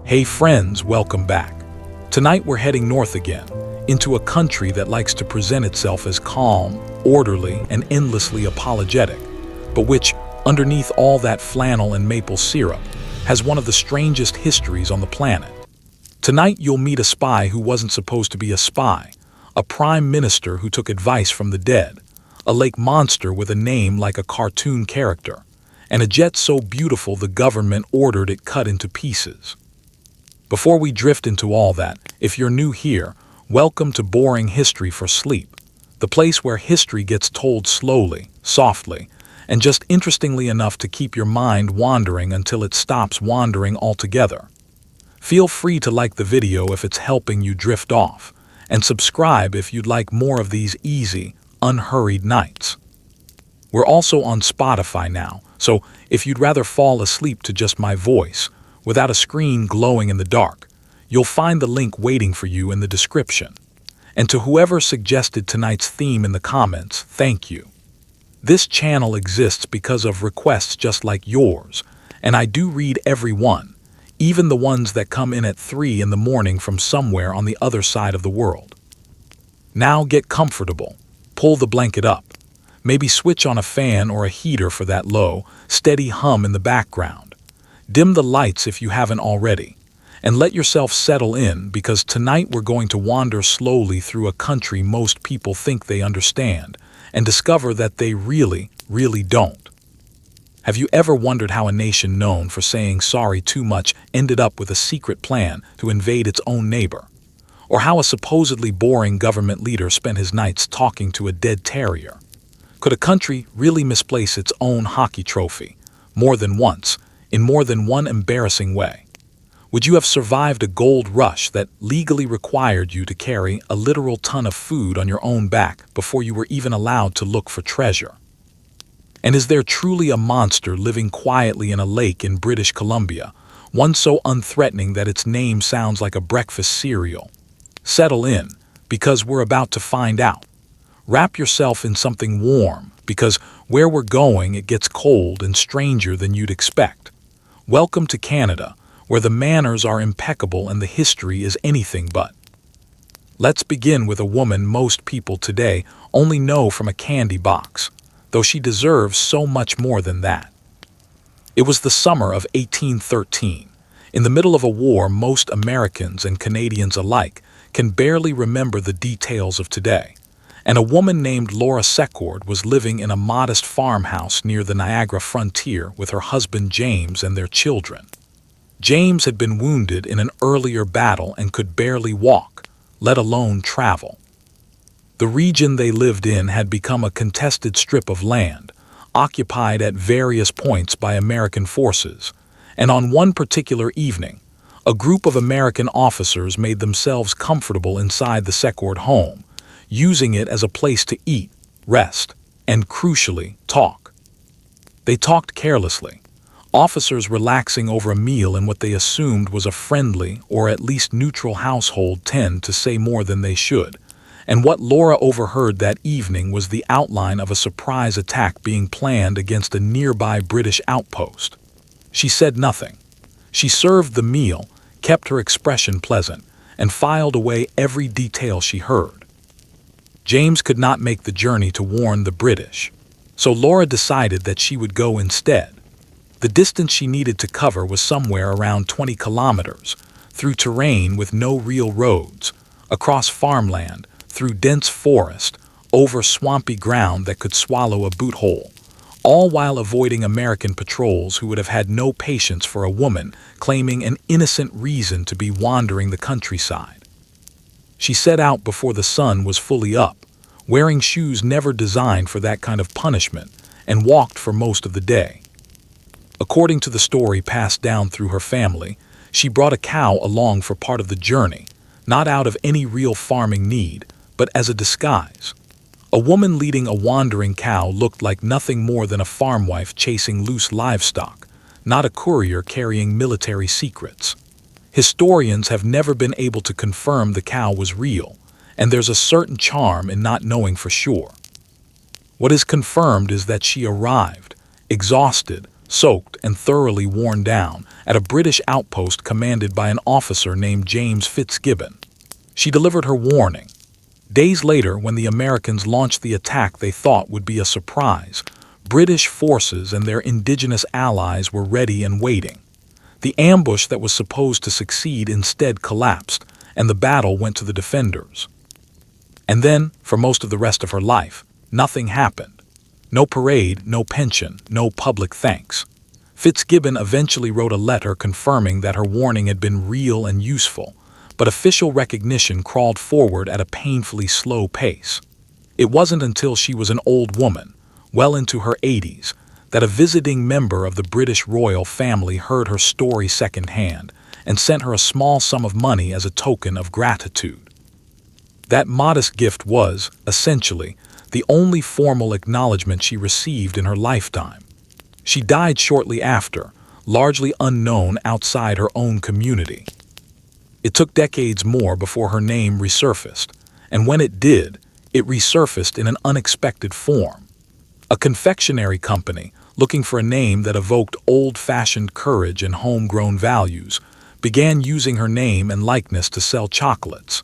Hey friends, welcome back. Tonight we're heading north again, into a country that likes to present itself as calm, orderly, and endlessly apologetic, but which, underneath all that flannel and maple syrup, has one of the strangest histories on the planet. Tonight you'll meet a spy who wasn't supposed to be a spy, a prime minister who took advice from the dead, a lake monster with a name like a cartoon character, and a jet so beautiful the government ordered it cut into pieces. Before we drift into all that, if you're new here, welcome to Boring History for Sleep, the place where history gets told slowly, softly, and just interestingly enough to keep your mind wandering until it stops wandering altogether. Feel free to like the video if it's helping you drift off, and subscribe if you'd like more of these easy, unhurried nights. We're also on Spotify now, so if you'd rather fall asleep to just my voice, without a screen glowing in the dark, you'll find the link waiting for you in the description. And to whoever suggested tonight's theme in the comments, thank you. This channel exists because of requests just like yours, and I do read every one, even the ones that come in at 3 in the morning from somewhere on the other side of the world. Now get comfortable, pull the blanket up, maybe switch on a fan or a heater for that low, steady hum in the background. Dim the lights if you haven't already, and let yourself settle in because tonight we're going to wander slowly through a country most people think they understand and discover that they really, really don't. Have you ever wondered how a nation known for saying sorry too much ended up with a secret plan to invade its own neighbor? Or how a supposedly boring government leader spent his nights talking to a dead terrier? Could a country really misplace its own hockey trophy more than once, in more than one embarrassing way? Would you have survived a gold rush that legally required you to carry a literal ton of food on your own back before you were even allowed to look for treasure? And is there truly a monster living quietly in a lake in British Columbia, one so unthreatening that its name sounds like a breakfast cereal? Settle in, because we're about to find out. Wrap yourself in something warm, because where we're going it gets cold and stranger than you'd expect. Welcome to Canada, where the manners are impeccable and the history is anything but. Let's begin with a woman most people today only know from a candy box, though she deserves so much more than that. It was the summer of 1813, in the middle of a war most Americans and Canadians alike can barely remember the details of today, and a woman named Laura Secord was living in a modest farmhouse near the Niagara frontier with her husband James and their children. James had been wounded in an earlier battle and could barely walk, let alone travel. The region they lived in had become a contested strip of land, occupied at various points by American forces, and on one particular evening, a group of American officers made themselves comfortable inside the Secord home, using it as a place to eat, rest, and crucially, talk. They talked carelessly, officers relaxing over a meal in what they assumed was a friendly or at least neutral household tend to say more than they should, and what Laura overheard that evening was the outline of a surprise attack being planned against a nearby British outpost. She said nothing. She served the meal, kept her expression pleasant, and filed away every detail she heard. James could not make the journey to warn the British, so Laura decided that she would go instead. The distance she needed to cover was somewhere around 20 kilometers, through terrain with no real roads, across farmland, through dense forest, over swampy ground that could swallow a boot hole, all while avoiding American patrols who would have had no patience for a woman claiming an innocent reason to be wandering the countryside. She set out before the sun was fully up, wearing shoes never designed for that kind of punishment, and walked for most of the day. According to the story passed down through her family, she brought a cow along for part of the journey, not out of any real farming need, but as a disguise. A woman leading a wandering cow looked like nothing more than a farmwife chasing loose livestock, not a courier carrying military secrets. Historians have never been able to confirm the cow was real, and there's a certain charm in not knowing for sure. What is confirmed is that she arrived, exhausted, soaked and thoroughly worn down, at a British outpost commanded by an officer named James Fitzgibbon. She delivered her warning. Days later, when the Americans launched the attack they thought would be a surprise, British forces and their indigenous allies were ready and waiting. The ambush that was supposed to succeed instead collapsed, and the battle went to the defenders. And then, for most of the rest of her life, nothing happened. No parade, no pension, no public thanks. Fitzgibbon eventually wrote a letter confirming that her warning had been real and useful, but official recognition crawled forward at a painfully slow pace. It wasn't until she was an old woman, well into her 80s, that a visiting member of the British royal family heard her story secondhand and sent her a small sum of money as a token of gratitude. That modest gift was, essentially, the only formal acknowledgement she received in her lifetime. She died shortly after, largely unknown outside her own community. It took decades more before her name resurfaced, and when it did, it resurfaced in an unexpected form. A confectionery company, looking for a name that evoked old-fashioned courage and homegrown values, began using her name and likeness to sell chocolates.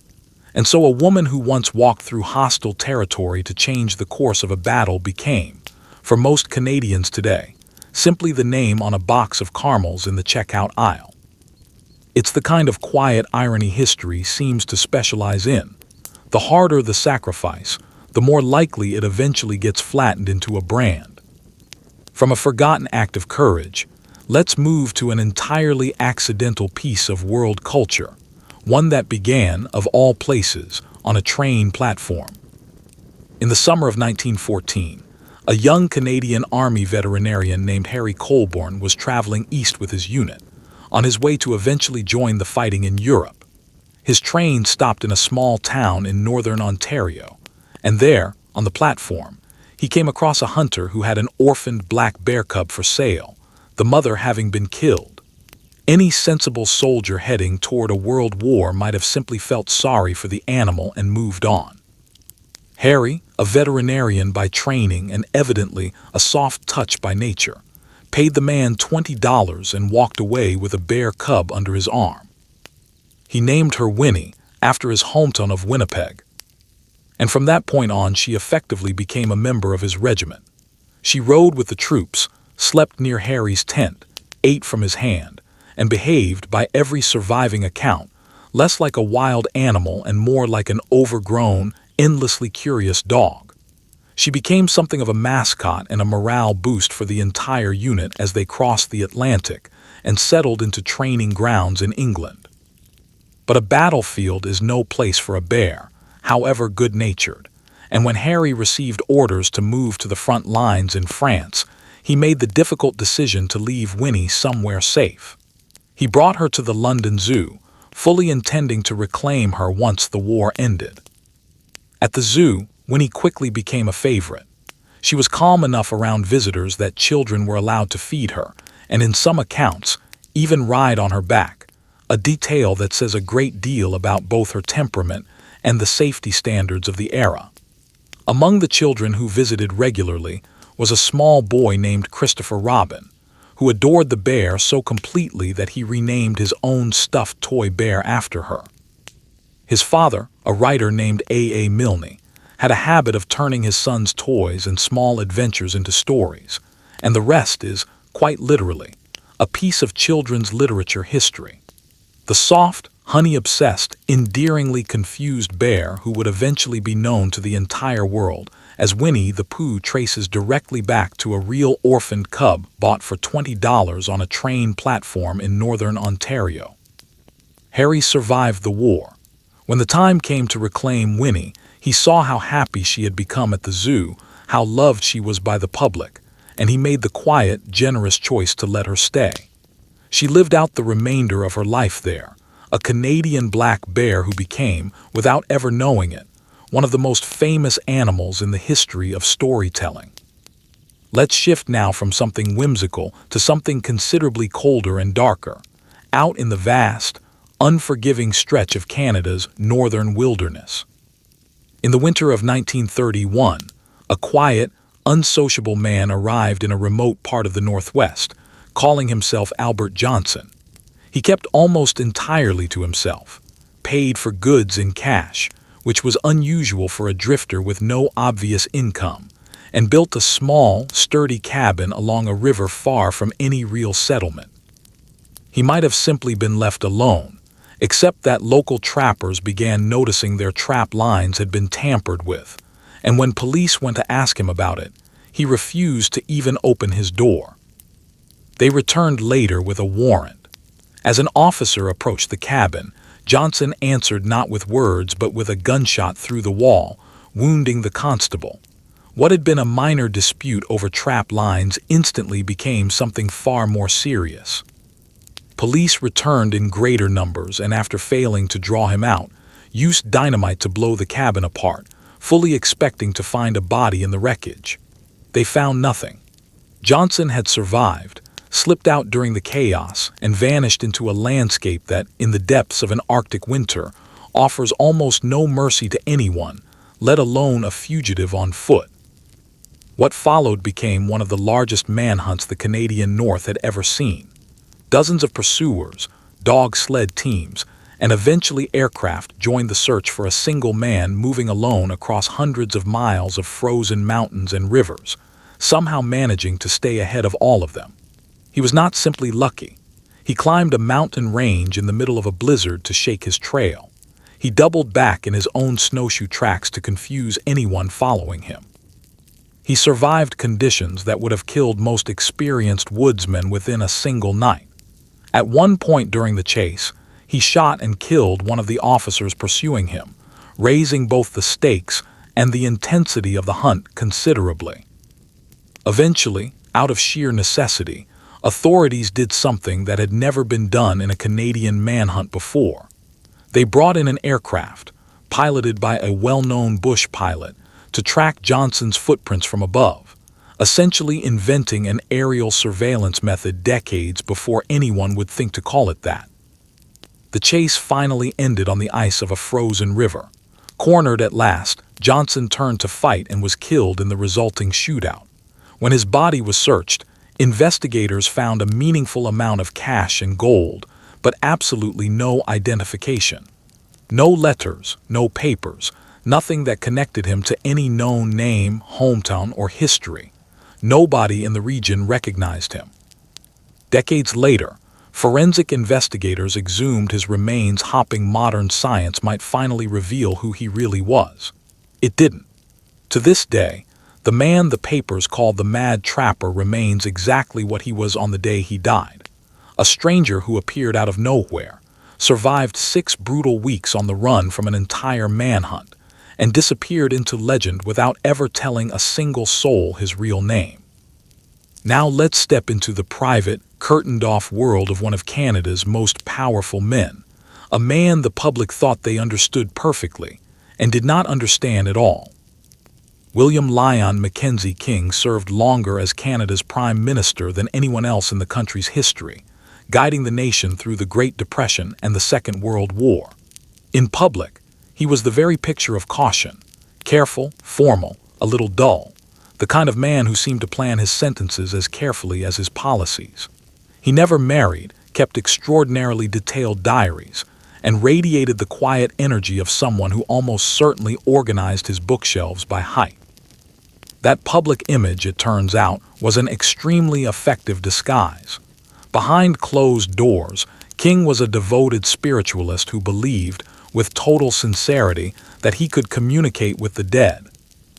And so a woman who once walked through hostile territory to change the course of a battle became, for most Canadians today, simply the name on a box of caramels in the checkout aisle. It's the kind of quiet irony history seems to specialize in. The harder the sacrifice, the more likely it eventually gets flattened into a brand. From a forgotten act of courage, let's move to an entirely accidental piece of world culture, one that began, of all places, on a train platform. In the summer of 1914, a young Canadian Army veterinarian named Harry Colborne was traveling east with his unit, on his way to eventually join the fighting in Europe. His train stopped in a small town in northern Ontario, and there, on the platform, he came across a hunter who had an orphaned black bear cub for sale, the mother having been killed. Any sensible soldier heading toward a world war might have simply felt sorry for the animal and moved on. Harry, a veterinarian by training and evidently a soft touch by nature, paid the man $20 and walked away with a bear cub under his arm. He named her Winnie, after his hometown of Winnipeg. And from that point on, she effectively became a member of his regiment. She rode with the troops, slept near Harry's tent, ate from his hand, and behaved, by every surviving account, less like a wild animal and more like an overgrown, endlessly curious dog. She became something of a mascot and a morale boost for the entire unit as they crossed the Atlantic and settled into training grounds in England. But a battlefield is no place for a bear, however good-natured, and when Harry received orders to move to the front lines in France, he made the difficult decision to leave Winnie somewhere safe. He brought her to the London Zoo, fully intending to reclaim her once the war ended. At the zoo, Winnie quickly became a favorite. She was calm enough around visitors that children were allowed to feed her, and in some accounts, even ride on her back, a detail that says a great deal about both her temperament and the safety standards of the era. Among the children who visited regularly was a small boy named Christopher Robin, who adored the bear so completely that he renamed his own stuffed toy bear after her. His father, a writer named A. Milne, had a habit of turning his son's toys and small adventures into stories, and the rest is, quite literally, a piece of children's literature history. The soft, honey-obsessed, endearingly confused bear who would eventually be known to the entire world as Winnie the Pooh traces directly back to a real orphaned cub bought for $20 on a train platform in northern Ontario. Harry survived the war. When the time came to reclaim Winnie, he saw how happy she had become at the zoo, how loved she was by the public, and he made the quiet, generous choice to let her stay. She lived out the remainder of her life there, a Canadian black bear who became, without ever knowing it, one of the most famous animals in the history of storytelling. Let's shift now from something whimsical to something considerably colder and darker, out in the vast, unforgiving stretch of Canada's northern wilderness. In the winter of 1931, a quiet, unsociable man arrived in a remote part of the Northwest, calling himself Albert Johnson. He kept almost entirely to himself, paid for goods in cash, which was unusual for a drifter with no obvious income, and built a small, sturdy cabin along a river far from any real settlement. He might have simply been left alone, except that local trappers began noticing their trap lines had been tampered with, and when police went to ask him about it, he refused to even open his door. They returned later with a warrant. As an officer approached the cabin, Johnson answered not with words but with a gunshot through the wall, wounding the constable. What had been a minor dispute over trap lines instantly became something far more serious. Police returned in greater numbers and, after failing to draw him out, used dynamite to blow the cabin apart, fully expecting to find a body in the wreckage. They found nothing. Johnson had survived, slipped out during the chaos, and vanished into a landscape that, in the depths of an Arctic winter, offers almost no mercy to anyone, let alone a fugitive on foot. What followed became one of the largest manhunts the Canadian North had ever seen. Dozens of pursuers, dog sled teams, and eventually aircraft joined the search for a single man moving alone across hundreds of miles of frozen mountains and rivers, somehow managing to stay ahead of all of them. He was not simply lucky. He climbed a mountain range in the middle of a blizzard to shake his trail. He doubled back in his own snowshoe tracks to confuse anyone following him. He survived conditions that would have killed most experienced woodsmen within a single night. At one point during the chase, he shot and killed one of the officers pursuing him, raising both the stakes and the intensity of the hunt considerably. Eventually, out of sheer necessity, authorities did something that had never been done in a Canadian manhunt before. They brought in an aircraft, piloted by a well-known bush pilot, to track Johnson's footprints from above, essentially inventing an aerial surveillance method decades before anyone would think to call it that. The chase finally ended on the ice of a frozen river. Cornered at last, Johnson turned to fight and was killed in the resulting shootout. When his body was searched, investigators found a meaningful amount of cash and gold, but absolutely no identification. No letters, no papers, nothing that connected him to any known name, hometown, or history. Nobody in the region recognized him. Decades later, forensic investigators exhumed his remains, hoping modern science might finally reveal who he really was. It didn't. To this day, the man the papers called the Mad Trapper remains exactly what he was on the day he died. A stranger who appeared out of nowhere, survived 6 brutal weeks on the run from an entire manhunt, and disappeared into legend without ever telling a single soul his real name. Now let's step into the private, curtained-off world of one of Canada's most powerful men, a man the public thought they understood perfectly, and did not understand at all. William Lyon Mackenzie King served longer as Canada's Prime Minister than anyone else in the country's history, guiding the nation through the Great Depression and the Second World War. In public, he was the very picture of caution, careful, formal, a little dull, the kind of man who seemed to plan his sentences as carefully as his policies. He never married, kept extraordinarily detailed diaries, and radiated the quiet energy of someone who almost certainly organized his bookshelves by height. That public image, it turns out, was an extremely effective disguise. Behind closed doors, King was a devoted spiritualist who believed, with total sincerity, that he could communicate with the dead.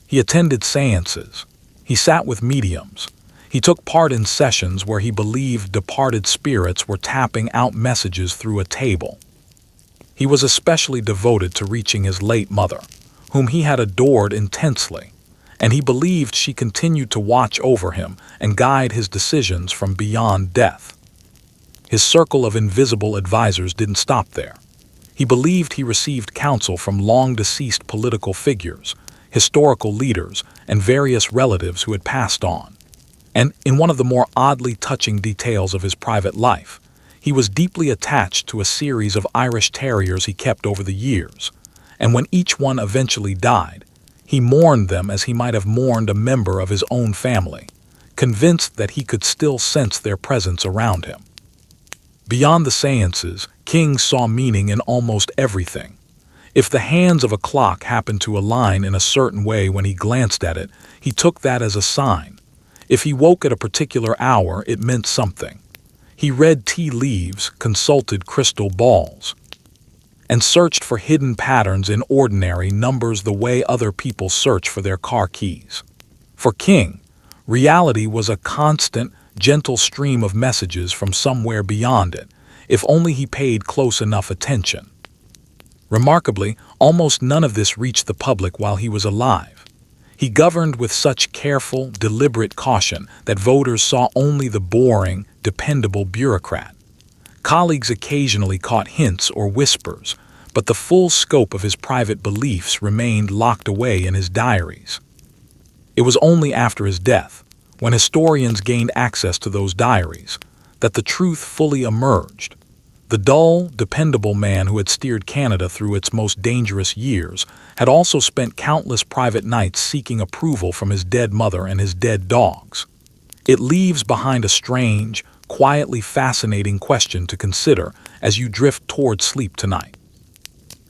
He attended séances. He sat with mediums. He took part in sessions where he believed departed spirits were tapping out messages through a table. He was especially devoted to reaching his late mother, whom he had adored intensely, and he believed she continued to watch over him and guide his decisions from beyond death. His circle of invisible advisors didn't stop there. He believed he received counsel from long-deceased political figures, historical leaders, and various relatives who had passed on. And in one of the more oddly touching details of his private life, he was deeply attached to a series of Irish terriers he kept over the years, and when each one eventually died, He mourned them as he might have mourned a member of his own family, convinced that he could still sense their presence around him. Beyond the séances, King saw meaning in almost everything. If the hands of a clock happened to align in a certain way when he glanced at it, he took that as a sign. If he woke at a particular hour, it meant something. He read tea leaves, consulted crystal balls, and searched for hidden patterns in ordinary numbers the way other people search for their car keys. For King, reality was a constant, gentle stream of messages from somewhere beyond it, if only he paid close enough attention. Remarkably, almost none of this reached the public while he was alive. He governed with such careful, deliberate caution that voters saw only the boring, dependable bureaucrat. Colleagues occasionally caught hints or whispers, but the full scope of his private beliefs remained locked away in his diaries. It was only after his death, when historians gained access to those diaries, that the truth fully emerged. The dull, dependable man who had steered Canada through its most dangerous years had also spent countless private nights seeking approval from his dead mother and his dead dogs. It leaves behind a strange, quietly fascinating question to consider as you drift toward sleep tonight.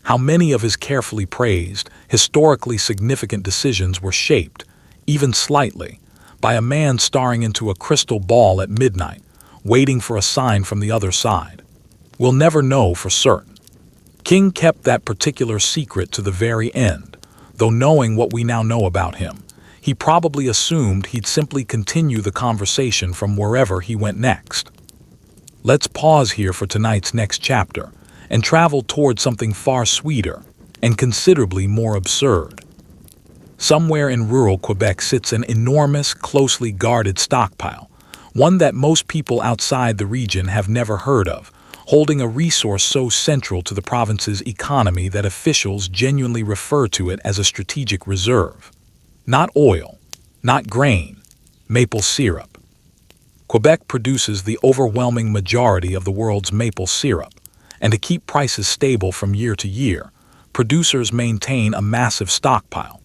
How many of his carefully praised, historically significant decisions were shaped, even slightly, by a man staring into a crystal ball at midnight, waiting for a sign from the other side? We'll never know for certain. King kept that particular secret to the very end, though knowing what we now know about him, he probably assumed he'd simply continue the conversation from wherever he went next. Let's pause here for tonight's next chapter and travel toward something far sweeter and considerably more absurd. Somewhere in rural Quebec sits an enormous, closely guarded stockpile, one that most people outside the region have never heard of, holding a resource so central to the province's economy that officials genuinely refer to it as a strategic reserve. Not oil, not grain, maple syrup. Quebec produces the overwhelming majority of the world's maple syrup, and to keep prices stable from year to year, producers maintain a massive stockpile,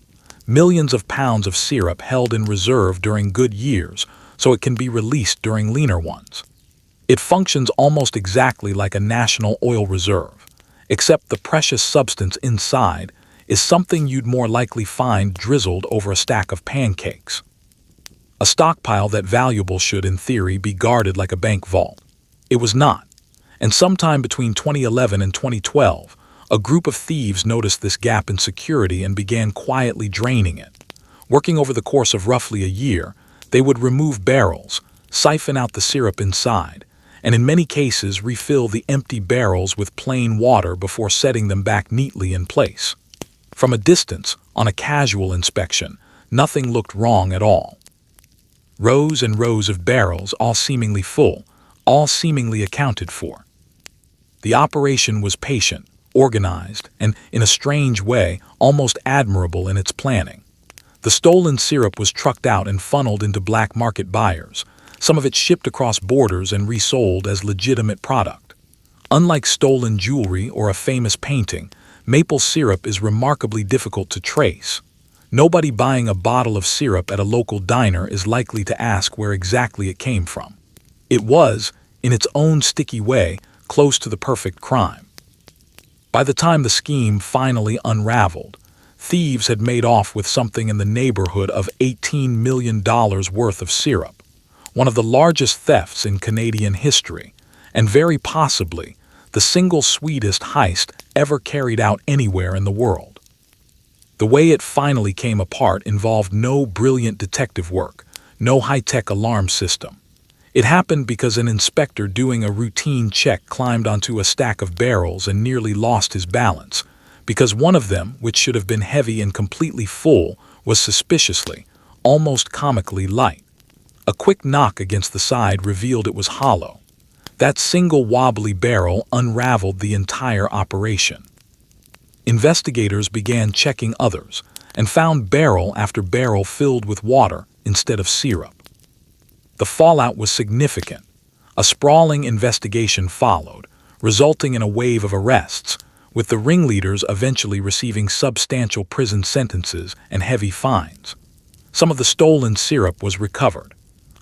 millions of pounds of syrup held in reserve during good years so it can be released during leaner ones. It functions almost exactly like a national oil reserve, except the precious substance inside is something you'd more likely find drizzled over a stack of pancakes. A stockpile that valuable should, in theory, be guarded like a bank vault. It was not, and sometime between 2011 and 2012, a group of thieves noticed this gap in security and began quietly draining it. Working over the course of roughly a year, they would remove barrels, siphon out the syrup inside, and in many cases refill the empty barrels with plain water before setting them back neatly in place. From a distance, on a casual inspection, nothing looked wrong at all. Rows and rows of barrels, all seemingly full, all seemingly accounted for. The operation was patient, organized, and, in a strange way, almost admirable in its planning. The stolen syrup was trucked out and funneled into black market buyers, some of it shipped across borders and resold as legitimate product. Unlike stolen jewelry or a famous painting, maple syrup is remarkably difficult to trace. Nobody buying a bottle of syrup at a local diner is likely to ask where exactly it came from. It was, in its own sticky way, close to the perfect crime. By the time the scheme finally unraveled, thieves had made off with something in the neighborhood of $18 million worth of syrup, one of the largest thefts in Canadian history, and very possibly the single sweetest heist ever carried out anywhere in the world. The way it finally came apart involved no brilliant detective work, no high-tech alarm system. It happened because an inspector doing a routine check climbed onto a stack of barrels and nearly lost his balance, because one of them, which should have been heavy and completely full, was suspiciously, almost comically light. A quick knock against the side revealed it was hollow. That single wobbly barrel unraveled the entire operation. Investigators began checking others and found barrel after barrel filled with water instead of syrup. The fallout was significant. A sprawling investigation followed, resulting in a wave of arrests, with the ringleaders eventually receiving substantial prison sentences and heavy fines. Some of the stolen syrup was recovered.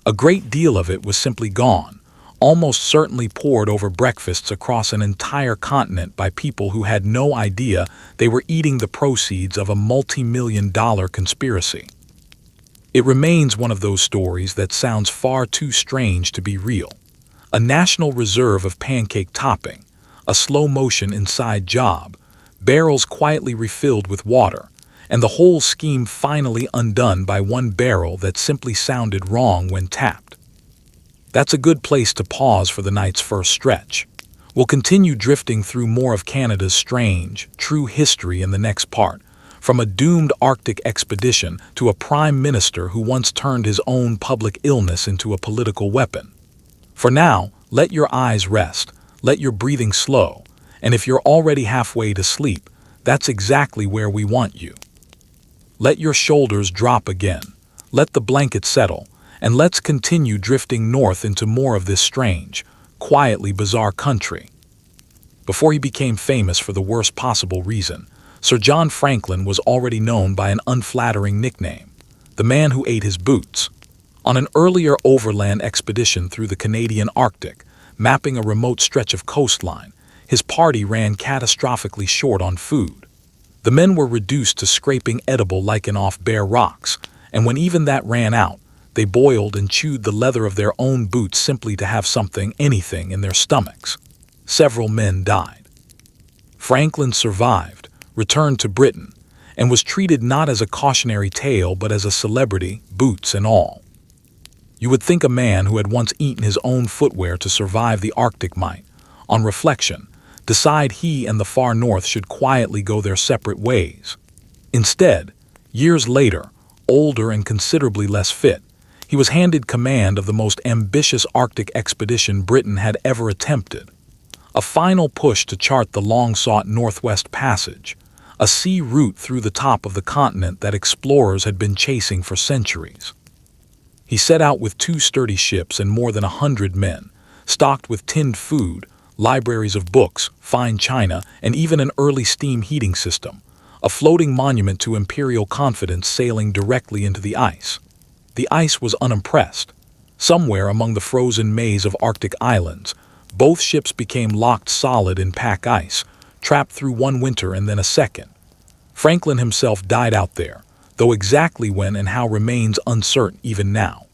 A great deal of it was simply gone, almost certainly poured over breakfasts across an entire continent by people who had no idea they were eating the proceeds of a multi-million-dollar conspiracy. It remains one of those stories that sounds far too strange to be real. A national reserve of pancake topping, a slow-motion inside job, barrels quietly refilled with water, and the whole scheme finally undone by one barrel that simply sounded wrong when tapped. That's a good place to pause for the night's first stretch. We'll continue drifting through more of Canada's strange, true history in the next part, from a doomed Arctic expedition to a prime minister who once turned his own public illness into a political weapon. For now, let your eyes rest, let your breathing slow, and if you're already halfway to sleep, that's exactly where we want you. Let your shoulders drop again, let the blanket settle, and let's continue drifting north into more of this strange, quietly bizarre country. Before he became famous for the worst possible reason, Sir John Franklin was already known by an unflattering nickname, the man who ate his boots. On an earlier overland expedition through the Canadian Arctic, mapping a remote stretch of coastline, his party ran catastrophically short on food. The men were reduced to scraping edible lichen off bare rocks, and when even that ran out, they boiled and chewed the leather of their own boots simply to have something, anything, in their stomachs. Several men died. Franklin survived, returned to Britain, and was treated not as a cautionary tale but as a celebrity, boots and all. You would think a man who had once eaten his own footwear to survive the Arctic might, on reflection, decide he and the far north should quietly go their separate ways. Instead, years later, older and considerably less fit, he was handed command of the most ambitious Arctic expedition Britain had ever attempted. A final push to chart the long-sought Northwest Passage, a sea route through the top of the continent that explorers had been chasing for centuries. He set out with 2 sturdy ships and more than 100 men, stocked with tinned food, libraries of books, fine china, and even an early steam heating system, a floating monument to imperial confidence sailing directly into the ice. The ice was unimpressed. Somewhere among the frozen maze of Arctic islands, both ships became locked solid in pack ice, trapped through one winter and then a second. Franklin himself died out there, though exactly when and how remains uncertain even now.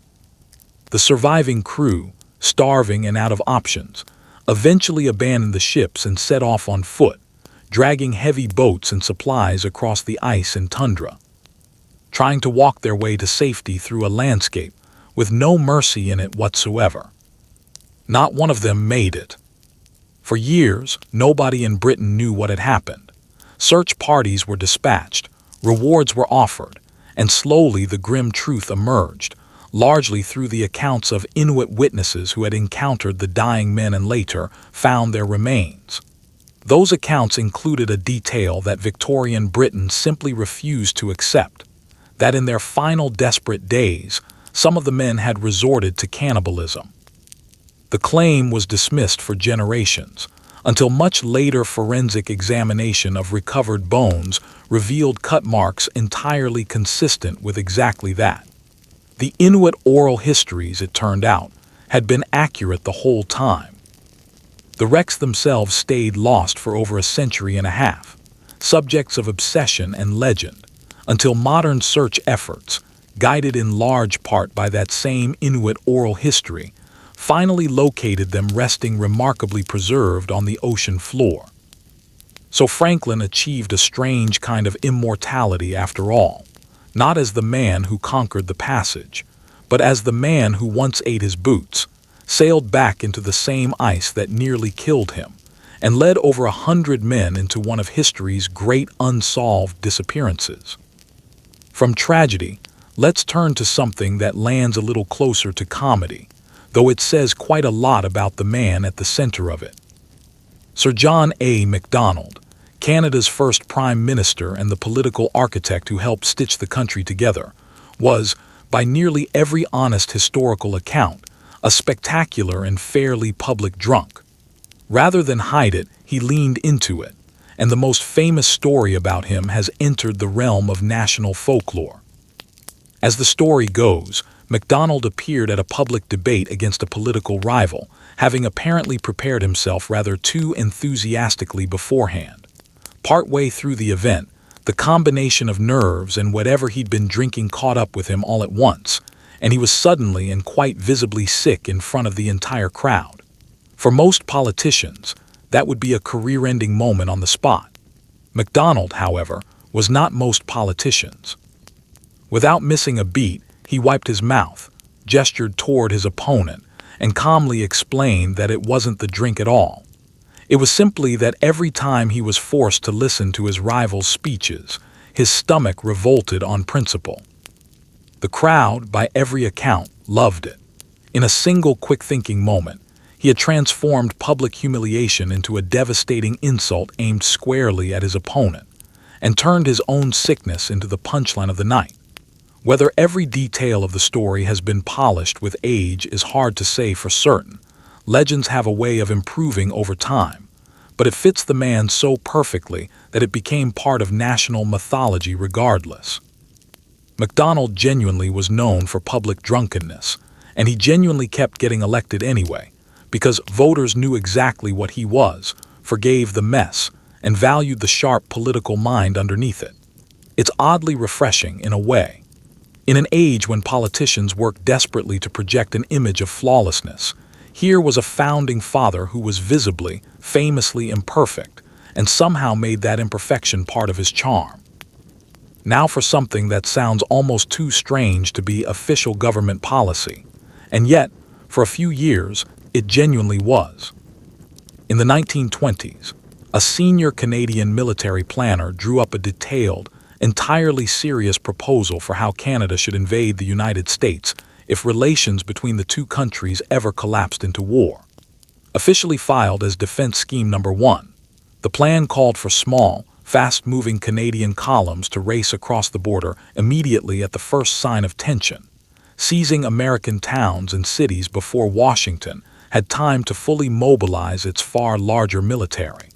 The surviving crew, starving and out of options, eventually abandoned the ships and set off on foot, dragging heavy boats and supplies across the ice and tundra, trying to walk their way to safety through a landscape with no mercy in it whatsoever. Not one of them made it. For years, nobody in Britain knew what had happened. Search parties were dispatched, rewards were offered, and slowly the grim truth emerged, largely through the accounts of Inuit witnesses who had encountered the dying men and later found their remains. Those accounts included a detail that Victorian Britain simply refused to accept, that in their final desperate days, some of the men had resorted to cannibalism. The claim was dismissed for generations, until much later forensic examination of recovered bones revealed cut marks entirely consistent with exactly that. The Inuit oral histories, it turned out, had been accurate the whole time. The wrecks themselves stayed lost for over a century and a half, subjects of obsession and legend, until modern search efforts, guided in large part by that same Inuit oral history, finally located them resting remarkably preserved on the ocean floor. So Franklin achieved a strange kind of immortality after all, not as the man who conquered the passage, but as the man who once ate his boots, sailed back into the same ice that nearly killed him, and led over 100 men into one of history's great unsolved disappearances. From tragedy, let's turn to something that lands a little closer to comedy, though it says quite a lot about the man at the center of it. Sir John A. Macdonald, Canada's first Prime Minister and the political architect who helped stitch the country together, was, by nearly every honest historical account, a spectacular and fairly public drunk. Rather than hide it, he leaned into it, and the most famous story about him has entered the realm of national folklore. As the story goes, MacDonald appeared at a public debate against a political rival, having apparently prepared himself rather too enthusiastically beforehand. Partway through the event, the combination of nerves and whatever he'd been drinking caught up with him all at once, and he was suddenly and quite visibly sick in front of the entire crowd. For most politicians, that would be a career-ending moment on the spot. MacDonald, however, was not most politicians. Without missing a beat, he wiped his mouth, gestured toward his opponent, and calmly explained that it wasn't the drink at all. It was simply that every time he was forced to listen to his rival's speeches, his stomach revolted on principle. The crowd, by every account, loved it. In a single quick-thinking moment, he had transformed public humiliation into a devastating insult aimed squarely at his opponent, and turned his own sickness into the punchline of the night. Whether every detail of the story has been polished with age is hard to say for certain. Legends have a way of improving over time, but it fits the man so perfectly that it became part of national mythology regardless. MacDonald genuinely was known for public drunkenness, and he genuinely kept getting elected anyway, because voters knew exactly what he was, forgave the mess, and valued the sharp political mind underneath it. It's oddly refreshing in a way. In an age when politicians work desperately to project an image of flawlessness, here was a founding father who was visibly, famously imperfect, and somehow made that imperfection part of his charm. Now for something that sounds almost too strange to be official government policy, and yet, for a few years, it genuinely was. In the 1920s, a senior Canadian military planner drew up a detailed, entirely serious proposal for how Canada should invade the United States if relations between the two countries ever collapsed into war. Officially filed as Defense Scheme Number 1, the plan called for small, fast-moving Canadian columns to race across the border immediately at the first sign of tension, seizing American towns and cities before Washington had time to fully mobilize its far larger military.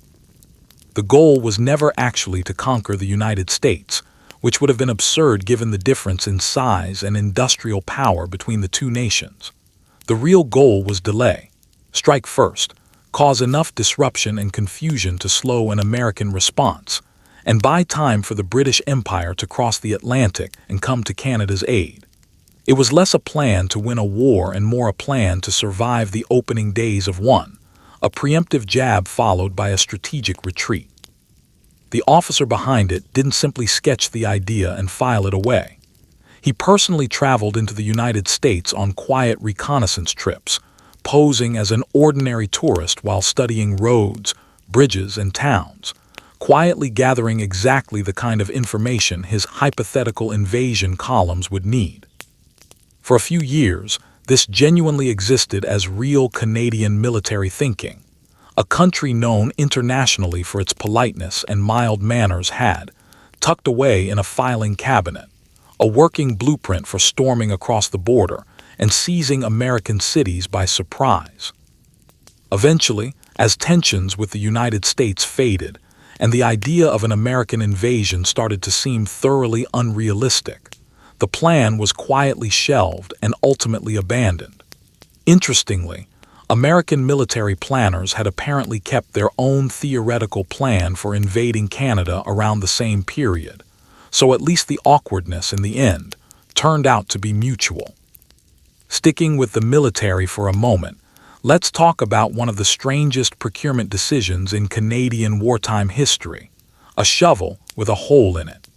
The goal was never actually to conquer the United States, which would have been absurd given the difference in size and industrial power between the two nations. The real goal was delay. Strike first, cause enough disruption and confusion to slow an American response, and buy time for the British Empire to cross the Atlantic and come to Canada's aid. It was less a plan to win a war and more a plan to survive the opening days of one, a preemptive jab followed by a strategic retreat. The officer behind it didn't simply sketch the idea and file it away. He personally traveled into the United States on quiet reconnaissance trips, posing as an ordinary tourist while studying roads, bridges, and towns, quietly gathering exactly the kind of information his hypothetical invasion columns would need. For a few years, this genuinely existed as real Canadian military thinking. A country known internationally for its politeness and mild manners had, tucked away in a filing cabinet, a working blueprint for storming across the border and seizing American cities by surprise. Eventually, as tensions with the United States faded and the idea of an American invasion started to seem thoroughly unrealistic, the plan was quietly shelved and ultimately abandoned. Interestingly, American military planners had apparently kept their own theoretical plan for invading Canada around the same period, so at least the awkwardness in the end turned out to be mutual. Sticking with the military for a moment, let's talk about one of the strangest procurement decisions in Canadian wartime history: a shovel with a hole in it.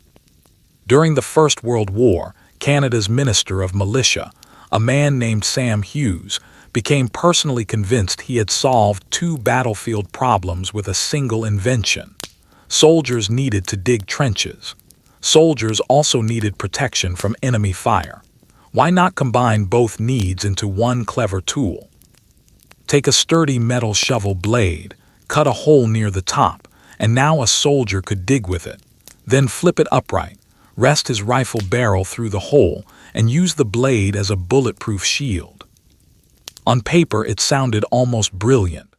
During the First World War, Canada's Minister of Militia, a man named Sam Hughes, became personally convinced he had solved two battlefield problems with a single invention. Soldiers needed to dig trenches. Soldiers also needed protection from enemy fire. Why not combine both needs into one clever tool? Take a sturdy metal shovel blade, cut a hole near the top, and now a soldier could dig with it. Then flip it upright, rest his rifle barrel through the hole, and use the blade as a bulletproof shield. On paper, it sounded almost brilliant.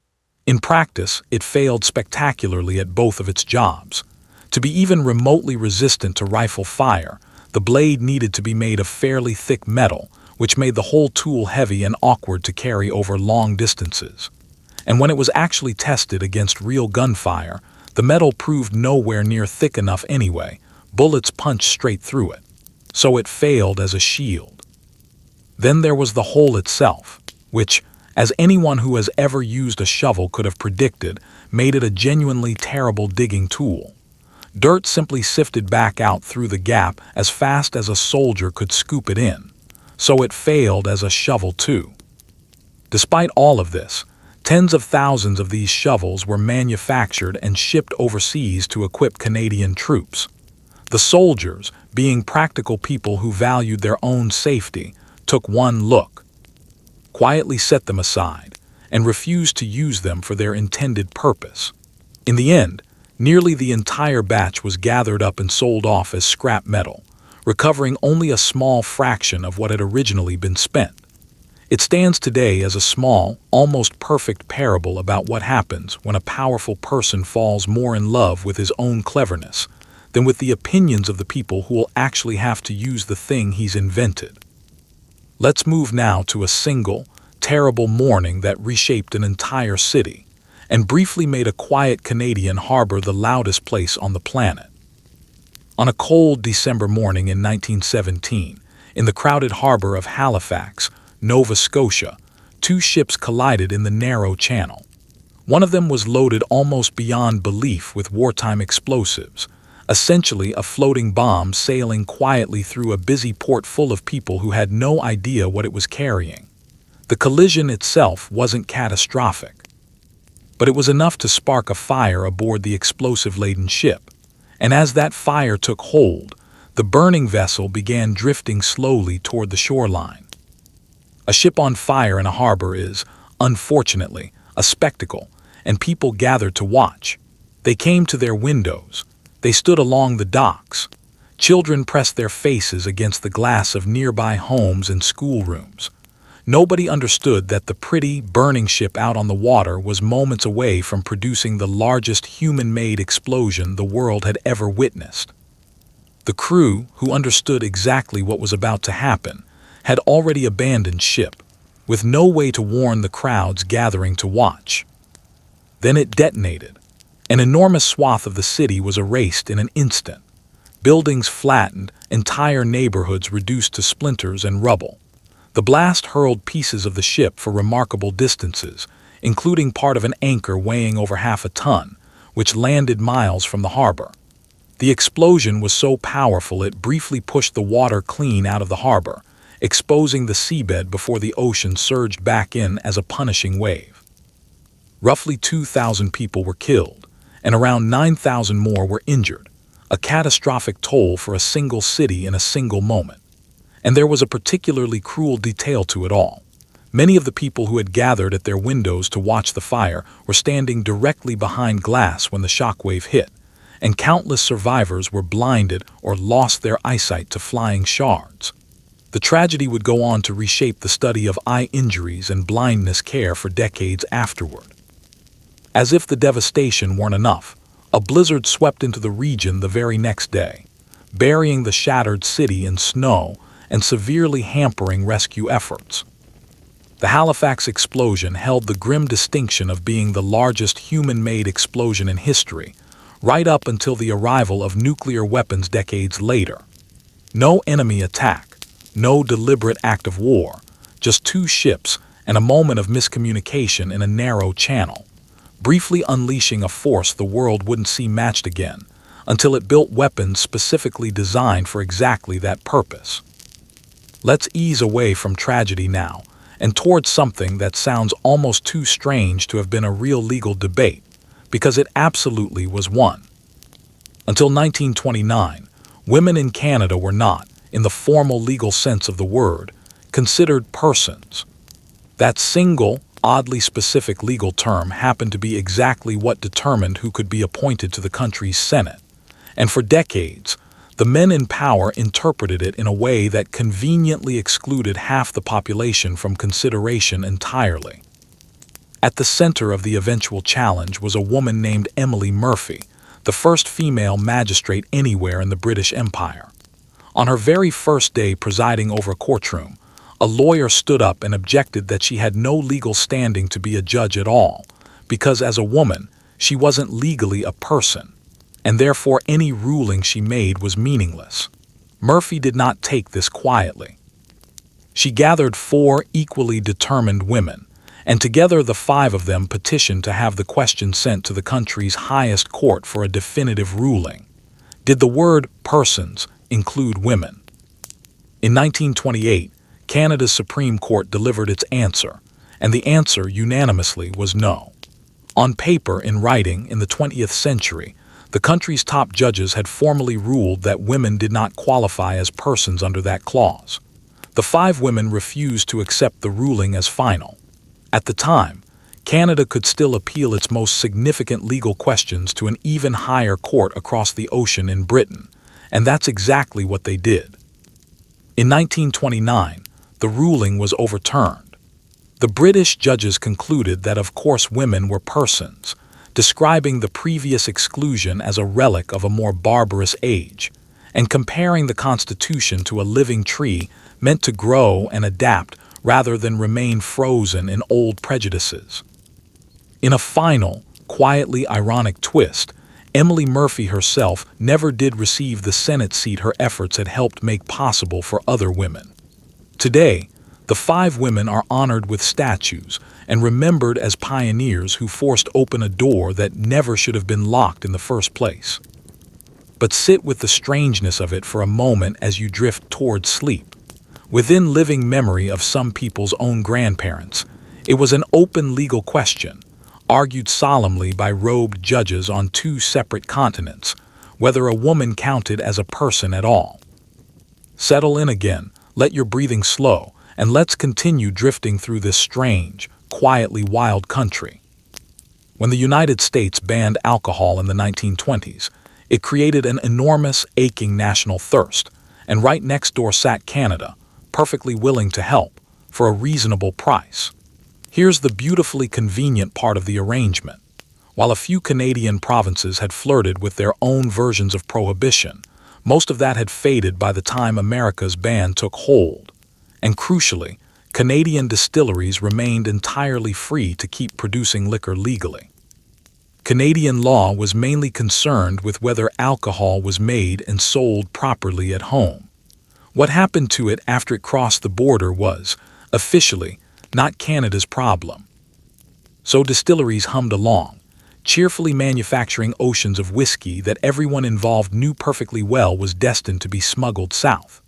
In practice, it failed spectacularly at both of its jobs. To be even remotely resistant to rifle fire, the blade needed to be made of fairly thick metal, which made the whole tool heavy and awkward to carry over long distances. And when it was actually tested against real gunfire, the metal proved nowhere near thick enough anyway. Bullets punched straight through it. So it failed as a shield. Then there was the hole itself, which, as anyone who has ever used a shovel could have predicted, made it a genuinely terrible digging tool. Dirt simply sifted back out through the gap as fast as a soldier could scoop it in. So it failed as a shovel too. Despite all of this, tens of thousands of these shovels were manufactured and shipped overseas to equip Canadian troops. The soldiers, being practical people who valued their own safety, took one look, quietly set them aside, and refused to use them for their intended purpose. In the end, nearly the entire batch was gathered up and sold off as scrap metal, recovering only a small fraction of what had originally been spent. It stands today as a small, almost perfect parable about what happens when a powerful person falls more in love with his own cleverness than with the opinions of the people who will actually have to use the thing he's invented. Let's move now to a single, terrible morning that reshaped an entire city and briefly made a quiet Canadian harbor the loudest place on the planet. On a cold December morning in 1917, in the crowded harbor of Halifax, Nova Scotia, two ships collided in the narrow channel. One of them was loaded almost beyond belief with wartime explosives, essentially a floating bomb sailing quietly through a busy port full of people who had no idea what it was carrying. The collision itself wasn't catastrophic, but it was enough to spark a fire aboard the explosive-laden ship, and as that fire took hold, the burning vessel began drifting slowly toward the shoreline. A ship on fire in a harbor is, unfortunately, a spectacle, and people gathered to watch. They came to their windows. They stood along the docks. Children pressed their faces against the glass of nearby homes and schoolrooms. Nobody understood that the pretty, burning ship out on the water was moments away from producing the largest human-made explosion the world had ever witnessed. The crew, who understood exactly what was about to happen, had already abandoned ship, with no way to warn the crowds gathering to watch. Then it detonated. An enormous swath of the city was erased in an instant. Buildings flattened, entire neighborhoods reduced to splinters and rubble. The blast hurled pieces of the ship for remarkable distances, including part of an anchor weighing over half a ton, which landed miles from the harbor. The explosion was so powerful it briefly pushed the water clean out of the harbor, exposing the seabed before the ocean surged back in as a punishing wave. Roughly 2,000 people were killed, and around 9,000 more were injured, a catastrophic toll for a single city in a single moment. And there was a particularly cruel detail to it all. Many of the people who had gathered at their windows to watch the fire were standing directly behind glass when the shockwave hit, and countless survivors were blinded or lost their eyesight to flying shards. The tragedy would go on to reshape the study of eye injuries and blindness care for decades afterward. As if the devastation weren't enough, a blizzard swept into the region the very next day, burying the shattered city in snow and severely hampering rescue efforts. The Halifax explosion held the grim distinction of being the largest human-made explosion in history, right up until the arrival of nuclear weapons decades later. No enemy attack, no deliberate act of war, just two ships and a moment of miscommunication in a narrow channel, briefly unleashing a force the world wouldn't see matched again, until it built weapons specifically designed for exactly that purpose. Let's ease away from tragedy now, and towards something that sounds almost too strange to have been a real legal debate, because it absolutely was one. Until 1929, women in Canada were not, in the formal legal sense of the word, considered persons. That single, oddly specific legal term happened to be exactly what determined who could be appointed to the country's Senate, and for decades, the men in power interpreted it in a way that conveniently excluded half the population from consideration entirely. At the center of the eventual challenge was a woman named Emily Murphy, the first female magistrate anywhere in the British Empire. On her very first day presiding over a courtroom, a lawyer stood up and objected that she had no legal standing to be a judge at all, because as a woman, she wasn't legally a person, and therefore any ruling she made was meaningless. Murphy did not take this quietly. She gathered 4 equally determined women, and together the 5 of them petitioned to have the question sent to the country's highest court for a definitive ruling. Did the word persons include women? In 1928, Canada's Supreme Court delivered its answer, and the answer unanimously was no. On paper, in writing, in the 20th century, the country's top judges had formally ruled that women did not qualify as persons under that clause. The 5 women refused to accept the ruling as final. At the time, Canada could still appeal its most significant legal questions to an even higher court across the ocean in Britain, and that's exactly what they did. In 1929, the ruling was overturned. The British judges concluded that of course women were persons, describing the previous exclusion as a relic of a more barbarous age, and comparing the Constitution to a living tree meant to grow and adapt rather than remain frozen in old prejudices. In a final, quietly ironic twist, Emily Murphy herself never did receive the Senate seat her efforts had helped make possible for other women. Today, the 5 women are honored with statues and remembered as pioneers who forced open a door that never should have been locked in the first place. But sit with the strangeness of it for a moment as you drift toward sleep. Within living memory of some people's own grandparents, it was an open legal question, argued solemnly by robed judges on 2 separate continents, whether a woman counted as a person at all. Settle in again, let your breathing slow, and let's continue drifting through this strange, quietly wild country. When the United States banned alcohol in the 1920s, it created an enormous, aching national thirst, and right next door sat Canada, perfectly willing to help, for a reasonable price. Here's the beautifully convenient part of the arrangement. While a few Canadian provinces had flirted with their own versions of prohibition, most of that had faded by the time America's ban took hold. And crucially, Canadian distilleries remained entirely free to keep producing liquor legally. Canadian law was mainly concerned with whether alcohol was made and sold properly at home. What happened to it after it crossed the border was, officially, not Canada's problem. So distilleries hummed along, cheerfully manufacturing oceans of whiskey that everyone involved knew perfectly well was destined to be smuggled south.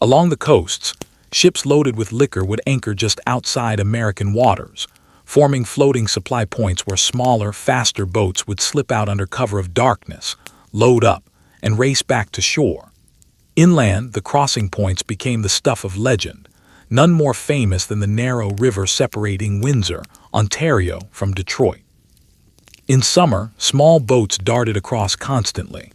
Along the coasts, ships loaded with liquor would anchor just outside American waters, forming floating supply points where smaller, faster boats would slip out under cover of darkness, load up, and race back to shore. Inland, the crossing points became the stuff of legend, none more famous than the narrow river separating Windsor, Ontario, from Detroit. In summer, small boats darted across constantly.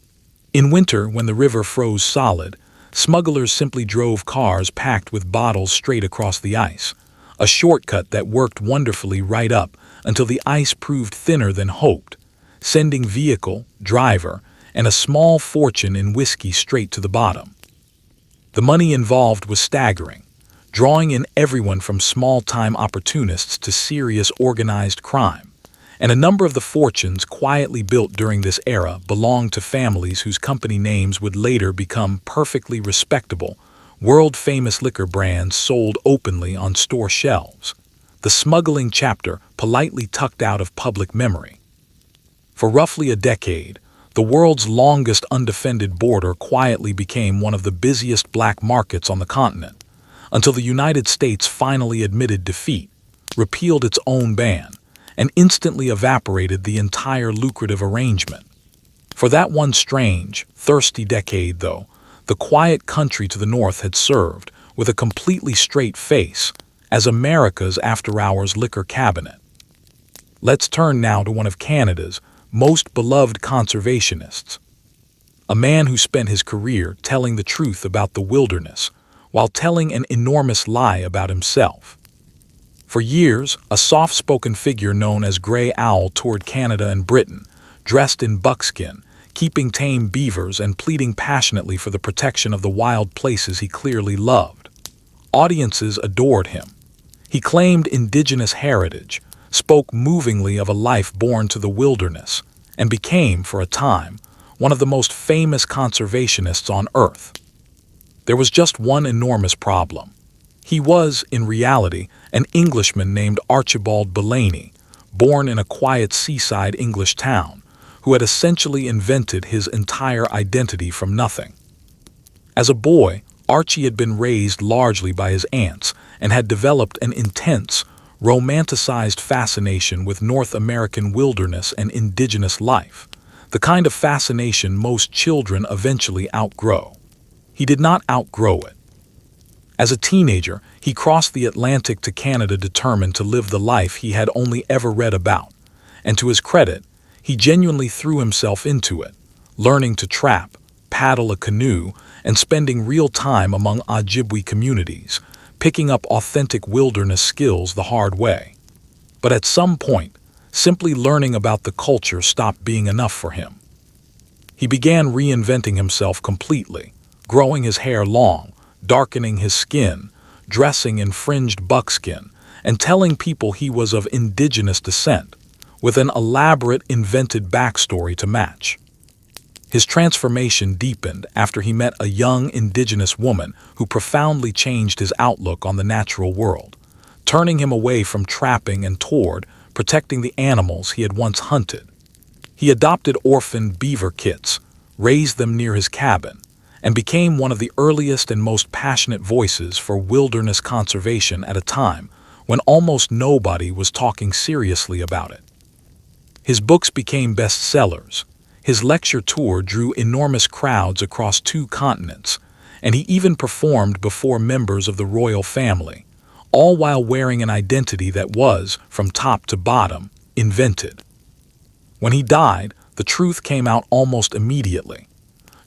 In winter, when the river froze solid, smugglers simply drove cars packed with bottles straight across the ice, a shortcut that worked wonderfully right up until the ice proved thinner than hoped, sending vehicle, driver, and a small fortune in whiskey straight to the bottom. The money involved was staggering, drawing in everyone from small-time opportunists to serious organized crime, and a number of the fortunes quietly built during this era belonged to families whose company names would later become perfectly respectable, world-famous liquor brands sold openly on store shelves, the smuggling chapter politely tucked out of public memory. For roughly a decade, the world's longest undefended border quietly became one of the busiest black markets on the continent, until the United States finally admitted defeat, repealed its own ban, and instantly evaporated the entire lucrative arrangement. For that one strange, thirsty decade, though, the quiet country to the north had served, with a completely straight face, as America's after-hours liquor cabinet. Let's turn now to one of Canada's most beloved conservationists, a man who spent his career telling the truth about the wilderness, while telling an enormous lie about himself. For years, a soft-spoken figure known as Grey Owl toured Canada and Britain, dressed in buckskin, keeping tame beavers and pleading passionately for the protection of the wild places he clearly loved. Audiences adored him. He claimed indigenous heritage, spoke movingly of a life born to the wilderness, and became, for a time, one of the most famous conservationists on Earth. There was just one enormous problem. He was, in reality, an Englishman named Archibald Bellany, born in a quiet seaside English town, who had essentially invented his entire identity from nothing. As a boy, Archie had been raised largely by his aunts and had developed an intense, romanticized fascination with North American wilderness and indigenous life, the kind of fascination most children eventually outgrow. He did not outgrow it. As a teenager, he crossed the Atlantic to Canada determined to live the life he had only ever read about, and to his credit, he genuinely threw himself into it, learning to trap, paddle a canoe, and spending real time among Ojibwe communities, picking up authentic wilderness skills the hard way. But at some point, simply learning about the culture stopped being enough for him. He began reinventing himself completely, growing his hair long, darkening his skin, dressing in fringed buckskin, and telling people he was of indigenous descent, with an elaborate invented backstory to match. His transformation deepened after he met a young indigenous woman who profoundly changed his outlook on the natural world, turning him away from trapping and toward protecting the animals he had once hunted. He adopted orphaned beaver kits, raised them near his cabin, and became one of the earliest and most passionate voices for wilderness conservation at a time when almost nobody was talking seriously about it. His books became bestsellers, his lecture tour drew enormous crowds across 2 continents, and he even performed before members of the royal family, all while wearing an identity that was, from top to bottom, invented. When he died, the truth came out almost immediately.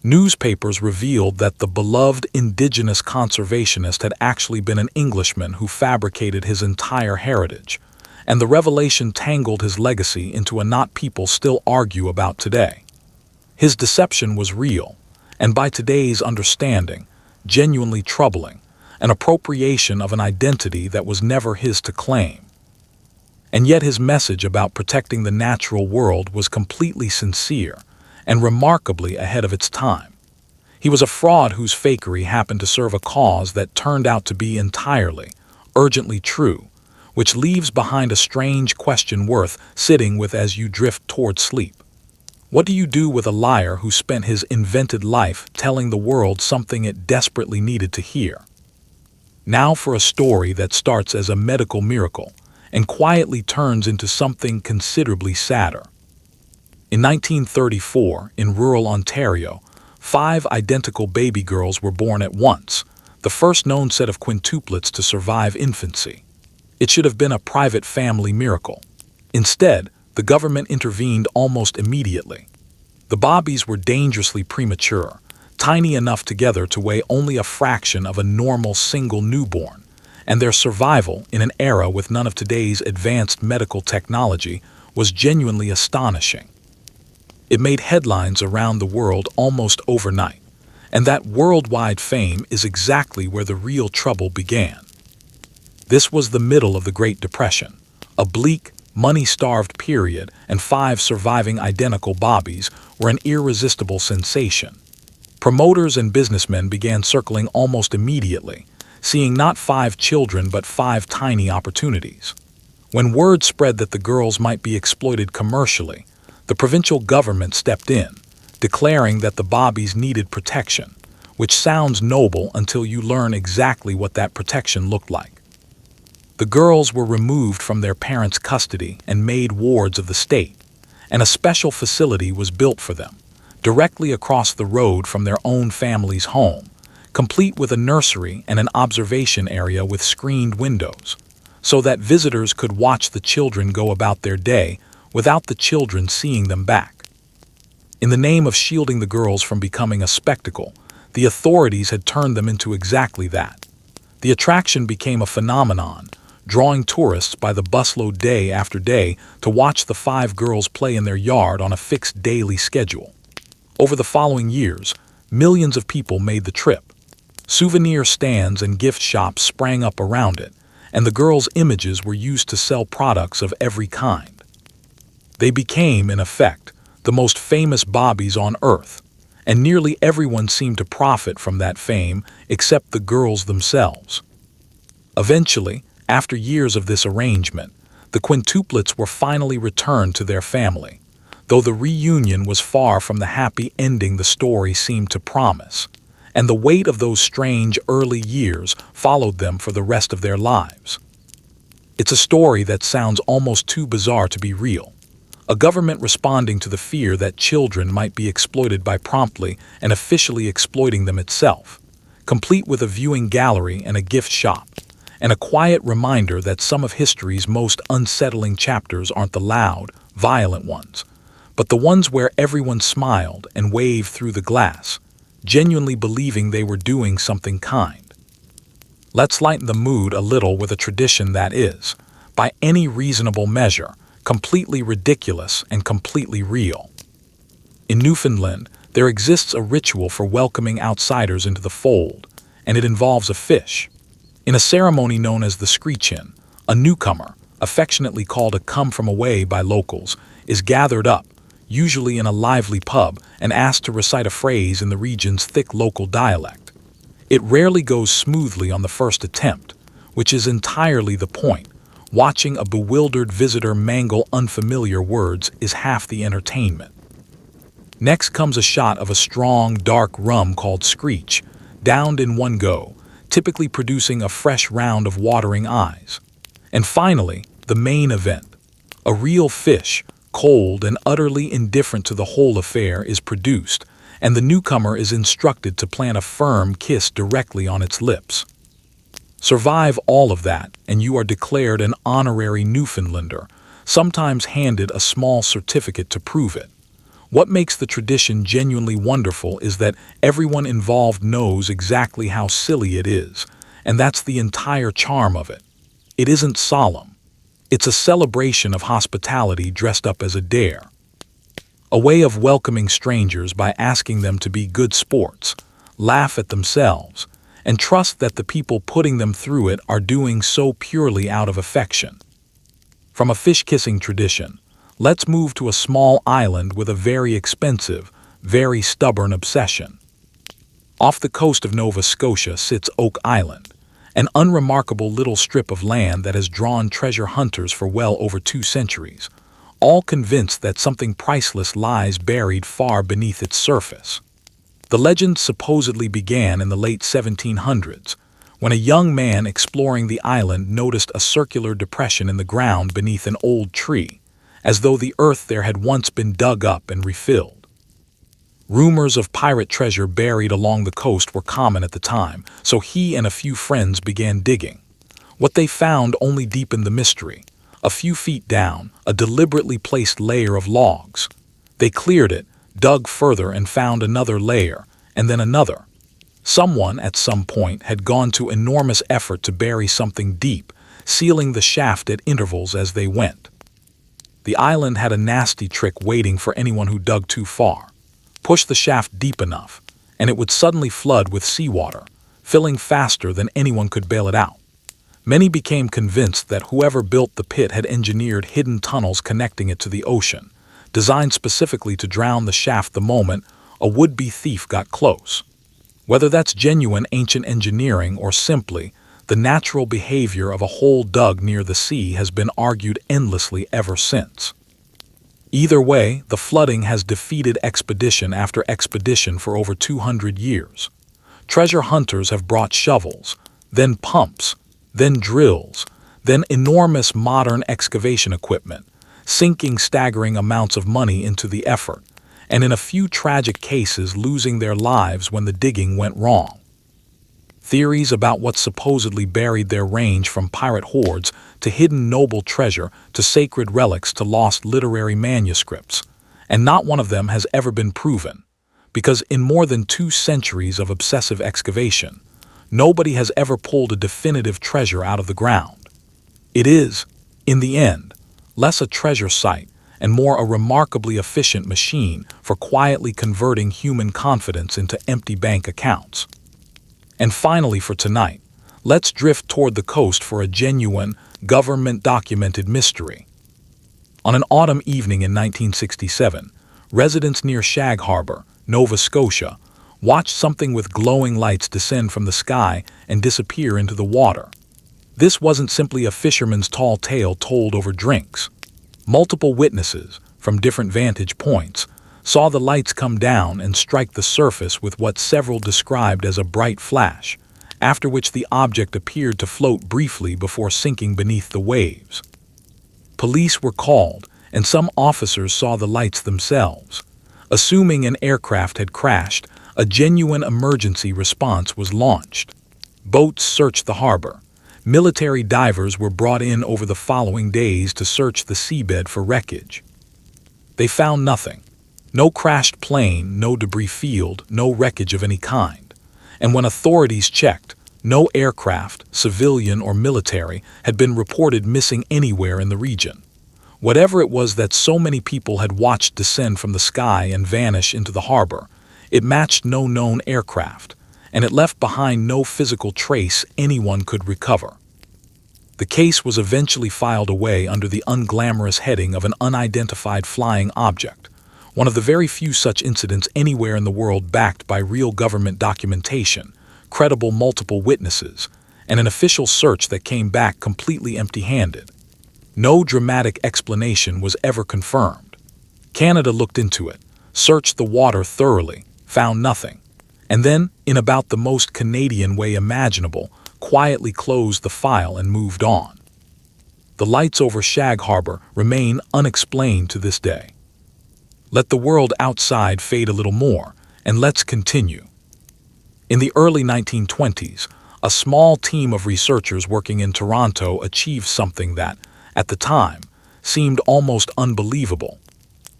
Newspapers revealed that the beloved indigenous conservationist had actually been an Englishman who fabricated his entire heritage, and the revelation tangled his legacy into a knot people still argue about today. His deception was real, and by today's understanding, genuinely troubling, an appropriation of an identity that was never his to claim. And yet his message about protecting the natural world was completely sincere and remarkably ahead of its time. He was a fraud whose fakery happened to serve a cause that turned out to be entirely, urgently true, which leaves behind a strange question worth sitting with as you drift toward sleep. What do you do with a liar who spent his invented life telling the world something it desperately needed to hear? Now for a story that starts as a medical miracle and quietly turns into something considerably sadder. In 1934, in rural Ontario, 5 identical baby girls were born at once, the first known set of quintuplets to survive infancy. It should have been a private family miracle. Instead, the government intervened almost immediately. The bobbies were dangerously premature, tiny enough together to weigh only a fraction of a normal single newborn, and their survival in an era with none of today's advanced medical technology was genuinely astonishing. It made headlines around the world almost overnight, and that worldwide fame is exactly where the real trouble began. This was the middle of the Great Depression, a bleak, money-starved period, and 5 surviving identical bobbies were an irresistible sensation. Promoters and businessmen began circling almost immediately, seeing not 5 children but 5 tiny opportunities. When word spread that the girls might be exploited commercially, the provincial government stepped in, declaring that the bobbies needed protection, which sounds noble until you learn exactly what that protection looked like. The girls were removed from their parents' custody and made wards of the state, and a special facility was built for them, directly across the road from their own family's home, complete with a nursery and an observation area with screened windows, so that visitors could watch the children go about their day without the children seeing them back. In the name of shielding the girls from becoming a spectacle, the authorities had turned them into exactly that. The attraction became a phenomenon, drawing tourists by the busload day after day to watch the 5 girls play in their yard on a fixed daily schedule. Over the following years, millions of people made the trip. Souvenir stands and gift shops sprang up around it, and the girls' images were used to sell products of every kind. They became, in effect, the most famous bobbies on Earth, and nearly everyone seemed to profit from that fame except the girls themselves. Eventually, after years of this arrangement, the quintuplets were finally returned to their family, though the reunion was far from the happy ending the story seemed to promise, and the weight of those strange early years followed them for the rest of their lives. It's a story that sounds almost too bizarre to be real. A government responding to the fear that children might be exploited by promptly and officially exploiting them itself, complete with a viewing gallery and a gift shop, and a quiet reminder that some of history's most unsettling chapters aren't the loud, violent ones, but the ones where everyone smiled and waved through the glass, genuinely believing they were doing something kind. Let's lighten the mood a little with a tradition that is, by any reasonable measure, completely ridiculous and completely real. In Newfoundland, there exists a ritual for welcoming outsiders into the fold, and it involves a fish. In a ceremony known as the screech-in, a newcomer, affectionately called a come-from-away by locals, is gathered up, usually in a lively pub, and asked to recite a phrase in the region's thick local dialect. It rarely goes smoothly on the first attempt, which is entirely the point. Watching a bewildered visitor mangle unfamiliar words is half the entertainment. Next comes a shot of a strong, dark rum called screech, downed in one go, typically producing a fresh round of watering eyes. And finally, the main event. A real fish, cold and utterly indifferent to the whole affair, is produced, and the newcomer is instructed to plant a firm kiss directly on its lips. Survive all of that, and you are declared an honorary Newfoundlander, sometimes handed a small certificate to prove it. What makes the tradition genuinely wonderful is that everyone involved knows exactly how silly it is, and that's the entire charm of it. It isn't solemn. It's a celebration of hospitality dressed up as a dare. A way of welcoming strangers by asking them to be good sports, laugh at themselves, and trust that the people putting them through it are doing so purely out of affection. From a fish-kissing tradition, let's move to a small island with a very expensive, very stubborn obsession. Off the coast of Nova Scotia sits Oak Island, an unremarkable little strip of land that has drawn treasure hunters for well over 2 centuries, all convinced that something priceless lies buried far beneath its surface. The legend supposedly began in the late 1700s, when a young man exploring the island noticed a circular depression in the ground beneath an old tree, as though the earth there had once been dug up and refilled. Rumors of pirate treasure buried along the coast were common at the time, so he and a few friends began digging. What they found only deepened the mystery. A few feet down, a deliberately placed layer of logs. They cleared it, dug further, and found another layer, and then another. Someone, at some point, had gone to enormous effort to bury something deep, sealing the shaft at intervals as they went. The island had a nasty trick waiting for anyone who dug too far. Push the shaft deep enough, and it would suddenly flood with seawater, filling faster than anyone could bail it out. Many became convinced that whoever built the pit had engineered hidden tunnels connecting it to the ocean, designed specifically to drown the shaft the moment a would-be thief got close. Whether that's genuine ancient engineering or simply the natural behavior of a hole dug near the sea has been argued endlessly ever since. Either way, the flooding has defeated expedition after expedition for over 200 years. Treasure hunters have brought shovels, then pumps, then drills, then enormous modern excavation equipment, sinking staggering amounts of money into the effort, and in a few tragic cases losing their lives when the digging went wrong. Theories about what supposedly buried there range from pirate hoards to hidden noble treasure to sacred relics to lost literary manuscripts, and not one of them has ever been proven, because in more than 2 centuries of obsessive excavation, nobody has ever pulled a definitive treasure out of the ground. It is, in the end, less a treasure site and more a remarkably efficient machine for quietly converting human confidence into empty bank accounts. And finally for tonight, let's drift toward the coast for a genuine, government-documented mystery. On an autumn evening in 1967, residents near Shag Harbor, Nova Scotia, watched something with glowing lights descend from the sky and disappear into the water. This wasn't simply a fisherman's tall tale told over drinks. Multiple witnesses, from different vantage points, saw the lights come down and strike the surface with what several described as a bright flash, after which the object appeared to float briefly before sinking beneath the waves. Police were called, and some officers saw the lights themselves. Assuming an aircraft had crashed, a genuine emergency response was launched. Boats searched the harbor. Military divers were brought in over the following days to search the seabed for wreckage. They found nothing. No crashed plane, no debris field, no wreckage of any kind. And when authorities checked, no aircraft, civilian or military, had been reported missing anywhere in the region. Whatever it was that so many people had watched descend from the sky and vanish into the harbor, it matched no known aircraft, and it left behind no physical trace anyone could recover. The case was eventually filed away under the unglamorous heading of an unidentified flying object, one of the very few such incidents anywhere in the world backed by real government documentation, credible multiple witnesses, and an official search that came back completely empty-handed. No dramatic explanation was ever confirmed. Canada looked into it, searched the water thoroughly, found nothing, and then, in about the most Canadian way imaginable, quietly closed the file and moved on. The lights over Shag Harbor remain unexplained to this day. Let the world outside fade a little more, and let's continue. In the early 1920s, a small team of researchers working in Toronto achieved something that, at the time, seemed almost unbelievable.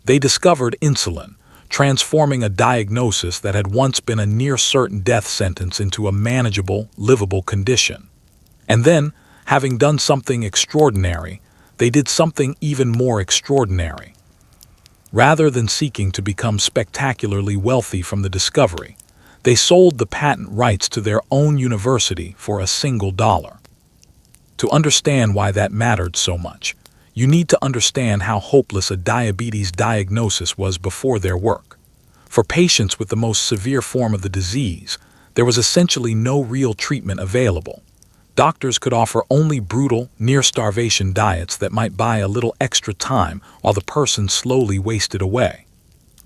They discovered insulin, transforming a diagnosis that had once been a near-certain death sentence into a manageable, livable condition. And then, having done something extraordinary, they did something even more extraordinary. Rather than seeking to become spectacularly wealthy from the discovery, they sold the patent rights to their own university for $1. To understand why that mattered so much, you need to understand how hopeless a diabetes diagnosis was before their work. For patients with the most severe form of the disease, there was essentially no real treatment available. Doctors could offer only brutal, near-starvation diets that might buy a little extra time while the person slowly wasted away.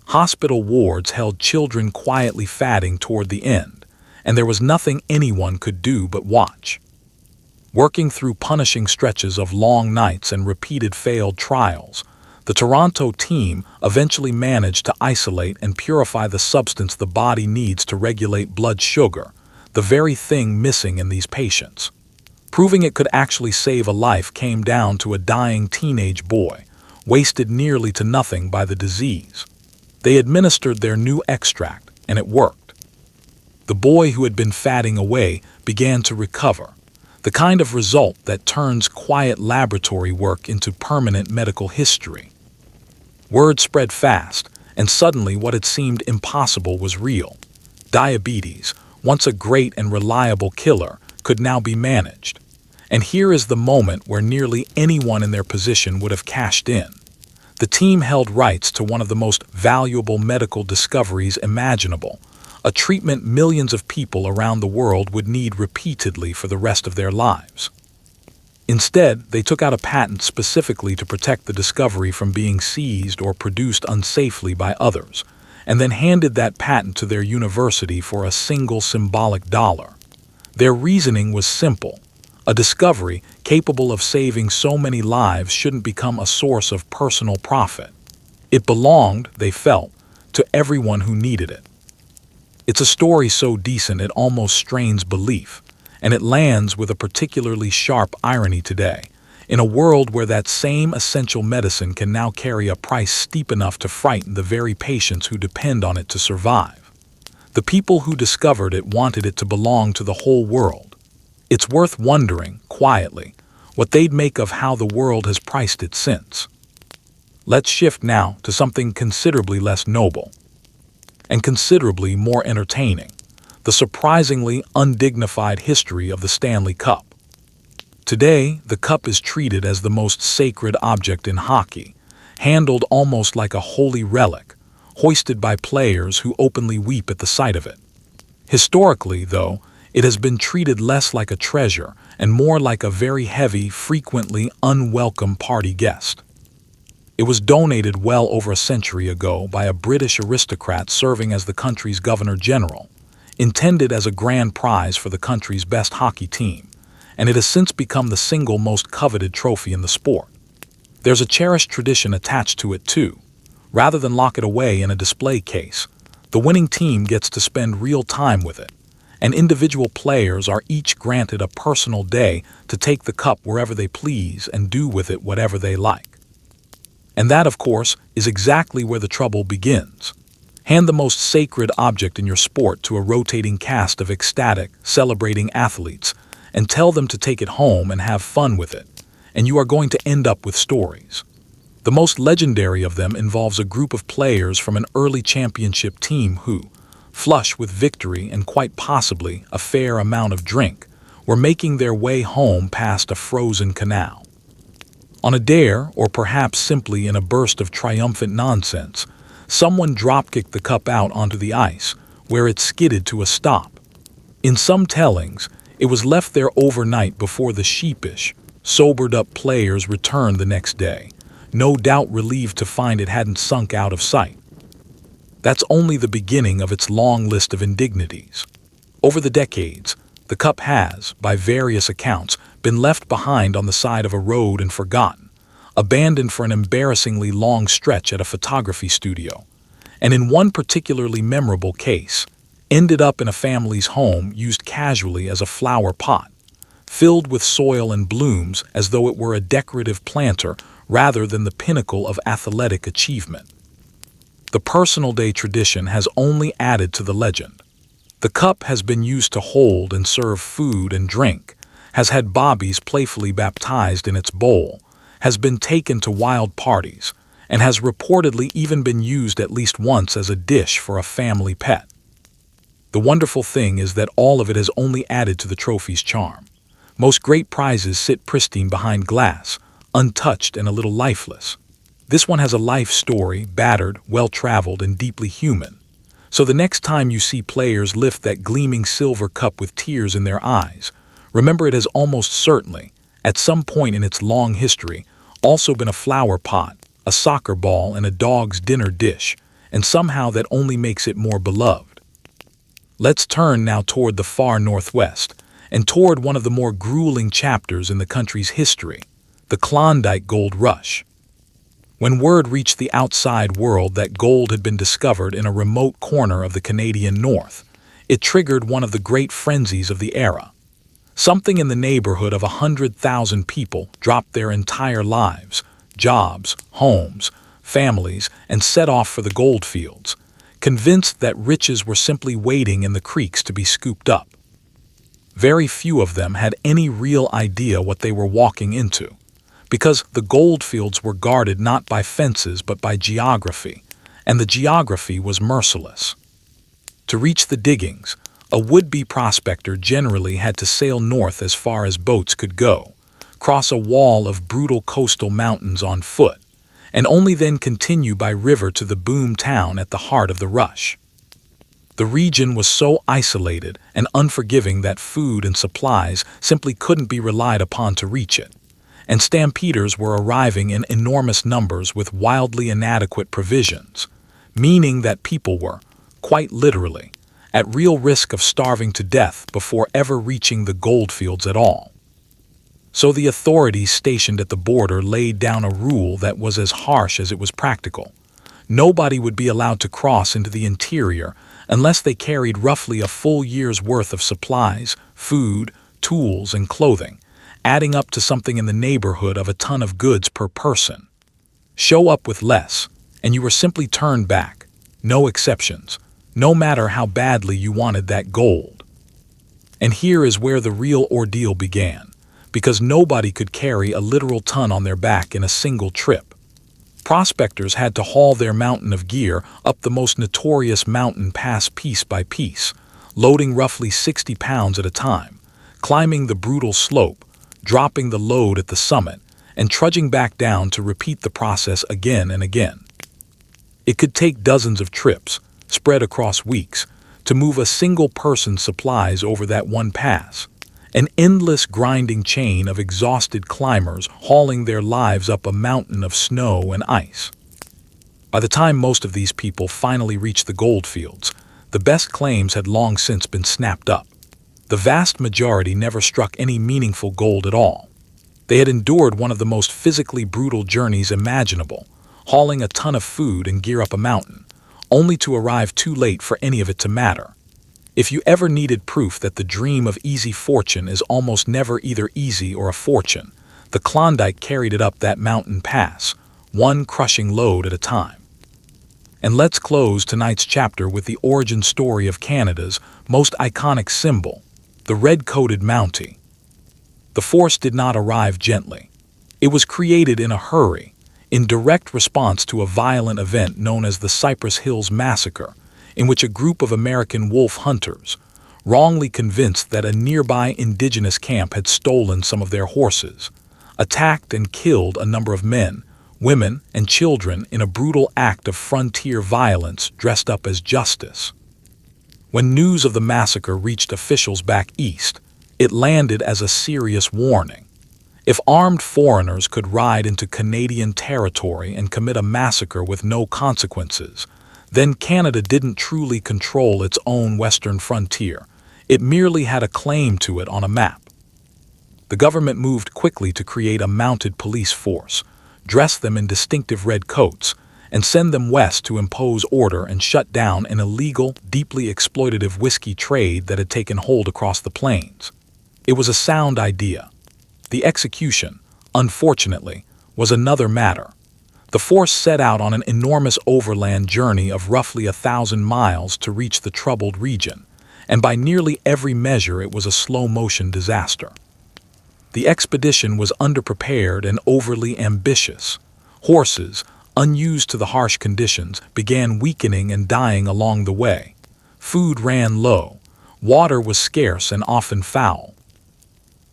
Hospital wards held children quietly fatting toward the end, and there was nothing anyone could do but watch. Working through punishing stretches of long nights and repeated failed trials, the Toronto team eventually managed to isolate and purify the substance the body needs to regulate blood sugar, the very thing missing in these patients. Proving it could actually save a life came down to a dying teenage boy, wasted nearly to nothing by the disease. They administered their new extract, and it worked. The boy who had been fatting away began to recover, the kind of result that turns quiet laboratory work into permanent medical history. Word spread fast, and suddenly what had seemed impossible was real. Diabetes, once a great and reliable killer, could now be managed. And here is the moment where nearly anyone in their position would have cashed in. The team held rights to one of the most valuable medical discoveries imaginable, a treatment millions of people around the world would need repeatedly for the rest of their lives. Instead, they took out a patent specifically to protect the discovery from being seized or produced unsafely by others, and then handed that patent to their university for a single symbolic $1. Their reasoning was simple. A discovery capable of saving so many lives shouldn't become a source of personal profit. It belonged, they felt, to everyone who needed it. It's a story so decent it almost strains belief, and it lands with a particularly sharp irony today, in a world where that same essential medicine can now carry a price steep enough to frighten the very patients who depend on it to survive. The people who discovered it wanted it to belong to the whole world. It's worth wondering, quietly, what they'd make of how the world has priced it since. Let's shift now to something considerably less noble and considerably more entertaining: the surprisingly undignified history of the Stanley Cup. Today, the cup is treated as the most sacred object in hockey, handled almost like a holy relic, hoisted by players who openly weep at the sight of it. Historically, though, it has been treated less like a treasure and more like a very heavy, frequently unwelcome party guest. It was donated well over a century ago by a British aristocrat serving as the country's governor-general, intended as a grand prize for the country's best hockey team, and it has since become the single most coveted trophy in the sport. There's a cherished tradition attached to it too. Rather than lock it away in a display case, the winning team gets to spend real time with it, and individual players are each granted a personal day to take the cup wherever they please and do with it whatever they like. And that, of course, is exactly where the trouble begins. Hand the most sacred object in your sport to a rotating cast of ecstatic, celebrating athletes, and tell them to take it home and have fun with it, and you are going to end up with stories. The most legendary of them involves a group of players from an early championship team who, flush with victory and quite possibly a fair amount of drink, were making their way home past a frozen canal. On a dare, or perhaps simply in a burst of triumphant nonsense, someone drop-kicked the cup out onto the ice, where it skidded to a stop. In some tellings, it was left there overnight before the sheepish, sobered-up players returned the next day, no doubt relieved to find it hadn't sunk out of sight. That's only the beginning of its long list of indignities. Over the decades, the cup has, by various accounts, been left behind on the side of a road and forgotten, abandoned for an embarrassingly long stretch at a photography studio, and in one particularly memorable case, ended up in a family's home used casually as a flower pot, filled with soil and blooms as though it were a decorative planter rather than the pinnacle of athletic achievement. The personal day tradition has only added to the legend. The cup has been used to hold and serve food and drink, has had bobbies playfully baptized in its bowl, has been taken to wild parties, and has reportedly even been used at least once as a dish for a family pet. The wonderful thing is that all of it has only added to the trophy's charm. Most great prizes sit pristine behind glass, untouched and a little lifeless. This one has a life story, battered, well-traveled, and deeply human. So the next time you see players lift that gleaming silver cup with tears in their eyes, remember it has almost certainly, at some point in its long history, also been a flower pot, a soccer ball, and a dog's dinner dish, and somehow that only makes it more beloved. Let's turn now toward the far northwest, and toward one of the more grueling chapters in the country's history, the Klondike Gold Rush. When word reached the outside world that gold had been discovered in a remote corner of the Canadian North, it triggered one of the great frenzies of the era. Something in the neighborhood of 100,000 people dropped their entire lives, jobs, homes, families, and set off for the gold fields, convinced that riches were simply waiting in the creeks to be scooped up. Very few of them had any real idea what they were walking into, because the goldfields were guarded not by fences but by geography, and the geography was merciless. To reach the diggings, a would-be prospector generally had to sail north as far as boats could go, cross a wall of brutal coastal mountains on foot, and only then continue by river to the boom town at the heart of the rush. The region was so isolated and unforgiving that food and supplies simply couldn't be relied upon to reach it, and stampeders were arriving in enormous numbers with wildly inadequate provisions, meaning that people were, quite literally, at real risk of starving to death before ever reaching the goldfields at all. So the authorities stationed at the border laid down a rule that was as harsh as it was practical. Nobody would be allowed to cross into the interior unless they carried roughly a full year's worth of supplies, food, tools, and clothing, adding up to something in the neighborhood of a ton of goods per person. Show up with less, and you were simply turned back, no exceptions, no matter how badly you wanted that gold. And here is where the real ordeal began, because nobody could carry a literal ton on their back in a single trip. Prospectors had to haul their mountain of gear up the most notorious mountain pass piece by piece, loading roughly 60 pounds at a time, climbing the brutal slope, dropping the load at the summit, and trudging back down to repeat the process again and again. It could take dozens of trips, spread across weeks, to move a single person's supplies over that one pass, an endless grinding chain of exhausted climbers hauling their lives up a mountain of snow and ice. By the time most of these people finally reached the goldfields, the best claims had long since been snapped up. The vast majority never struck any meaningful gold at all. They had endured one of the most physically brutal journeys imaginable, hauling a ton of food and gear up a mountain, only to arrive too late for any of it to matter. If you ever needed proof that the dream of easy fortune is almost never either easy or a fortune, the Klondike carried it up that mountain pass, one crushing load at a time. And let's close tonight's chapter with the origin story of Canada's most iconic symbol, the red-coated Mountie. The force did not arrive gently. It was created in a hurry, in direct response to a violent event known as the Cypress Hills Massacre, in which a group of American wolf hunters, wrongly convinced that a nearby indigenous camp had stolen some of their horses, attacked and killed a number of men, women, and children in a brutal act of frontier violence dressed up as justice. When news of the massacre reached officials back east, it landed as a serious warning. If armed foreigners could ride into Canadian territory and commit a massacre with no consequences, then Canada didn't truly control its own western frontier. It merely had a claim to it on a map. The government moved quickly to create a mounted police force, dress them in distinctive red coats, and send them west to impose order and shut down an illegal, deeply exploitative whiskey trade that had taken hold across the plains. It was a sound idea. The execution, unfortunately, was another matter. The force set out on an enormous overland journey of roughly 1,000 miles to reach the troubled region, and by nearly every measure it was a slow-motion disaster. The expedition was underprepared and overly ambitious. Horses, unused to the harsh conditions, began weakening and dying along the way. Food ran low. Water was scarce and often foul.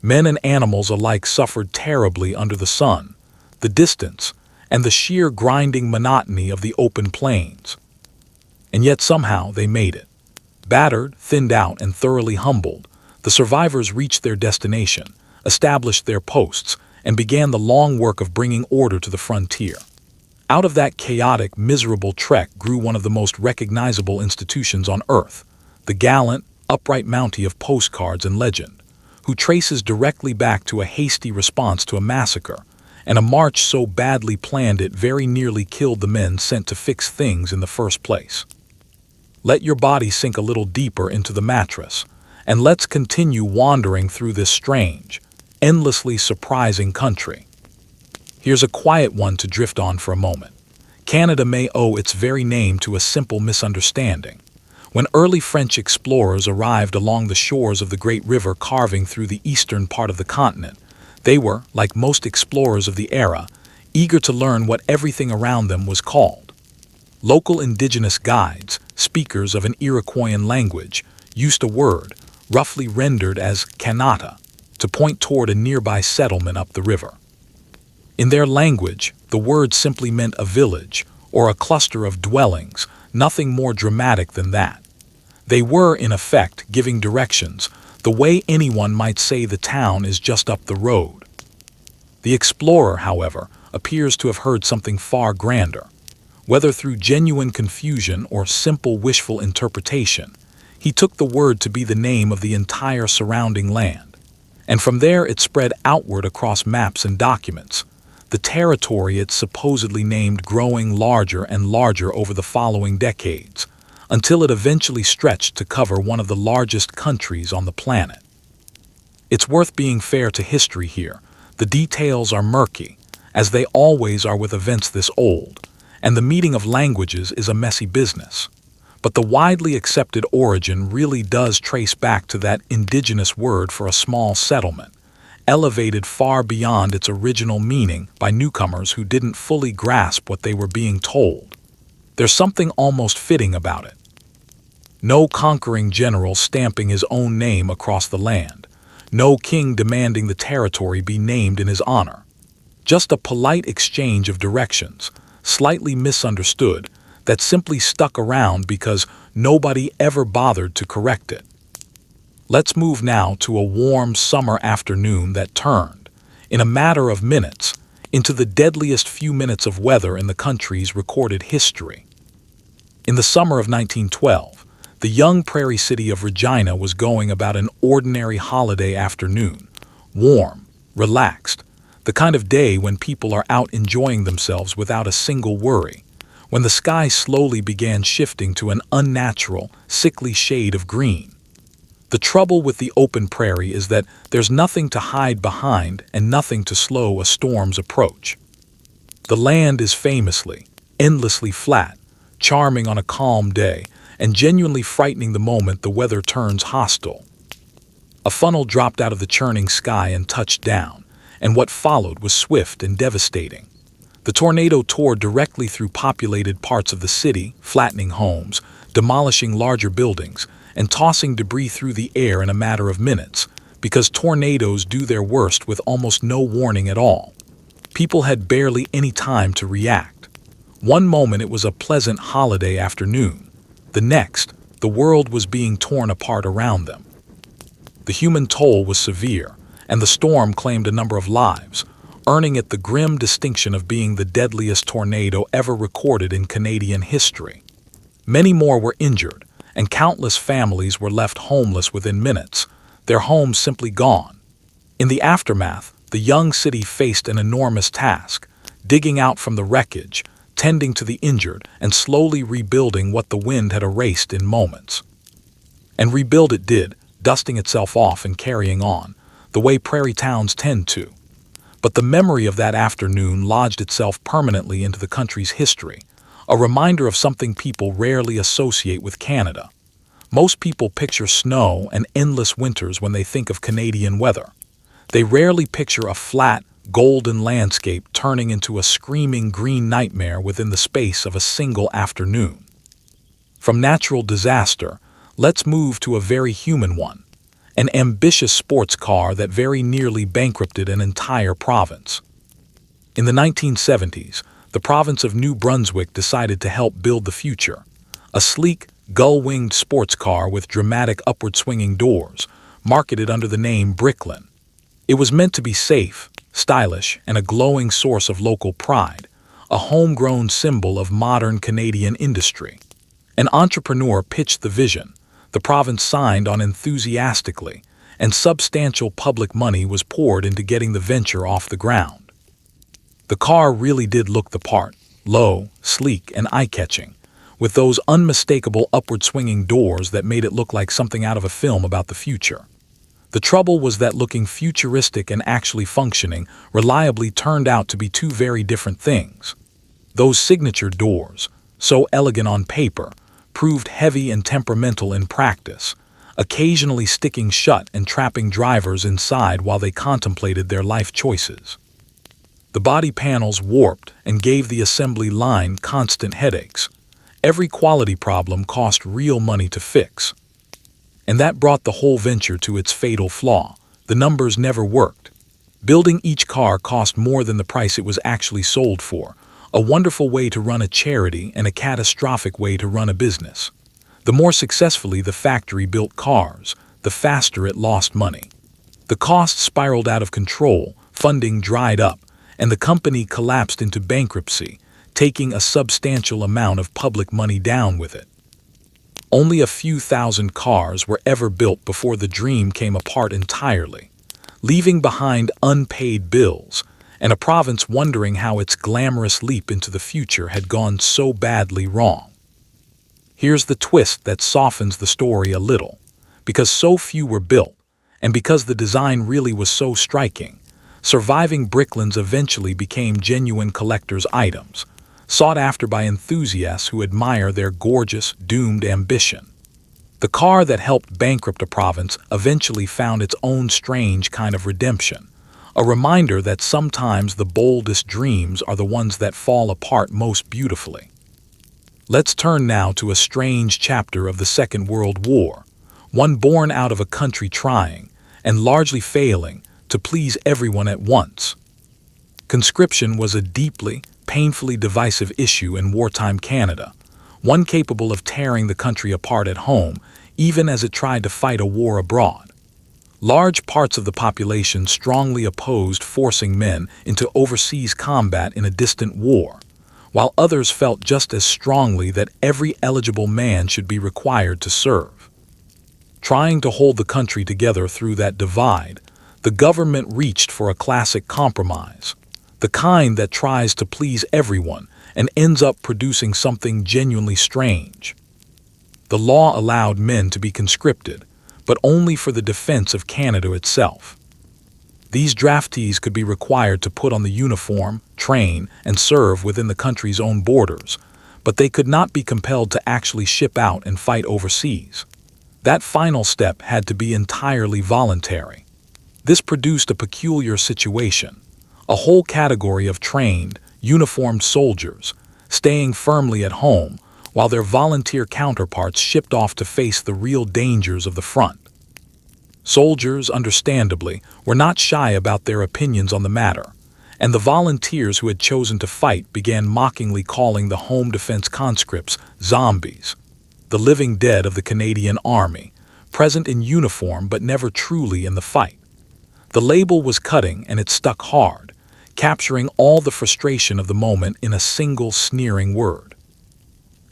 Men and animals alike suffered terribly under the sun, the distance, and the sheer grinding monotony of the open plains. And yet somehow they made it. Battered, thinned out, and thoroughly humbled, the survivors reached their destination, established their posts, and began the long work of bringing order to the frontier. Out of that chaotic, miserable trek grew one of the most recognizable institutions on Earth, the gallant, upright Mountie of postcards and legend, who traces directly back to a hasty response to a massacre, and a march so badly planned it very nearly killed the men sent to fix things in the first place. Let your body sink a little deeper into the mattress, and let's continue wandering through this strange, endlessly surprising country. Here's a quiet one to drift on for a moment. Canada may owe its very name to a simple misunderstanding. When early French explorers arrived along the shores of the great river carving through the eastern part of the continent, they were, like most explorers of the era, eager to learn what everything around them was called. Local indigenous guides, speakers of an Iroquoian language, used a word, roughly rendered as Kanata, to point toward a nearby settlement up the river. In their language, the word simply meant a village, or a cluster of dwellings, nothing more dramatic than that. They were, in effect, giving directions, the way anyone might say the town is just up the road. The explorer, however, appears to have heard something far grander. Whether through genuine confusion or simple wishful interpretation, he took the word to be the name of the entire surrounding land. And from there it spread outward across maps and documents, the territory it supposedly named growing larger and larger over the following decades, until it eventually stretched to cover one of the largest countries on the planet. It's worth being fair to history here. The details are murky, as they always are with events this old, and the meeting of languages is a messy business. But the widely accepted origin really does trace back to that indigenous word for a small settlement, elevated far beyond its original meaning by newcomers who didn't fully grasp what they were being told. There's something almost fitting about it. No conquering general stamping his own name across the land. No king demanding the territory be named in his honor. Just a polite exchange of directions, slightly misunderstood, that simply stuck around because nobody ever bothered to correct it. Let's move now to a warm summer afternoon that turned, in a matter of minutes, into the deadliest few minutes of weather in the country's recorded history. In the summer of 1912, the young prairie city of Regina was going about an ordinary holiday afternoon, warm, relaxed, the kind of day when people are out enjoying themselves without a single worry, when the sky slowly began shifting to an unnatural, sickly shade of green. The trouble with the open prairie is that there's nothing to hide behind and nothing to slow a storm's approach. The land is famously, endlessly flat, charming on a calm day, and genuinely frightening the moment the weather turns hostile. A funnel dropped out of the churning sky and touched down, and what followed was swift and devastating. The tornado tore directly through populated parts of the city, flattening homes, demolishing larger buildings, and tossing debris through the air in a matter of minutes, because tornadoes do their worst with almost no warning at all. People had barely any time to react. One moment it was a pleasant holiday afternoon. The next, the world was being torn apart around them. The human toll was severe, and the storm claimed a number of lives, earning it the grim distinction of being the deadliest tornado ever recorded in Canadian history. Many more were injured, and countless families were left homeless within minutes, their homes simply gone. In the aftermath, the young city faced an enormous task, digging out from the wreckage, tending to the injured, and slowly rebuilding what the wind had erased in moments. And rebuild it did, dusting itself off and carrying on, the way prairie towns tend to. But the memory of that afternoon lodged itself permanently into the country's history, a reminder of something people rarely associate with Canada. Most people picture snow and endless winters when they think of Canadian weather. They rarely picture a flat, golden landscape turning into a screaming green nightmare within the space of a single afternoon. From natural disaster, let's move to a very human one, an ambitious sports car that very nearly bankrupted an entire province. In the 1970s, the province of New Brunswick decided to help build the future. A sleek, gull-winged sports car with dramatic upward-swinging doors, marketed under the name Bricklin. It was meant to be safe, stylish, and a glowing source of local pride, a homegrown symbol of modern Canadian industry. An entrepreneur pitched the vision, the province signed on enthusiastically, and substantial public money was poured into getting the venture off the ground. The car really did look the part, low, sleek, and eye-catching, with those unmistakable upward-swinging doors that made it look like something out of a film about the future. The trouble was that looking futuristic and actually functioning reliably turned out to be two very different things. Those signature doors, so elegant on paper, proved heavy and temperamental in practice, occasionally sticking shut and trapping drivers inside while they contemplated their life choices. The body panels warped and gave the assembly line constant headaches. Every quality problem cost real money to fix. And that brought the whole venture to its fatal flaw. The numbers never worked. Building each car cost more than the price it was actually sold for, a wonderful way to run a charity and a catastrophic way to run a business. The more successfully the factory built cars, the faster it lost money. The costs spiraled out of control, funding dried up, and the company collapsed into bankruptcy, taking a substantial amount of public money down with it. Only a few thousand cars were ever built before the dream came apart entirely, leaving behind unpaid bills, and a province wondering how its glamorous leap into the future had gone so badly wrong. Here's the twist that softens the story a little. Because so few were built, and because the design really was so striking, surviving Bricklins eventually became genuine collector's items, sought after by enthusiasts who admire their gorgeous, doomed ambition. The car that helped bankrupt a province eventually found its own strange kind of redemption, a reminder that sometimes the boldest dreams are the ones that fall apart most beautifully. Let's turn now to a strange chapter of the Second World War, one born out of a country trying, and largely failing, to please everyone at once. Conscription was a deeply, painfully divisive issue in wartime Canada, one capable of tearing the country apart at home, even as it tried to fight a war abroad. Large parts of the population strongly opposed forcing men into overseas combat in a distant war, while others felt just as strongly that every eligible man should be required to serve. Trying to hold the country together through that divide, the government reached for a classic compromise, the kind that tries to please everyone and ends up producing something genuinely strange. The law allowed men to be conscripted, but only for the defense of Canada itself. These draftees could be required to put on the uniform, train, and serve within the country's own borders, but they could not be compelled to actually ship out and fight overseas. That final step had to be entirely voluntary. This produced a peculiar situation, a whole category of trained, uniformed soldiers staying firmly at home while their volunteer counterparts shipped off to face the real dangers of the front. Soldiers, understandably, were not shy about their opinions on the matter, and the volunteers who had chosen to fight began mockingly calling the home defense conscripts zombies, the living dead of the Canadian Army, present in uniform but never truly in the fight. The label was cutting, and it stuck hard, capturing all the frustration of the moment in a single sneering word.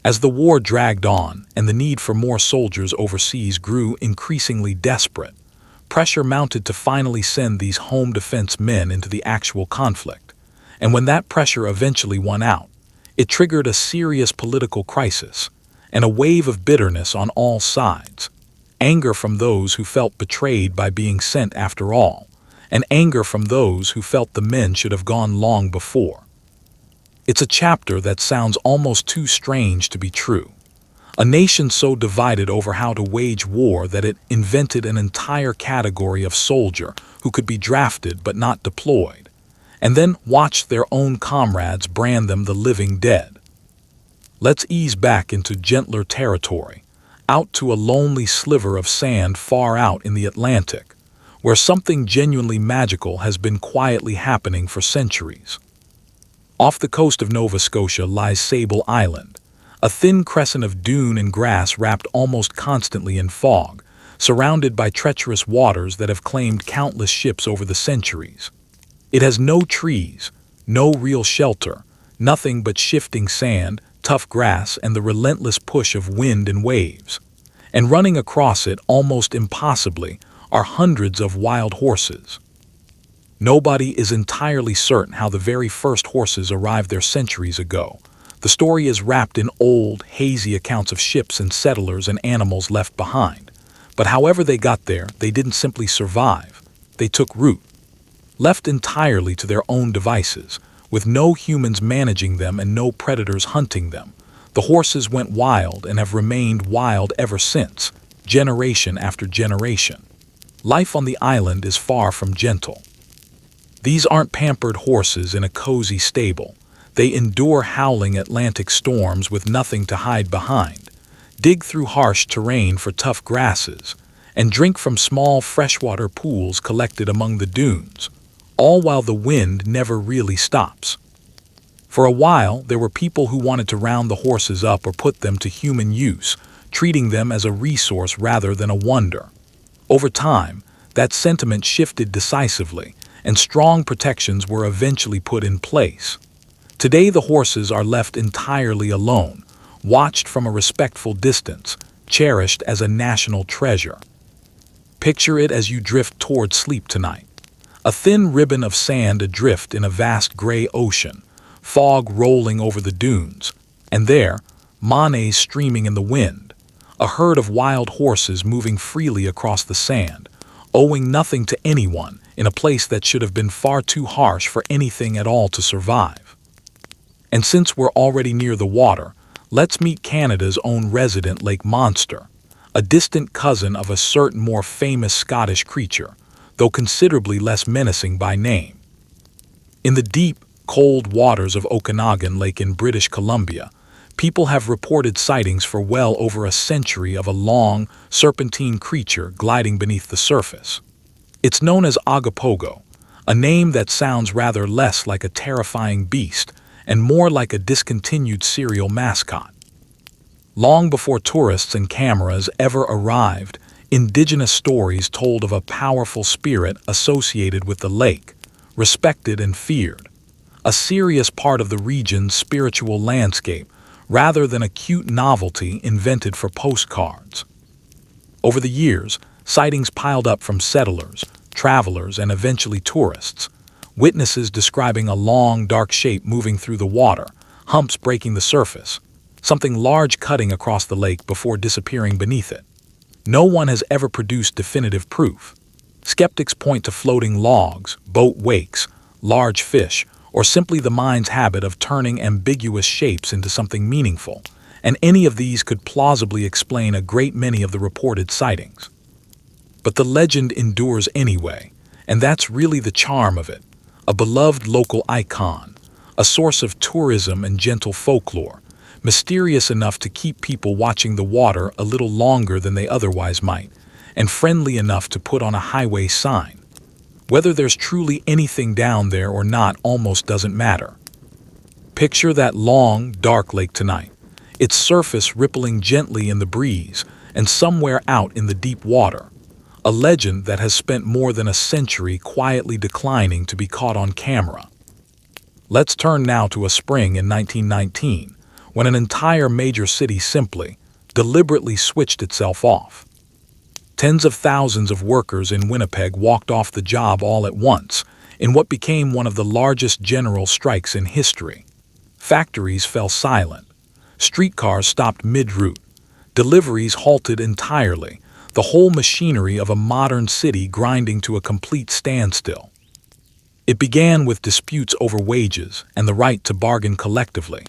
As the war dragged on and the need for more soldiers overseas grew increasingly desperate, pressure mounted to finally send these home defense men into the actual conflict. And when that pressure eventually won out, it triggered a serious political crisis and a wave of bitterness on all sides. Anger from those who felt betrayed by being sent after all, and anger from those who felt the men should have gone long before. It's a chapter that sounds almost too strange to be true. A nation so divided over how to wage war that it invented an entire category of soldier who could be drafted but not deployed, and then watched their own comrades brand them the living dead. Let's ease back into gentler territory, out to a lonely sliver of sand far out in the Atlantic, where something genuinely magical has been quietly happening for centuries. Off the coast of Nova Scotia lies Sable Island, a thin crescent of dune and grass wrapped almost constantly in fog, surrounded by treacherous waters that have claimed countless ships over the centuries. It has no trees, no real shelter, nothing but shifting sand, tough grass, and the relentless push of wind and waves. And running across it, almost impossibly, are hundreds of wild horses. Nobody is entirely certain how the very first horses arrived there centuries ago. The story is wrapped in old, hazy accounts of ships and settlers and animals left behind. But however they got there, they didn't simply survive. They took root. Left entirely to their own devices, with no humans managing them and no predators hunting them, the horses went wild and have remained wild ever since, generation after generation. Life on the island is far from gentle. These aren't pampered horses in a cozy stable. They endure howling Atlantic storms with nothing to hide behind, dig through harsh terrain for tough grasses, and drink from small freshwater pools collected among the dunes, all while the wind never really stops. For a while, there were people who wanted to round the horses up or put them to human use, treating them as a resource rather than a wonder. Over time, that sentiment shifted decisively, and strong protections were eventually put in place. Today the horses are left entirely alone, watched from a respectful distance, cherished as a national treasure. Picture it as you drift toward sleep tonight. A thin ribbon of sand adrift in a vast gray ocean, fog rolling over the dunes, and there, manes streaming in the wind, a herd of wild horses moving freely across the sand, owing nothing to anyone in a place that should have been far too harsh for anything at all to survive. And since we're already near the water, let's meet Canada's own resident lake monster, a distant cousin of a certain more famous Scottish creature, though considerably less menacing by name. In the deep, cold waters of Okanagan Lake in British Columbia, people have reported sightings for well over a century of a long, serpentine creature gliding beneath the surface. It's known as Agapogo, a name that sounds rather less like a terrifying beast and more like a discontinued serial mascot. Long before tourists and cameras ever arrived, indigenous stories told of a powerful spirit associated with the lake, respected and feared, a serious part of the region's spiritual landscape rather than a cute novelty invented for postcards. Over the years, sightings piled up from settlers, travelers, and eventually tourists, witnesses describing a long, dark shape moving through the water, humps breaking the surface, something large cutting across the lake before disappearing beneath it. No one has ever produced definitive proof. Skeptics point to floating logs, boat wakes, large fish, or simply the mind's habit of turning ambiguous shapes into something meaningful, and any of these could plausibly explain a great many of the reported sightings. But the legend endures anyway, and that's really the charm of it. A beloved local icon, a source of tourism and gentle folklore, mysterious enough to keep people watching the water a little longer than they otherwise might, and friendly enough to put on a highway sign. Whether there's truly anything down there or not almost doesn't matter. Picture that long, dark lake tonight, its surface rippling gently in the breeze, and somewhere out in the deep water, a legend that has spent more than a century quietly declining to be caught on camera. Let's turn now to a spring in 1919, when an entire major city simply, deliberately switched itself off. Tens of thousands of workers in Winnipeg walked off the job all at once, in what became one of the largest general strikes in history. Factories fell silent. Streetcars stopped mid-route. Deliveries halted entirely, the whole machinery of a modern city grinding to a complete standstill. It began with disputes over wages and the right to bargain collectively,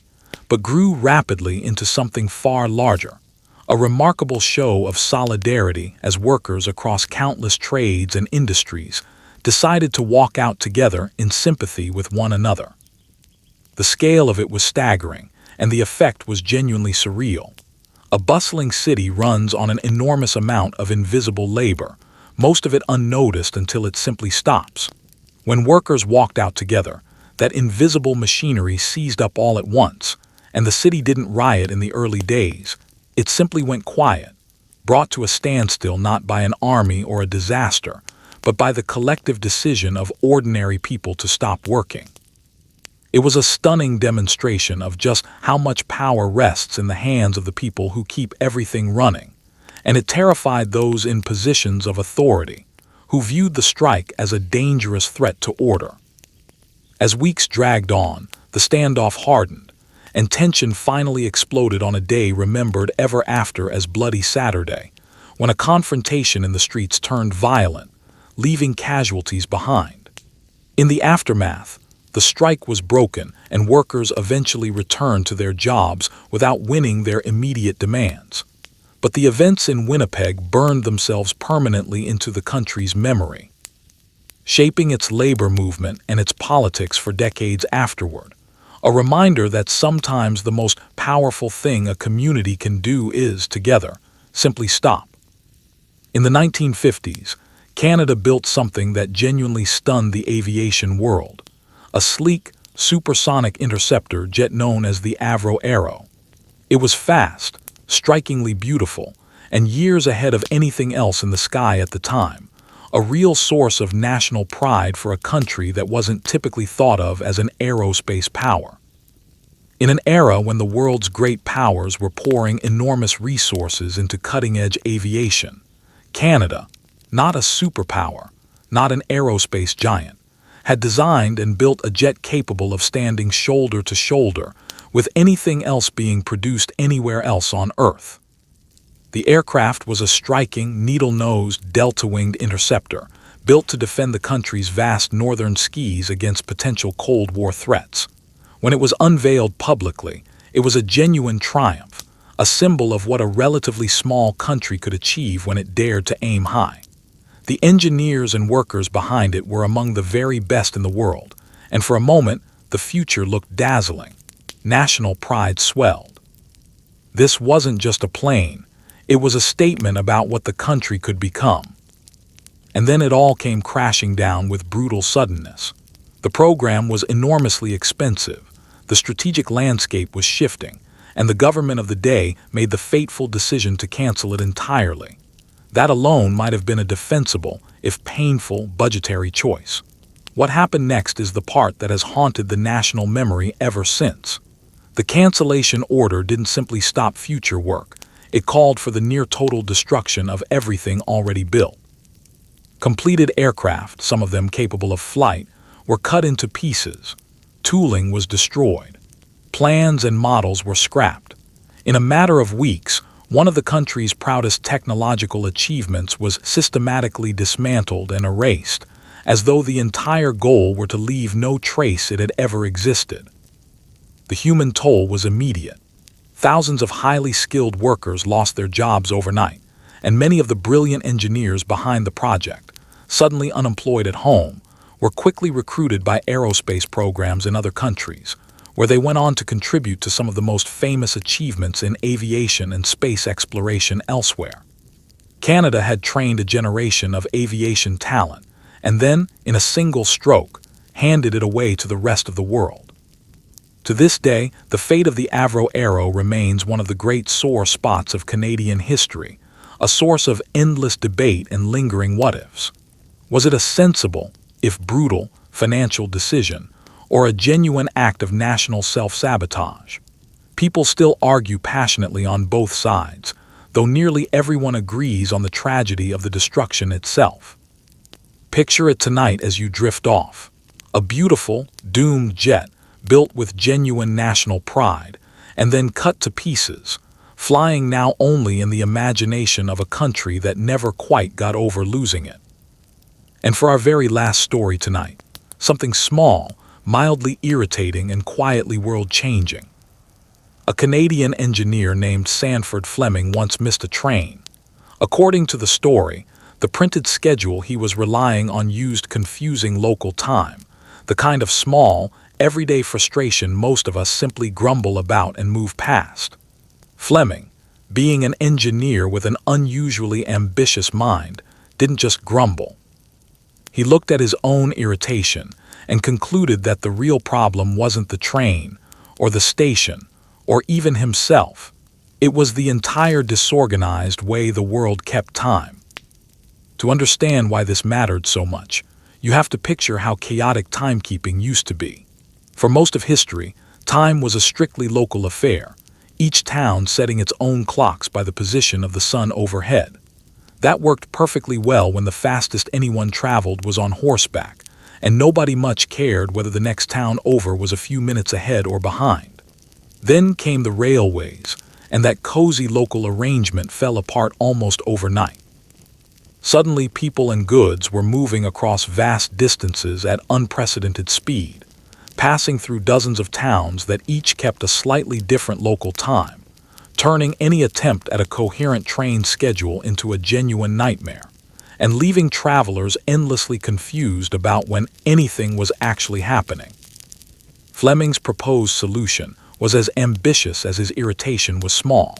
but grew rapidly into something far larger. A remarkable show of solidarity as workers across countless trades and industries decided to walk out together in sympathy with one another. The scale of it was staggering, and the effect was genuinely surreal. A bustling city runs on an enormous amount of invisible labor, most of it unnoticed until it simply stops. When workers walked out together, that invisible machinery seized up all at once, and the city didn't riot in the early days. It simply went quiet, brought to a standstill not by an army or a disaster, but by the collective decision of ordinary people to stop working. It was a stunning demonstration of just how much power rests in the hands of the people who keep everything running, and it terrified those in positions of authority, who viewed the strike as a dangerous threat to order. As weeks dragged on, the standoff hardened, and tension finally exploded on a day remembered ever after as Bloody Saturday, when a confrontation in the streets turned violent, leaving casualties behind. In the aftermath, the strike was broken and workers eventually returned to their jobs without winning their immediate demands. But the events in Winnipeg burned themselves permanently into the country's memory, shaping its labor movement and its politics for decades afterward. A reminder that sometimes the most powerful thing a community can do is, together, simply stop. In the 1950s, Canada built something that genuinely stunned the aviation world, a sleek, supersonic interceptor jet known as the Avro Arrow. It was fast, strikingly beautiful, and years ahead of anything else in the sky at the time, a real source of national pride for a country that wasn't typically thought of as an aerospace power. In an era when the world's great powers were pouring enormous resources into cutting-edge aviation, Canada, not a superpower, not an aerospace giant, had designed and built a jet capable of standing shoulder to shoulder with anything else being produced anywhere else on Earth. The aircraft was a striking, needle-nosed, delta-winged interceptor built to defend the country's vast northern skies against potential Cold War threats. When it was unveiled publicly, it was a genuine triumph, a symbol of what a relatively small country could achieve when it dared to aim high. The engineers and workers behind it were among the very best in the world, and for a moment, the future looked dazzling. National pride swelled. This wasn't just a plane, it was a statement about what the country could become. And then it all came crashing down with brutal suddenness. The program was enormously expensive, the strategic landscape was shifting, and the government of the day made the fateful decision to cancel it entirely. That alone might have been a defensible, if painful, budgetary choice. What happened next is the part that has haunted the national memory ever since. The cancellation order didn't simply stop future work, it called for the near-total destruction of everything already built. Completed aircraft, some of them capable of flight, were cut into pieces. Tooling was destroyed. Plans and models were scrapped. In a matter of weeks, one of the country's proudest technological achievements was systematically dismantled and erased, as though the entire goal were to leave no trace it had ever existed. The human toll was immediate. Thousands of highly skilled workers lost their jobs overnight, and many of the brilliant engineers behind the project, suddenly unemployed at home, were quickly recruited by aerospace programs in other countries, where they went on to contribute to some of the most famous achievements in aviation and space exploration elsewhere. Canada had trained a generation of aviation talent, and then, in a single stroke, handed it away to the rest of the world. To this day, the fate of the Avro Aero remains one of the great sore spots of Canadian history, a source of endless debate and lingering what-ifs. Was it a sensible, if brutal, financial decision, or a genuine act of national self-sabotage? People still argue passionately on both sides, though nearly everyone agrees on the tragedy of the destruction itself. Picture it tonight as you drift off. A beautiful, doomed jet built with genuine national pride, and then cut to pieces, flying now only in the imagination of a country that never quite got over losing it. And for our very last story tonight, something small, mildly irritating, and quietly world-changing. A Canadian engineer named Sanford Fleming once missed a train. According to the story, the printed schedule he was relying on used confusing local time, the kind of small, everyday frustration most of us simply grumble about and move past. Fleming, being an engineer with an unusually ambitious mind, didn't just grumble. He looked at his own irritation and concluded that the real problem wasn't the train, or the station, or even himself. It was the entire disorganized way the world kept time. To understand why this mattered so much, you have to picture how chaotic timekeeping used to be. For most of history, time was a strictly local affair, each town setting its own clocks by the position of the sun overhead. That worked perfectly well when the fastest anyone traveled was on horseback, and nobody much cared whether the next town over was a few minutes ahead or behind. Then came the railways, and that cozy local arrangement fell apart almost overnight. Suddenly, people and goods were moving across vast distances at unprecedented speed, passing through dozens of towns that each kept a slightly different local time, turning any attempt at a coherent train schedule into a genuine nightmare, and leaving travelers endlessly confused about when anything was actually happening. Fleming's proposed solution was as ambitious as his irritation was small.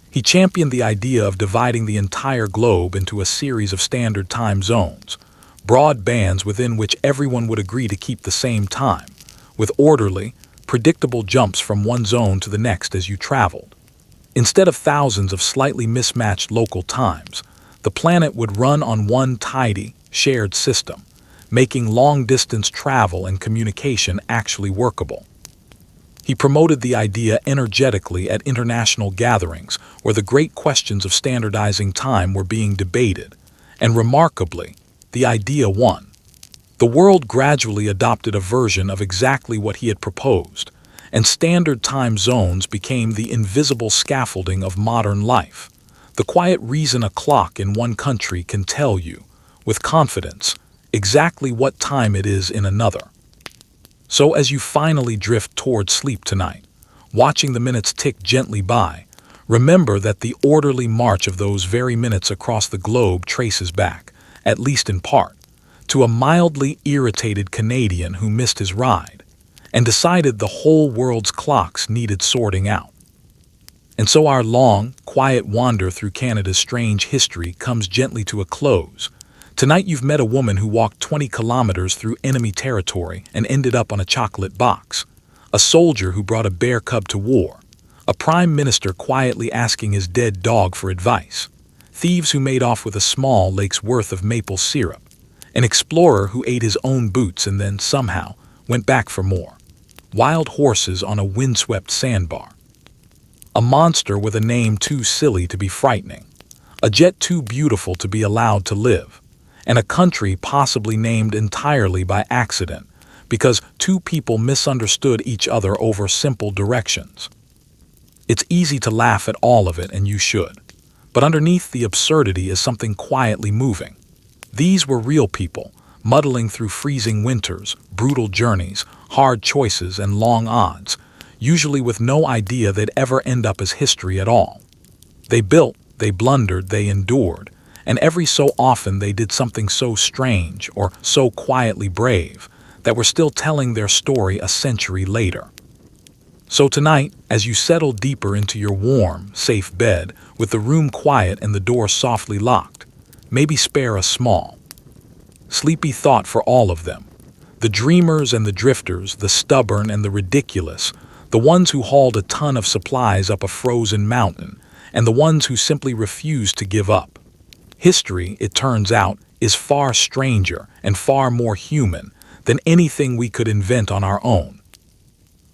He championed the idea of dividing the entire globe into a series of standard time zones, broad bands within which everyone would agree to keep the same time, with orderly, predictable jumps from one zone to the next as you traveled. Instead of thousands of slightly mismatched local times, the planet would run on one tidy, shared system, making long-distance travel and communication actually workable. He promoted the idea energetically at international gatherings where the great questions of standardizing time were being debated, and remarkably, the idea won. The world gradually adopted a version of exactly what he had proposed, and standard time zones became the invisible scaffolding of modern life, the quiet reason a clock in one country can tell you, with confidence, exactly what time it is in another. So as you finally drift toward sleep tonight, watching the minutes tick gently by, remember that the orderly march of those very minutes across the globe traces back, at least in part, to a mildly irritated Canadian who missed his ride and decided the whole world's clocks needed sorting out. And so our long, quiet wander through Canada's strange history comes gently to a close. Tonight you've met a woman who walked 20 kilometers through enemy territory and ended up on a chocolate box, a soldier who brought a bear cub to war, a prime minister quietly asking his dead dog for advice, thieves who made off with a small lake's worth of maple syrup, an explorer who ate his own boots and then somehow went back for more, wild horses on a windswept sandbar, a monster with a name too silly to be frightening, a jet too beautiful to be allowed to live, and a country possibly named entirely by accident because two people misunderstood each other over simple directions. It's easy to laugh at all of it, and you should. But underneath the absurdity is something quietly moving. These were real people, muddling through freezing winters, brutal journeys, hard choices, and long odds, usually with no idea they'd ever end up as history at all. They built, they blundered, they endured, and every so often they did something so strange or so quietly brave that we're still telling their story a century later. So tonight, as you settle deeper into your warm, safe bed, with the room quiet and the door softly locked, maybe spare a small, sleepy thought for all of them. The dreamers and the drifters, the stubborn and the ridiculous, the ones who hauled a ton of supplies up a frozen mountain, and the ones who simply refused to give up. History, it turns out, is far stranger and far more human than anything we could invent on our own.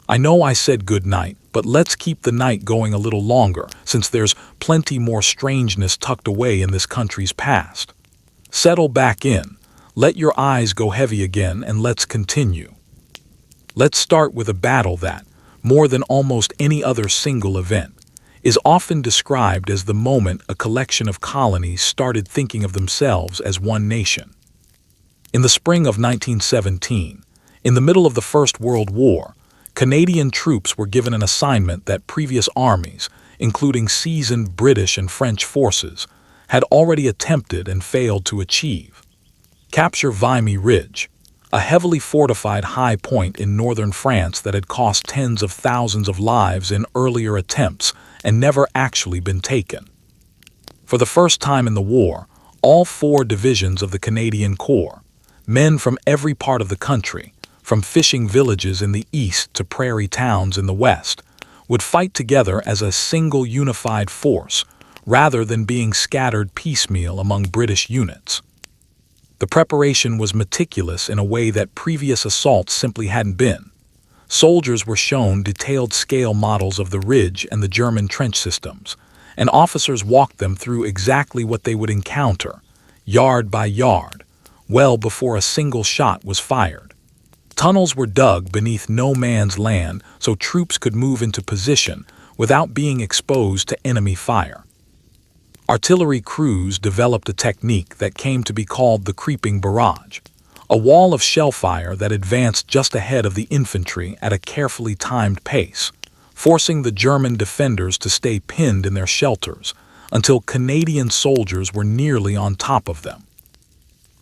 I know I said good night, but let's keep the night going a little longer, since there's plenty more strangeness tucked away in this country's past. Settle back in, let your eyes go heavy again, and let's continue. Let's start with a battle that, more than almost any other single event, is often described as the moment a collection of colonies started thinking of themselves as one nation. In the spring of 1917, in the middle of the First World War, Canadian troops were given an assignment that previous armies, including seasoned British and French forces, had already attempted and failed to achieve. Capture Vimy Ridge, a heavily fortified high point in northern France that had cost tens of thousands of lives in earlier attempts and never actually been taken. For the first time in the war, all 4 divisions of the Canadian Corps, men from every part of the country, from fishing villages in the east to prairie towns in the west, would fight together as a single unified force rather than being scattered piecemeal among British units. The preparation was meticulous in a way that previous assaults simply hadn't been. Soldiers were shown detailed scale models of the ridge and the German trench systems, and officers walked them through exactly what they would encounter, yard by yard, well before a single shot was fired. Tunnels were dug beneath no man's land so troops could move into position without being exposed to enemy fire. Artillery crews developed a technique that came to be called the creeping barrage, a wall of shellfire that advanced just ahead of the infantry at a carefully timed pace, forcing the German defenders to stay pinned in their shelters until Canadian soldiers were nearly on top of them.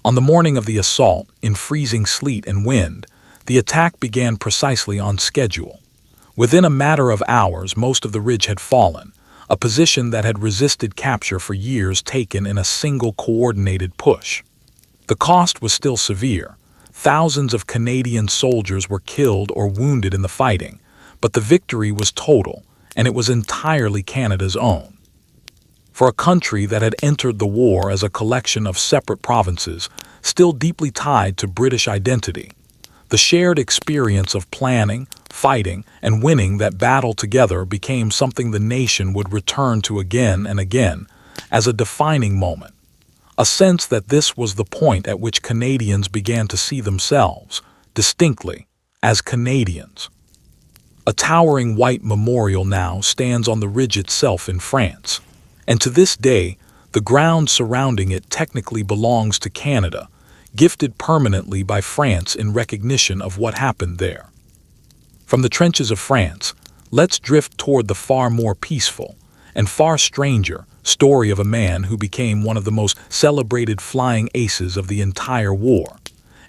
On the morning of the assault, in freezing sleet and wind, the attack began precisely on schedule. Within a matter of hours, most of the ridge had fallen, a position that had resisted capture for years taken in a single coordinated push. The cost was still severe. Thousands of Canadian soldiers were killed or wounded in the fighting, but the victory was total, and it was entirely Canada's own. For a country that had entered the war as a collection of separate provinces, still deeply tied to British identity, the shared experience of planning, fighting, and winning that battle together became something the nation would return to again and again as a defining moment, a sense that this was the point at which Canadians began to see themselves, distinctly, as Canadians. A towering white memorial now stands on the ridge itself in France, and to this day, the ground surrounding it technically belongs to Canada, gifted permanently by France in recognition of what happened there. From the trenches of France, let's drift toward the far more peaceful and far stranger story of a man who became one of the most celebrated flying aces of the entire war,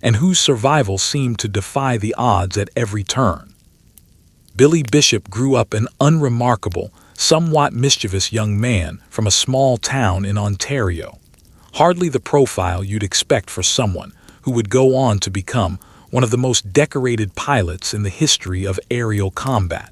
and whose survival seemed to defy the odds at every turn. Billy Bishop grew up an unremarkable, somewhat mischievous young man from a small town in Ontario, hardly the profile you'd expect for someone who would go on to become one of the most decorated pilots in the history of aerial combat.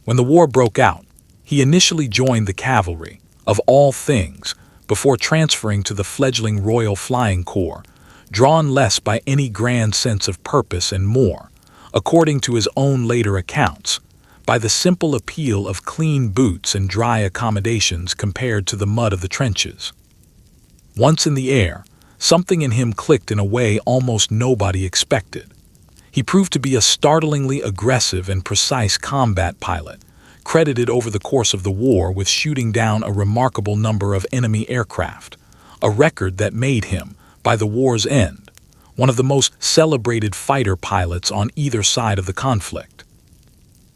When the war broke out, he initially joined the cavalry, of all things, before transferring to the fledgling Royal Flying Corps, drawn less by any grand sense of purpose and more, according to his own later accounts, by the simple appeal of clean boots and dry accommodations compared to the mud of the trenches. Once in the air, something in him clicked in a way almost nobody expected. He proved to be a startlingly aggressive and precise combat pilot, credited over the course of the war with shooting down a remarkable number of enemy aircraft, a record that made him, by the war's end, one of the most celebrated fighter pilots on either side of the conflict.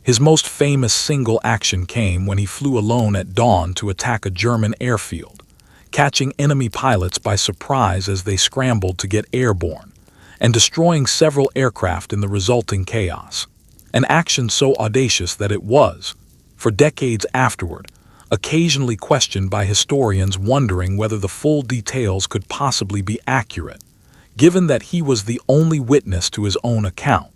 His most famous single action came when he flew alone at dawn to attack a German airfield, catching enemy pilots by surprise as they scrambled to get airborne, and destroying several aircraft in the resulting chaos, an action so audacious that it was, for decades afterward, occasionally questioned by historians wondering whether the full details could possibly be accurate, given that he was the only witness to his own account.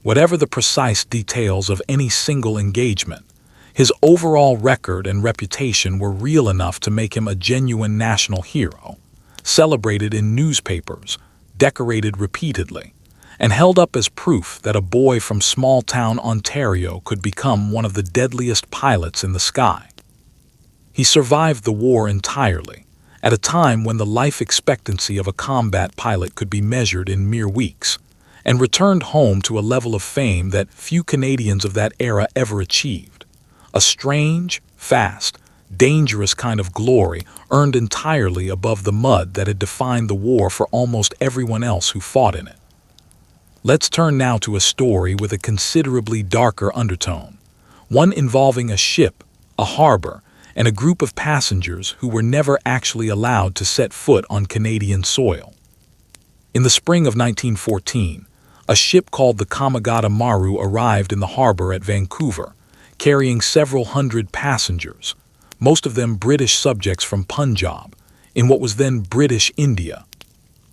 Whatever the precise details of any single engagement, his overall record and reputation were real enough to make him a genuine national hero, celebrated in newspapers, decorated repeatedly, and held up as proof that a boy from small-town Ontario could become one of the deadliest pilots in the sky. He survived the war entirely, at a time when the life expectancy of a combat pilot could be measured in mere weeks, and returned home to a level of fame that few Canadians of that era ever achieved. A strange, fast, dangerous kind of glory earned entirely above the mud that had defined the war for almost everyone else who fought in it. Let's turn now to a story with a considerably darker undertone, one involving a ship, a harbor, and a group of passengers who were never actually allowed to set foot on Canadian soil. In the spring of 1914, a ship called the Kamagata Maru arrived in the harbor at Vancouver, carrying several hundred passengers, most of them British subjects from Punjab, in what was then British India.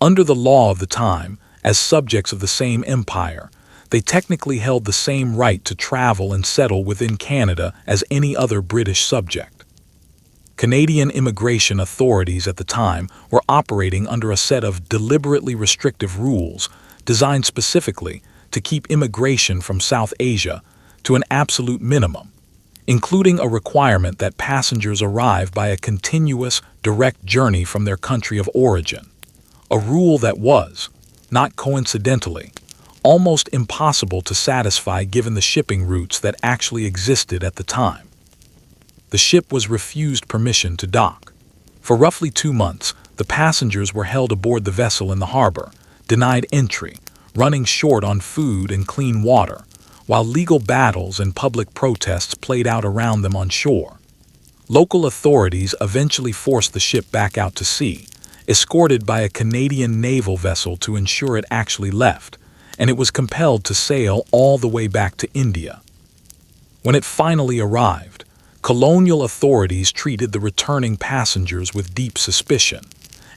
Under the law of the time, as subjects of the same empire, they technically held the same right to travel and settle within Canada as any other British subject. Canadian immigration authorities at the time were operating under a set of deliberately restrictive rules designed specifically to keep immigration from South Asia to an absolute minimum, including a requirement that passengers arrive by a continuous, direct journey from their country of origin, a rule that was, not coincidentally, almost impossible to satisfy given the shipping routes that actually existed at the time. The ship was refused permission to dock. For roughly 2 months, the passengers were held aboard the vessel in the harbor, denied entry, running short on food and clean water, while legal battles and public protests played out around them on shore. Local authorities eventually forced the ship back out to sea, escorted by a Canadian naval vessel to ensure it actually left, and it was compelled to sail all the way back to India. When it finally arrived, colonial authorities treated the returning passengers with deep suspicion,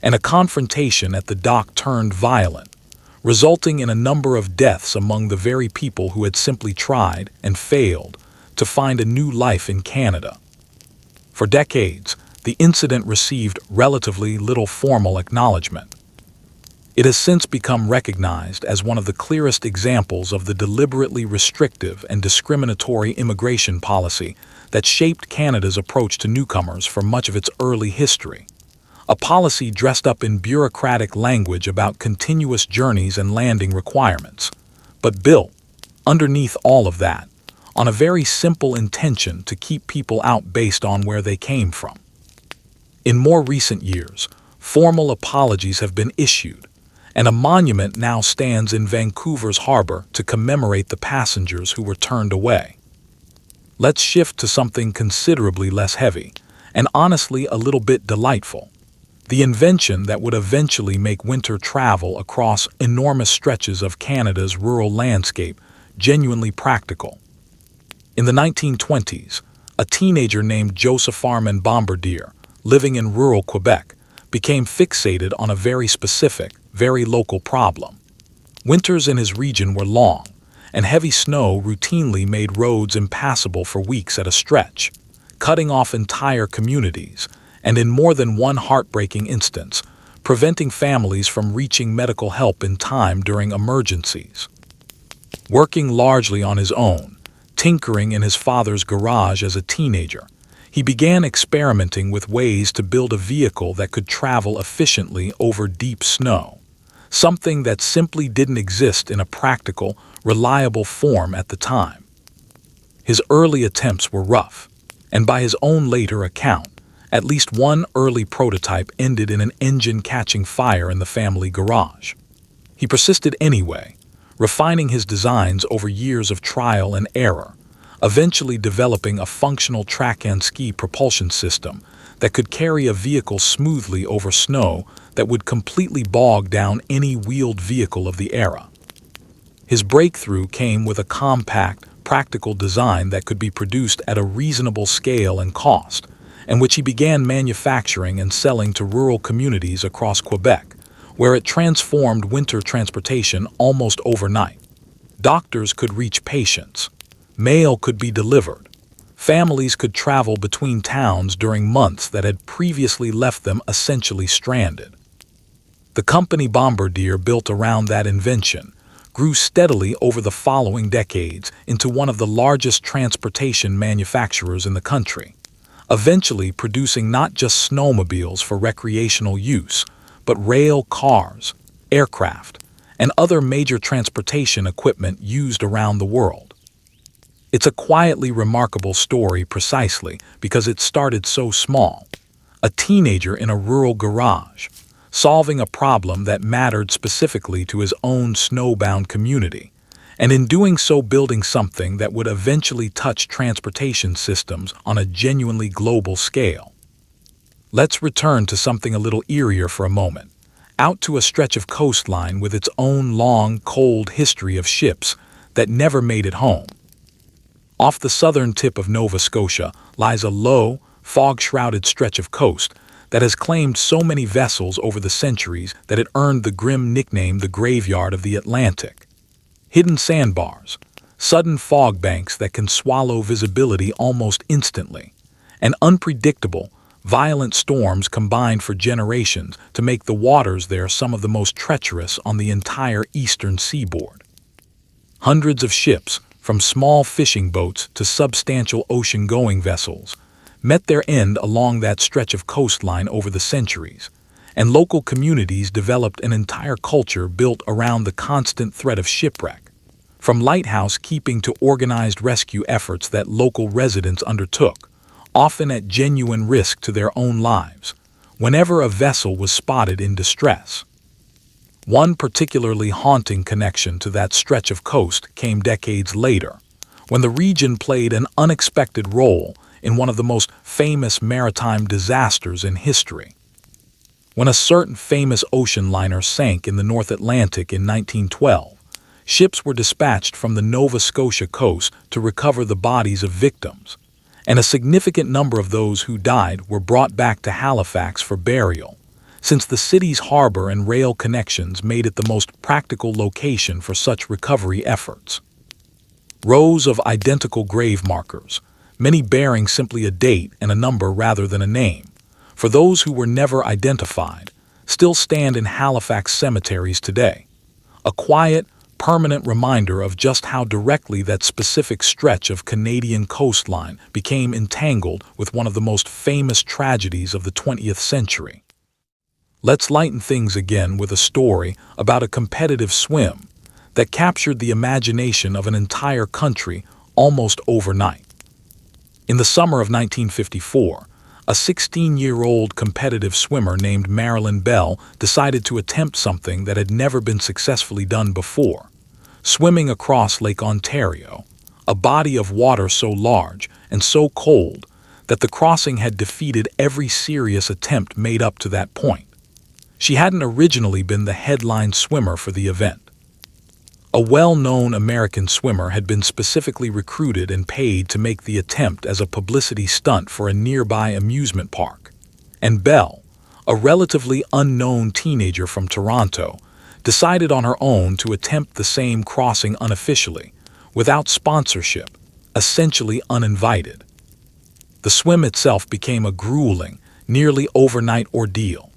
and a confrontation at the dock turned violent, resulting in a number of deaths among the very people who had simply tried and failed to find a new life in Canada. For decades, the incident received relatively little formal acknowledgement. It has since become recognized as one of the clearest examples of the deliberately restrictive and discriminatory immigration policy that shaped Canada's approach to newcomers for much of its early history. A policy dressed up in bureaucratic language about continuous journeys and landing requirements, but built, underneath all of that, on a very simple intention to keep people out based on where they came from. In more recent years, formal apologies have been issued, and a monument now stands in Vancouver's harbor to commemorate the passengers who were turned away. Let's shift to something considerably less heavy, and honestly a little bit delightful. The invention that would eventually make winter travel across enormous stretches of Canada's rural landscape genuinely practical. In the 1920s, a teenager named Joseph Armand Bombardier, living in rural Quebec, became fixated on a very specific, very local problem. Winters in his region were long, and heavy snow routinely made roads impassable for weeks at a stretch, cutting off entire communities, and in more than one heartbreaking instance, preventing families from reaching medical help in time during emergencies. Working largely on his own, tinkering in his father's garage as a teenager, he began experimenting with ways to build a vehicle that could travel efficiently over deep snow, something that simply didn't exist in a practical, reliable form at the time. His early attempts were rough, and by his own later account, at least one early prototype ended in an engine catching fire in the family garage. He persisted anyway, refining his designs over years of trial and error, eventually developing a functional track and ski propulsion system that could carry a vehicle smoothly over snow that would completely bog down any wheeled vehicle of the era. His breakthrough came with a compact, practical design that could be produced at a reasonable scale and cost, and which he began manufacturing and selling to rural communities across Quebec, where it transformed winter transportation almost overnight. Doctors could reach patients. Mail could be delivered. Families could travel between towns during months that had previously left them essentially stranded. The company Bombardier built around that invention grew steadily over the following decades into one of the largest transportation manufacturers in the country, eventually producing not just snowmobiles for recreational use, but rail cars, aircraft, and other major transportation equipment used around the world. It's a quietly remarkable story precisely because it started so small, a teenager in a rural garage, solving a problem that mattered specifically to his own snowbound community, and in doing so building something that would eventually touch transportation systems on a genuinely global scale. Let's return to something a little eerier for a moment, out to a stretch of coastline with its own long, cold history of ships that never made it home. Off the southern tip of Nova Scotia lies a low, fog-shrouded stretch of coast that has claimed so many vessels over the centuries that it earned the grim nickname the Graveyard of the Atlantic. Hidden sandbars, sudden fog banks that can swallow visibility almost instantly, and unpredictable, violent storms combined for generations to make the waters there some of the most treacherous on the entire eastern seaboard. Hundreds of ships, from small fishing boats to substantial ocean-going vessels, met their end along that stretch of coastline over the centuries, and local communities developed an entire culture built around the constant threat of shipwreck, from lighthouse keeping to organized rescue efforts that local residents undertook, often at genuine risk to their own lives, whenever a vessel was spotted in distress. One particularly haunting connection to that stretch of coast came decades later, when the region played an unexpected role in one of the most famous maritime disasters in history. When a certain famous ocean liner sank in the North Atlantic in 1912, ships were dispatched from the Nova Scotia coast to recover the bodies of victims, and a significant number of those who died were brought back to Halifax for burial, since the city's harbor and rail connections made it the most practical location for such recovery efforts. Rows of identical grave markers, many bearing simply a date and a number rather than a name, for those who were never identified, still stand in Halifax cemeteries today, a quiet, permanent reminder of just how directly that specific stretch of Canadian coastline became entangled with one of the most famous tragedies of the 20th century. Let's lighten things again with a story about a competitive swim that captured the imagination of an entire country almost overnight. In the summer of 1954, a 16-year-old competitive swimmer named Marilyn Bell decided to attempt something that had never been successfully done before, swimming across Lake Ontario, a body of water so large and so cold that the crossing had defeated every serious attempt made up to that point. She hadn't originally been the headline swimmer for the event. A well-known American swimmer had been specifically recruited and paid to make the attempt as a publicity stunt for a nearby amusement park. And Belle, a relatively unknown teenager from Toronto, decided on her own to attempt the same crossing unofficially, without sponsorship, essentially uninvited. The swim itself became a grueling, nearly overnight ordeal.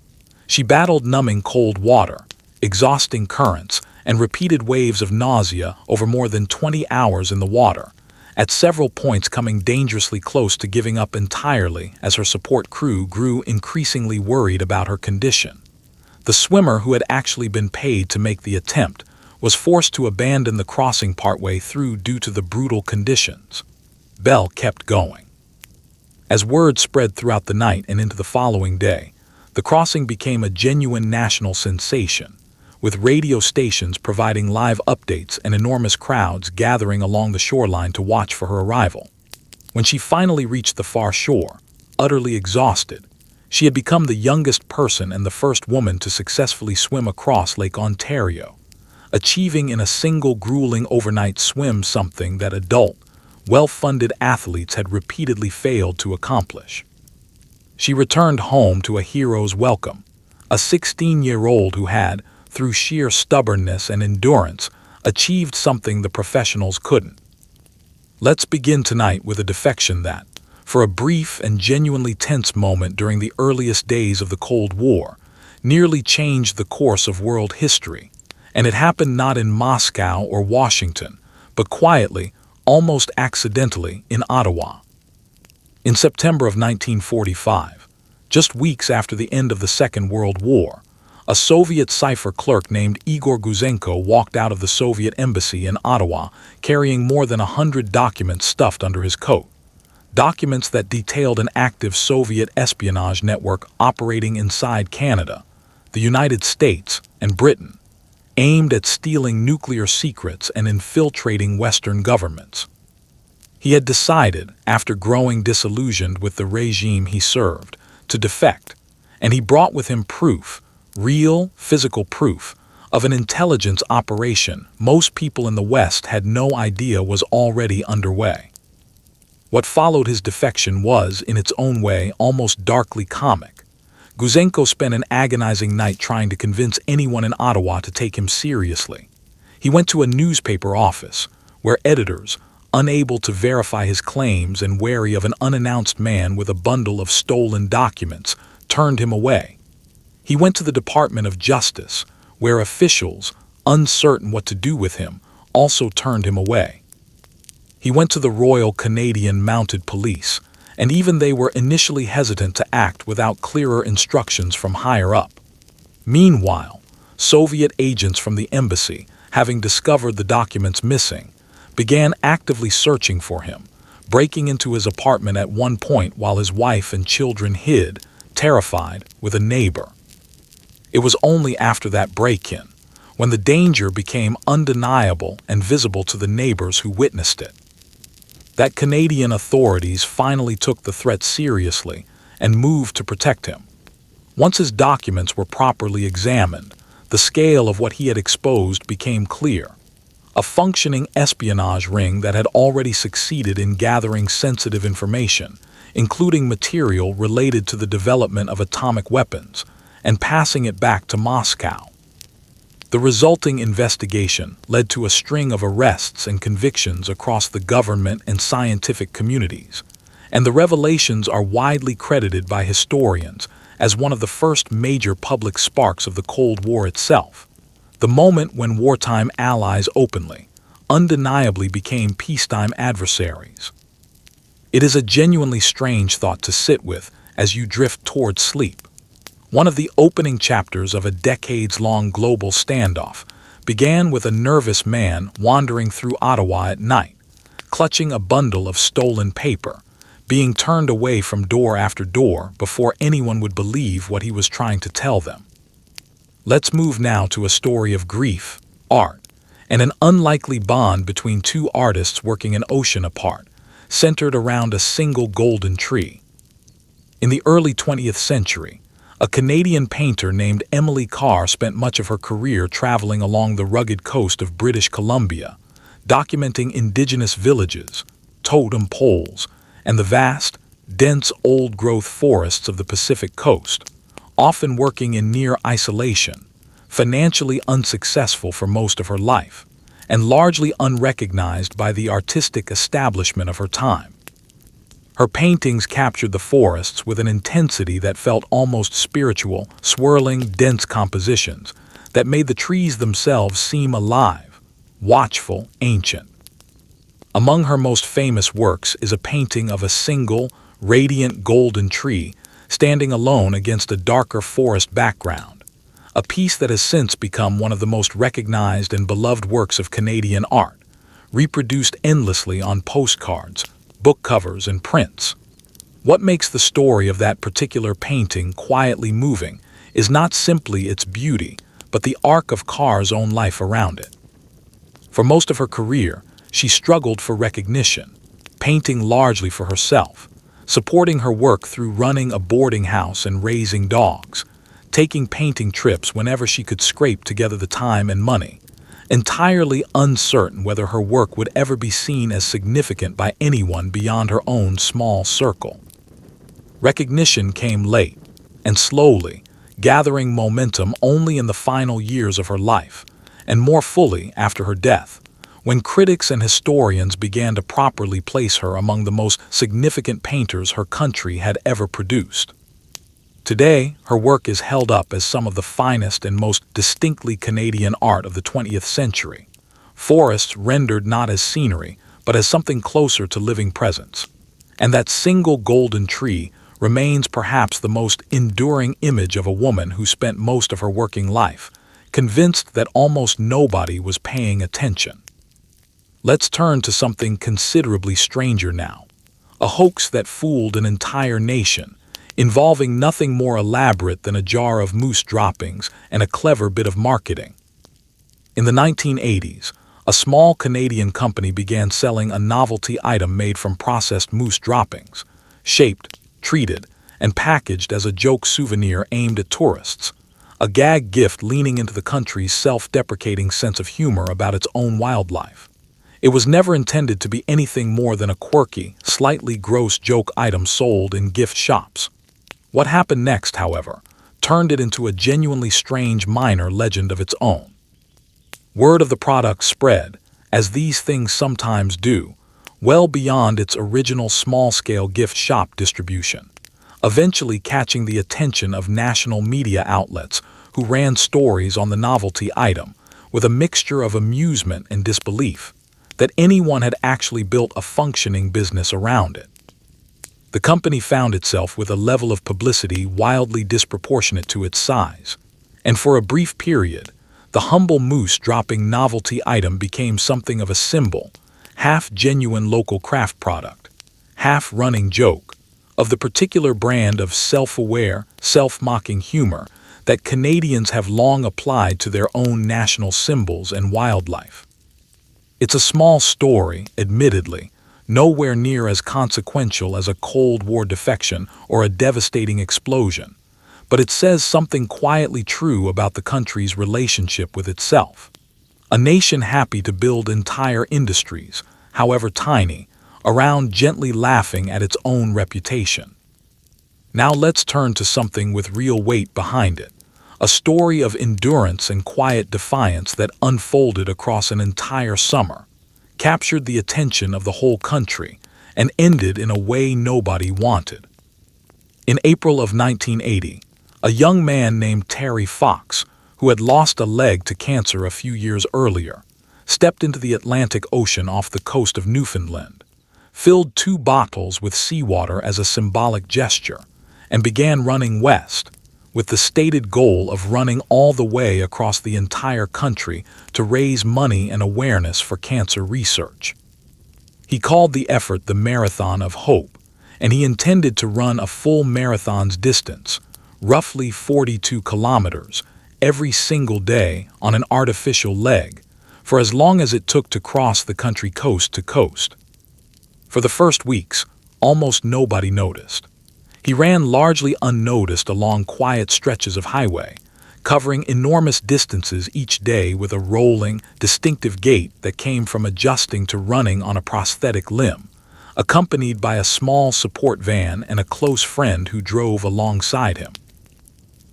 She battled numbing cold water, exhausting currents, and repeated waves of nausea over more than 20 hours in the water, at several points coming dangerously close to giving up entirely as her support crew grew increasingly worried about her condition. The swimmer who had actually been paid to make the attempt was forced to abandon the crossing partway through due to the brutal conditions. Belle kept going. As word spread throughout the night and into the following day, the crossing became a genuine national sensation, with radio stations providing live updates and enormous crowds gathering along the shoreline to watch for her arrival. When she finally reached the far shore, utterly exhausted, she had become the youngest person and the first woman to successfully swim across Lake Ontario, achieving in a single grueling overnight swim something that adult, well-funded athletes had repeatedly failed to accomplish. She returned home to a hero's welcome, a 16-year-old who had, through sheer stubbornness and endurance, achieved something the professionals couldn't. Let's begin tonight with a defection that, for a brief and genuinely tense moment during the earliest days of the Cold War, nearly changed the course of world history, and it happened not in Moscow or Washington, but quietly, almost accidentally, in Ottawa. In September of 1945, just weeks after the end of the Second World War, a Soviet cipher clerk named Igor Guzenko walked out of the Soviet embassy in Ottawa carrying more than 100 documents stuffed under his coat. Documents that detailed an active Soviet espionage network operating inside Canada, the United States, and Britain, aimed at stealing nuclear secrets and infiltrating Western governments. He had decided, after growing disillusioned with the regime he served, to defect, and he brought with him proof, real, physical proof, of an intelligence operation most people in the West had no idea was already underway. What followed his defection was, in its own way, almost darkly comic. Guzenko spent an agonizing night trying to convince anyone in Ottawa to take him seriously. He went to a newspaper office, where editors, unable to verify his claims and wary of an unannounced man with a bundle of stolen documents, turned him away. He went to the Department of Justice, where officials, uncertain what to do with him, also turned him away. He went to the Royal Canadian Mounted Police, and even they were initially hesitant to act without clearer instructions from higher up. Meanwhile, Soviet agents from the embassy, having discovered the documents missing, began actively searching for him, breaking into his apartment at one point while his wife and children hid, terrified, with a neighbor. It was only after that break-in, when the danger became undeniable and visible to the neighbors who witnessed it, that Canadian authorities finally took the threat seriously and moved to protect him. Once his documents were properly examined, the scale of what he had exposed became clear. A functioning espionage ring that had already succeeded in gathering sensitive information, including material related to the development of atomic weapons, and passing it back to Moscow. The resulting investigation led to a string of arrests and convictions across the government and scientific communities, and the revelations are widely credited by historians as one of the first major public sparks of the Cold War itself, the moment when wartime allies openly, undeniably became peacetime adversaries. It is a genuinely strange thought to sit with as you drift toward sleep. One of the opening chapters of a decades-long global standoff began with a nervous man wandering through Ottawa at night, clutching a bundle of stolen paper, being turned away from door after door before anyone would believe what he was trying to tell them. Let's move now to a story of grief, art, and an unlikely bond between two artists working an ocean apart, centered around a single golden tree. In the early 20th century, a Canadian painter named Emily Carr spent much of her career traveling along the rugged coast of British Columbia, documenting indigenous villages, totem poles, and the vast, dense old-growth forests of the Pacific coast, often working in near isolation, financially unsuccessful for most of her life, and largely unrecognized by the artistic establishment of her time. Her paintings captured the forests with an intensity that felt almost spiritual, swirling, dense compositions that made the trees themselves seem alive, watchful, ancient. Among her most famous works is a painting of a single, radiant golden tree standing alone against a darker forest background, a piece that has since become one of the most recognized and beloved works of Canadian art, reproduced endlessly on postcards, book covers, and prints. What makes the story of that particular painting quietly moving is not simply its beauty, but the arc of Carr's own life around it. For most of her career, she struggled for recognition, painting largely for herself, supporting her work through running a boarding house and raising dogs, taking painting trips whenever she could scrape together the time and money, entirely uncertain whether her work would ever be seen as significant by anyone beyond her own small circle. Recognition came late, and slowly, gathering momentum only in the final years of her life, and more fully after her death, when critics and historians began to properly place her among the most significant painters her country had ever produced. Today, her work is held up as some of the finest and most distinctly Canadian art of the 20th century, forests rendered not as scenery, but as something closer to living presence. And that single golden tree remains perhaps the most enduring image of a woman who spent most of her working life convinced that almost nobody was paying attention. Let's turn to something considerably stranger now, a hoax that fooled an entire nation, involving nothing more elaborate than a jar of moose droppings and a clever bit of marketing. In the 1980s, a small Canadian company began selling a novelty item made from processed moose droppings, shaped, treated, and packaged as a joke souvenir aimed at tourists, a gag gift leaning into the country's self-deprecating sense of humor about its own wildlife. It was never intended to be anything more than a quirky, slightly gross joke item sold in gift shops. What happened next, however, turned it into a genuinely strange minor legend of its own. Word of the product spread, as these things sometimes do, well beyond its original small-scale gift shop distribution, eventually catching the attention of national media outlets who ran stories on the novelty item with a mixture of amusement and disbelief that anyone had actually built a functioning business around it. The company found itself with a level of publicity wildly disproportionate to its size, and for a brief period, the humble moose dropping novelty item became something of a symbol, half-genuine local craft product, half-running joke, of the particular brand of self-aware, self-mocking humor that Canadians have long applied to their own national symbols and wildlife. It's a small story, admittedly, nowhere near as consequential as a Cold War defection or a devastating explosion, but it says something quietly true about the country's relationship with itself. A nation happy to build entire industries, however tiny, around gently laughing at its own reputation. Now let's turn to something with real weight behind it, a story of endurance and quiet defiance that unfolded across an entire summer, captured the attention of the whole country, and ended in a way nobody wanted. In April of 1980, a young man named Terry Fox, who had lost a leg to cancer a few years earlier, stepped into the Atlantic Ocean off the coast of Newfoundland, filled 2 bottles with seawater as a symbolic gesture, and began running west, with the stated goal of running all the way across the entire country to raise money and awareness for cancer research. He called the effort the Marathon of Hope, and he intended to run a full marathon's distance, roughly 42 kilometers, every single day on an artificial leg, for as long as it took to cross the country coast to coast. For the first weeks, almost nobody noticed. He ran largely unnoticed along quiet stretches of highway, covering enormous distances each day with a rolling, distinctive gait that came from adjusting to running on a prosthetic limb, accompanied by a small support van and a close friend who drove alongside him.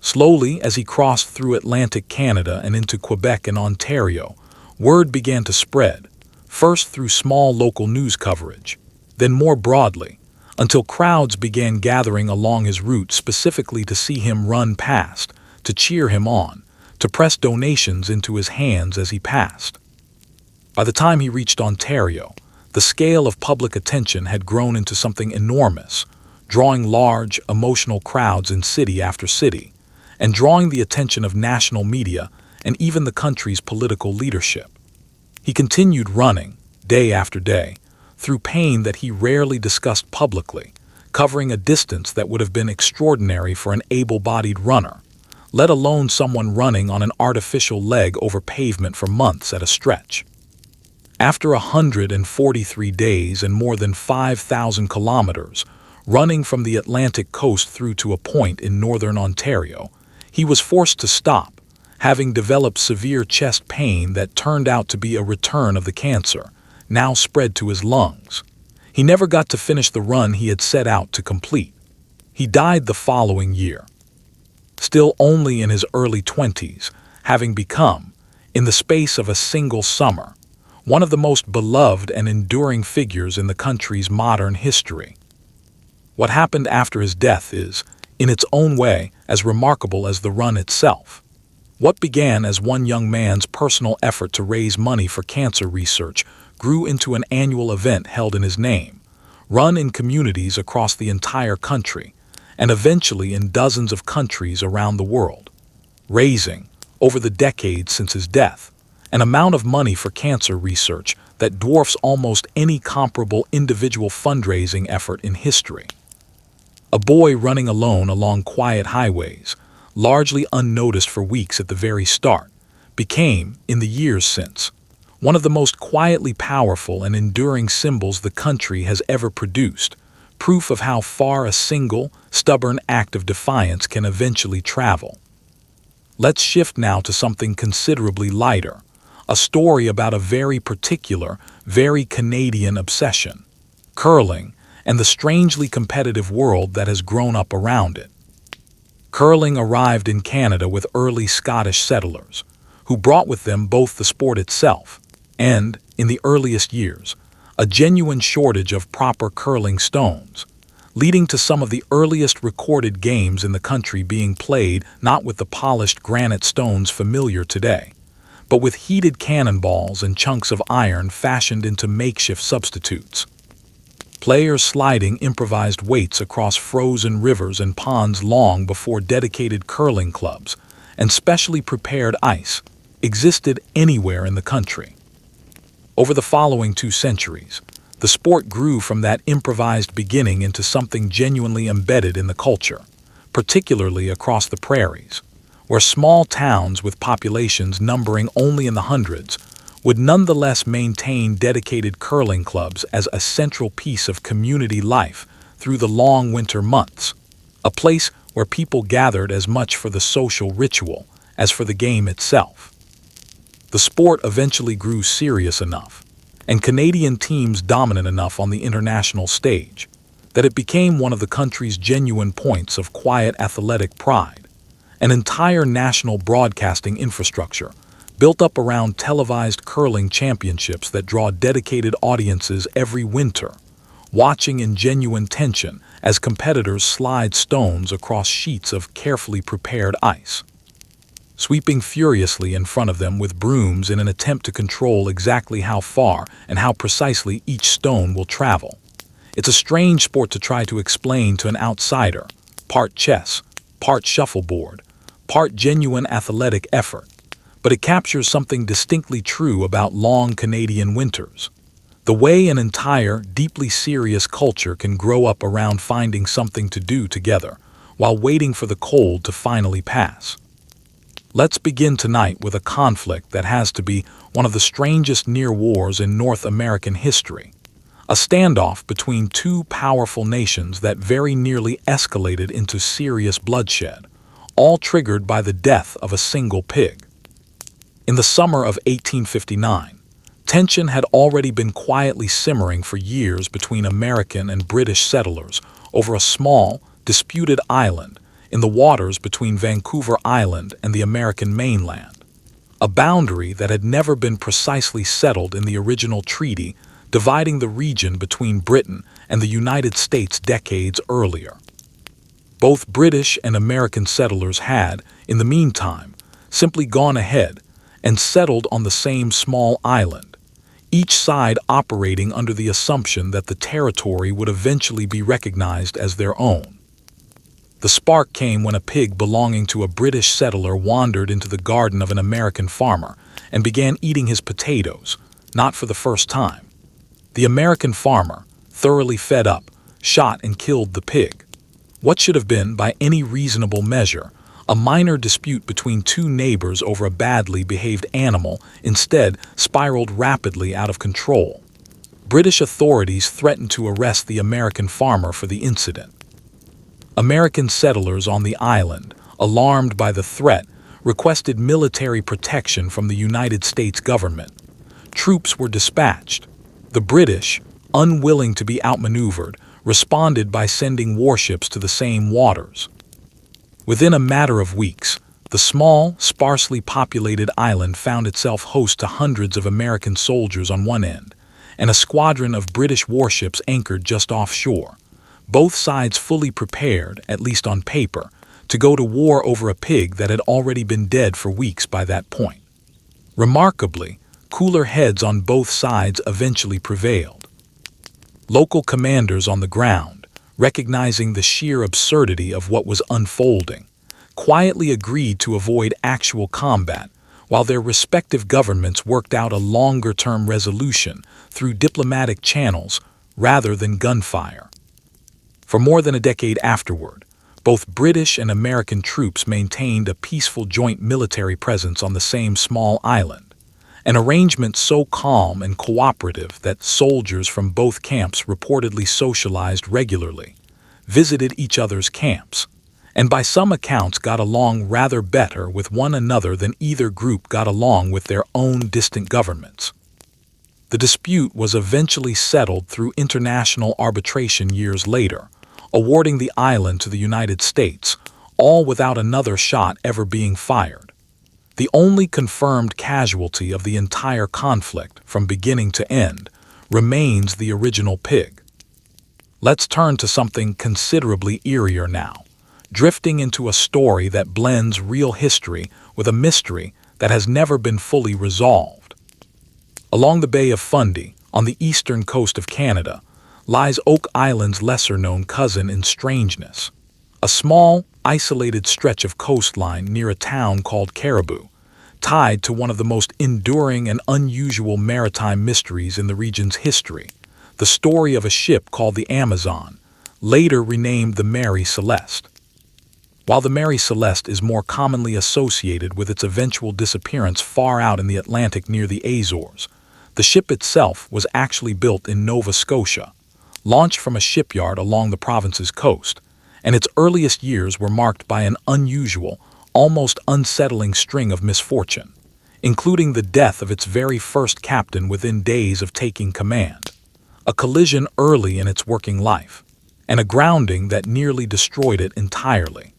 Slowly, as he crossed through Atlantic Canada and into Quebec and Ontario, word began to spread, first through small local news coverage, then more broadly, until crowds began gathering along his route specifically to see him run past, to cheer him on, to press donations into his hands as he passed. By the time he reached Ontario, the scale of public attention had grown into something enormous, drawing large, emotional crowds in city after city, and drawing the attention of national media and even the country's political leadership. He continued running, day after day, through pain that he rarely discussed publicly, covering a distance that would have been extraordinary for an able-bodied runner, let alone someone running on an artificial leg over pavement for months at a stretch. After 143 days and more than 5,000 kilometers, running from the Atlantic coast through to a point in northern Ontario, he was forced to stop, having developed severe chest pain that turned out to be a return of the cancer, now spread to his lungs. He never got to finish the run he had set out to complete. He died the following year, still only in his early 20s, having become, in the space of a single summer, one of the most beloved and enduring figures in the country's modern history. What happened after his death is, in its own way, as remarkable as the run itself. What began as one young man's personal effort to raise money for cancer research grew into an annual event held in his name, run in communities across the entire country, and eventually in dozens of countries around the world, raising, over the decades since his death, an amount of money for cancer research that dwarfs almost any comparable individual fundraising effort in history. A boy running alone along quiet highways, largely unnoticed for weeks at the very start, became, in the years since, one of the most quietly powerful and enduring symbols the country has ever produced, proof of how far a single, stubborn act of defiance can eventually travel. Let's shift now to something considerably lighter, a story about a very particular, very Canadian obsession, curling, and the strangely competitive world that has grown up around it. Curling arrived in Canada with early Scottish settlers, who brought with them both the sport itself and, in the earliest years, a genuine shortage of proper curling stones, leading to some of the earliest recorded games in the country being played not with the polished granite stones familiar today, but with heated cannonballs and chunks of iron fashioned into makeshift substitutes. Players sliding improvised weights across frozen rivers and ponds long before dedicated curling clubs and specially prepared ice existed anywhere in the country. Over the following 2 centuries, the sport grew from that improvised beginning into something genuinely embedded in the culture, particularly across the prairies, where small towns with populations numbering only in the hundreds would nonetheless maintain dedicated curling clubs as a central piece of community life through the long winter months, a place where people gathered as much for the social ritual as for the game itself. The sport eventually grew serious enough, and Canadian teams dominant enough on the international stage, that it became one of the country's genuine points of quiet athletic pride, an entire national broadcasting infrastructure built up around televised curling championships that draw dedicated audiences every winter, watching in genuine tension as competitors slide stones across sheets of carefully prepared ice, sweeping furiously in front of them with brooms in an attempt to control exactly how far and how precisely each stone will travel. It's a strange sport to try to explain to an outsider, part chess, part shuffleboard, part genuine athletic effort, but it captures something distinctly true about long Canadian winters. The way an entire, deeply serious culture can grow up around finding something to do together, while waiting for the cold to finally pass. Let's begin tonight with a conflict that has to be one of the strangest near wars in North American history, a standoff between two powerful nations that very nearly escalated into serious bloodshed, all triggered by the death of a single pig. In the summer of 1859, tension had already been quietly simmering for years between American and British settlers over a small, disputed island in the waters between Vancouver Island and the American mainland, a boundary that had never been precisely settled in the original treaty dividing the region between Britain and the United States decades earlier. Both British and American settlers had, in the meantime, simply gone ahead and settled on the same small island, each side operating under the assumption that the territory would eventually be recognized as their own. The spark came when a pig belonging to a British settler wandered into the garden of an American farmer and began eating his potatoes, not for the first time. The American farmer, thoroughly fed up, shot and killed the pig. What should have been, by any reasonable measure, a minor dispute between two neighbors over a badly behaved animal instead spiraled rapidly out of control. British authorities threatened to arrest the American farmer for the incident. American settlers on the island, alarmed by the threat, requested military protection from the United States government. Troops were dispatched. The British, unwilling to be outmaneuvered, responded by sending warships to the same waters. Within a matter of weeks, the small, sparsely populated island found itself host to hundreds of American soldiers on one end, and a squadron of British warships anchored just offshore, both sides fully prepared, at least on paper, to go to war over a pig that had already been dead for weeks by that point. Remarkably, cooler heads on both sides eventually prevailed. Local commanders on the ground, recognizing the sheer absurdity of what was unfolding, quietly agreed to avoid actual combat while their respective governments worked out a longer-term resolution through diplomatic channels rather than gunfire. For more than a decade afterward, both British and American troops maintained a peaceful joint military presence on the same small island, an arrangement so calm and cooperative that soldiers from both camps reportedly socialized regularly, visited each other's camps, and by some accounts got along rather better with one another than either group got along with their own distant governments. The dispute was eventually settled through international arbitration years later, awarding the island to the United States, all without another shot ever being fired. The only confirmed casualty of the entire conflict, from beginning to end, remains the original pig. Let's turn to something considerably eerier now, drifting into a story that blends real history with a mystery that has never been fully resolved. Along the Bay of Fundy, on the eastern coast of Canada, lies Oak Island's lesser-known cousin in Strangeness, a small, isolated stretch of coastline near a town called Caribou, tied to one of the most enduring and unusual maritime mysteries in the region's history, the story of a ship called the Amazon, later renamed the Mary Celeste. While the Mary Celeste is more commonly associated with its eventual disappearance far out in the Atlantic near the Azores, the ship itself was actually built in Nova Scotia, launched from a shipyard along the province's coast, and its earliest years were marked by an unusual, almost unsettling string of misfortune, including the death of its very first captain within days of taking command, a collision early in its working life, and a grounding that nearly destroyed it entirely.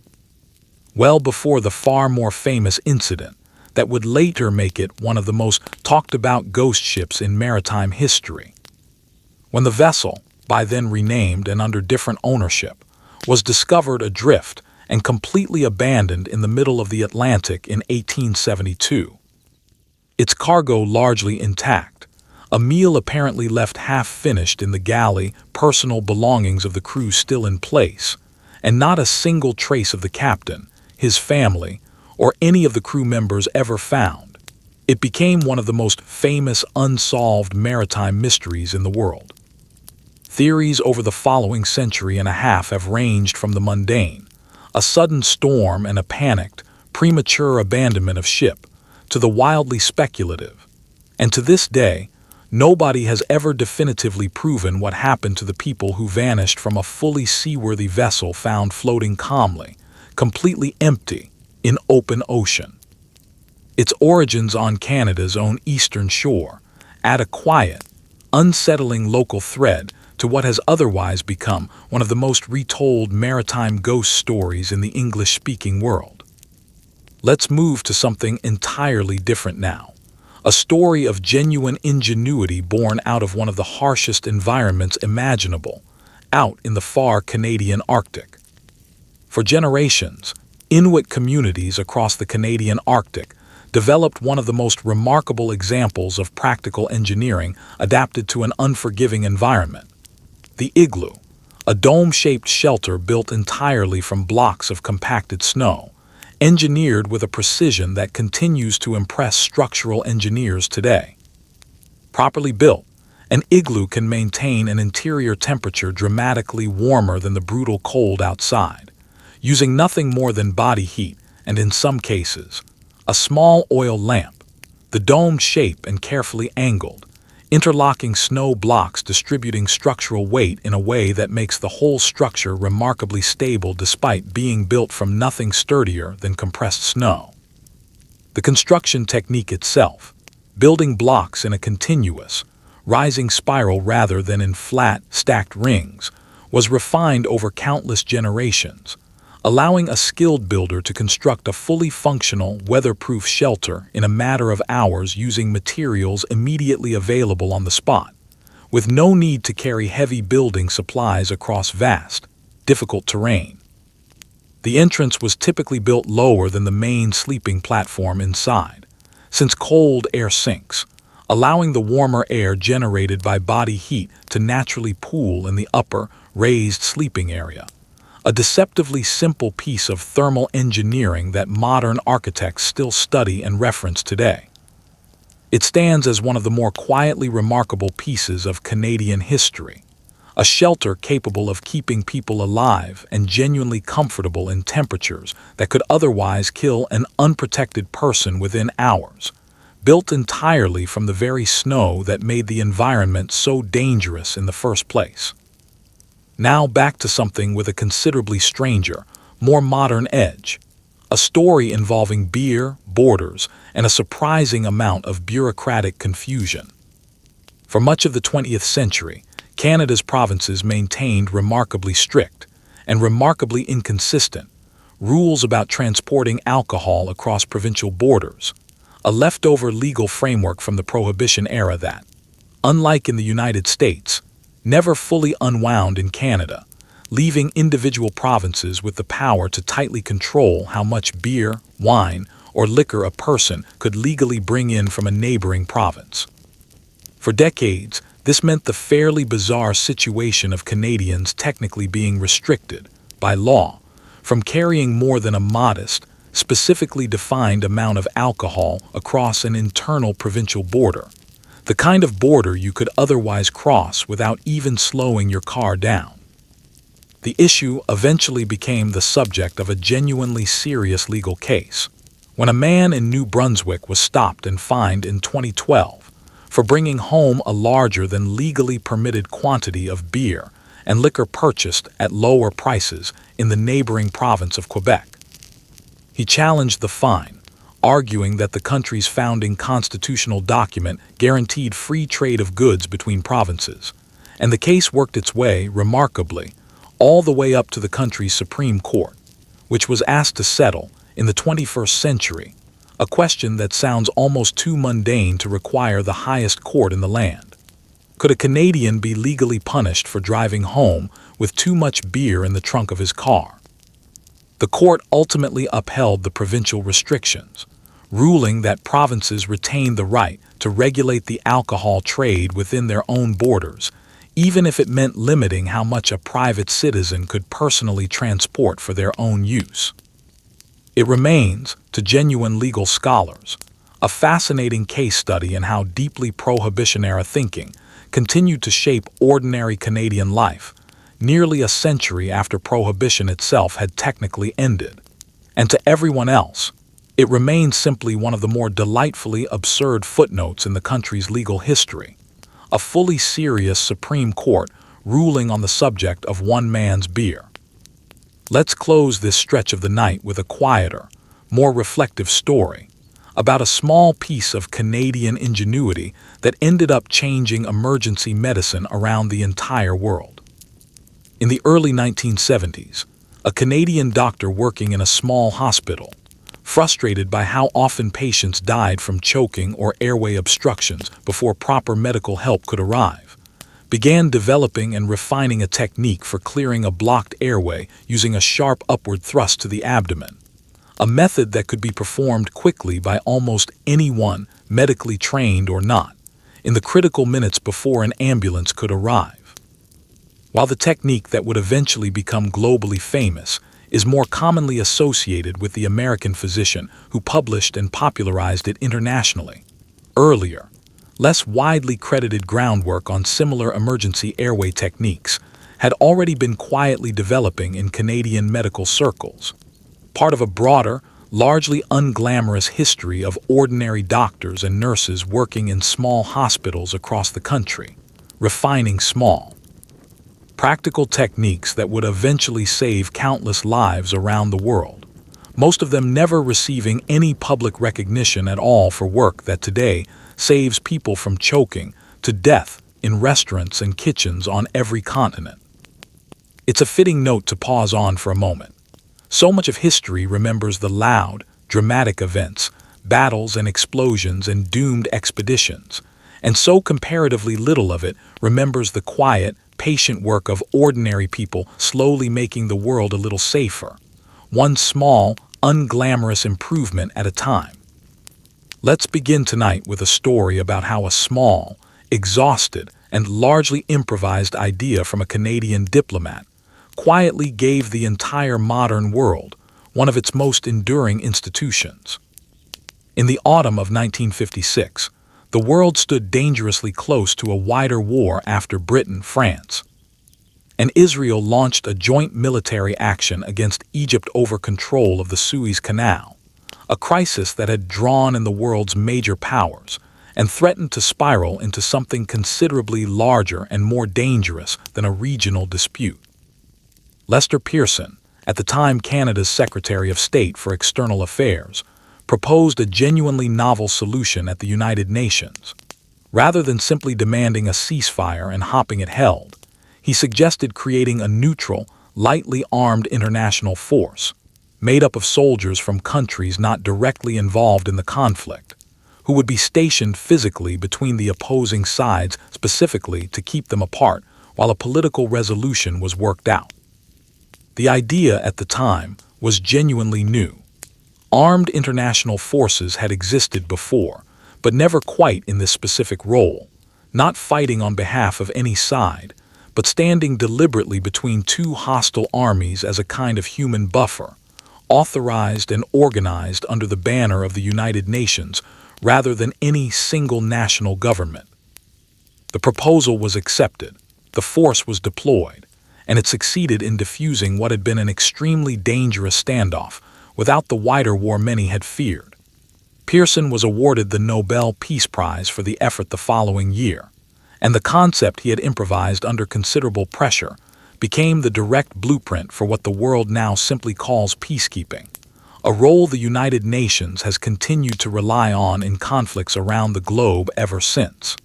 Well before the far more famous incident that would later make it one of the most talked-about ghost ships in maritime history. When the vessel, by then renamed and under different ownership, was discovered adrift and completely abandoned in the middle of the Atlantic in 1872. Its cargo largely intact, a meal apparently left half-finished in the galley, personal belongings of the crew still in place, and not a single trace of the captain, his family, or any of the crew members ever found. It became one of the most famous unsolved maritime mysteries in the world. Theories over the following century and a half have ranged from the mundane, a sudden storm and a panicked, premature abandonment of ship, to the wildly speculative. And to this day, nobody has ever definitively proven what happened to the people who vanished from a fully seaworthy vessel found floating calmly, completely empty, in open ocean. Its origins on Canada's own eastern shore add a quiet, unsettling local thread to what has otherwise become one of the most retold maritime ghost stories in the English-speaking world. Let's move to something entirely different now. A story of genuine ingenuity born out of one of the harshest environments imaginable, out in the far Canadian Arctic. For generations, Inuit communities across the Canadian Arctic developed one of the most remarkable examples of practical engineering adapted to an unforgiving environment. The igloo, a dome-shaped shelter built entirely from blocks of compacted snow, engineered with a precision that continues to impress structural engineers today. Properly built, an igloo can maintain an interior temperature dramatically warmer than the brutal cold outside, using nothing more than body heat and, in some cases, a small oil lamp. The domed shape and carefully angled, interlocking snow blocks distributing structural weight in a way that makes the whole structure remarkably stable despite being built from nothing sturdier than compressed snow. The construction technique itself, building blocks in a continuous, rising spiral rather than in flat, stacked rings, was refined over countless generations, allowing a skilled builder to construct a fully functional, weatherproof shelter in a matter of hours using materials immediately available on the spot, with no need to carry heavy building supplies across vast, difficult terrain. The entrance was typically built lower than the main sleeping platform inside, since cold air sinks, allowing the warmer air generated by body heat to naturally pool in the upper, raised sleeping area. A deceptively simple piece of thermal engineering that modern architects still study and reference today. It stands as one of the more quietly remarkable pieces of Canadian history, a shelter capable of keeping people alive and genuinely comfortable in temperatures that could otherwise kill an unprotected person within hours, built entirely from the very snow that made the environment so dangerous in the first place. Now back to something with a considerably stranger, more modern edge. A story involving beer, borders, and a surprising amount of bureaucratic confusion. For much of the 20th century, Canada's provinces maintained remarkably strict and remarkably inconsistent rules about transporting alcohol across provincial borders, a leftover legal framework from the Prohibition era that, unlike in the United States, never fully unwound in Canada, leaving individual provinces with the power to tightly control how much beer, wine, or liquor a person could legally bring in from a neighboring province. For decades, this meant the fairly bizarre situation of Canadians technically being restricted, by law, from carrying more than a modest, specifically defined amount of alcohol across an internal provincial border, the kind of border you could otherwise cross without even slowing your car down. The issue eventually became the subject of a genuinely serious legal case, when a man in New Brunswick was stopped and fined in 2012 for bringing home a larger than legally permitted quantity of beer and liquor purchased at lower prices in the neighboring province of Quebec. He challenged the fine, arguing that the country's founding constitutional document guaranteed free trade of goods between provinces, and the case worked its way, remarkably, all the way up to the country's Supreme Court, which was asked to settle, in the 21st century, a question that sounds almost too mundane to require the highest court in the land. Could a Canadian be legally punished for driving home with too much beer in the trunk of his car? The court ultimately upheld the provincial restrictions, ruling that provinces retain the right to regulate the alcohol trade within their own borders, even if it meant limiting how much a private citizen could personally transport for their own use. It remains, to genuine legal scholars, a fascinating case study in how deeply Prohibition-era thinking continued to shape ordinary Canadian life, nearly a century after Prohibition itself had technically ended. And to everyone else, it remains simply one of the more delightfully absurd footnotes in the country's legal history, a fully serious Supreme Court ruling on the subject of one man's beer. Let's close this stretch of the night with a quieter, more reflective story about a small piece of Canadian ingenuity that ended up changing emergency medicine around the entire world. In the early 1970s, a Canadian doctor working in a small hospital, frustrated by how often patients died from choking or airway obstructions before proper medical help could arrive, began developing and refining a technique for clearing a blocked airway using a sharp upward thrust to the abdomen, a method that could be performed quickly by almost anyone, medically trained or not, in the critical minutes before an ambulance could arrive. While the technique that would eventually become globally famous is more commonly associated with the American physician who published and popularized it internationally, earlier, less widely credited groundwork on similar emergency airway techniques had already been quietly developing in Canadian medical circles, part of a broader, largely unglamorous history of ordinary doctors and nurses working in small hospitals across the country, refining small, practical techniques that would eventually save countless lives around the world, most of them never receiving any public recognition at all for work that today saves people from choking to death in restaurants and kitchens on every continent. It's a fitting note to pause on for a moment. So much of history remembers the loud, dramatic events, battles and explosions and doomed expeditions, and so comparatively little of it remembers the quiet, patient work of ordinary people slowly making the world a little safer, one small, unglamorous improvement at a time. Let's begin tonight with a story about how a small, exhausted, and largely improvised idea from a Canadian diplomat quietly gave the entire modern world one of its most enduring institutions. In the autumn of 1956, the world stood dangerously close to a wider war after Britain, France, and Israel launched a joint military action against Egypt over control of the Suez Canal, a crisis that had drawn in the world's major powers and threatened to spiral into something considerably larger and more dangerous than a regional dispute. Lester Pearson, at the time Canada's Secretary of State for External Affairs, proposed a genuinely novel solution at the United Nations. Rather than simply demanding a ceasefire and hopping it held, he suggested creating a neutral, lightly armed international force, made up of soldiers from countries not directly involved in the conflict, who would be stationed physically between the opposing sides specifically to keep them apart while a political resolution was worked out. The idea at the time was genuinely new. Armed international forces had existed before, but never quite in this specific role, not fighting on behalf of any side, but standing deliberately between two hostile armies as a kind of human buffer, authorized and organized under the banner of the United Nations rather than any single national government. The proposal was accepted, the force was deployed, and it succeeded in diffusing what had been an extremely dangerous standoff without the wider war many had feared. Pearson was awarded the Nobel Peace Prize for the effort the following year, and the concept he had improvised under considerable pressure became the direct blueprint for what the world now simply calls peacekeeping, a role the United Nations has continued to rely on in conflicts around the globe ever since.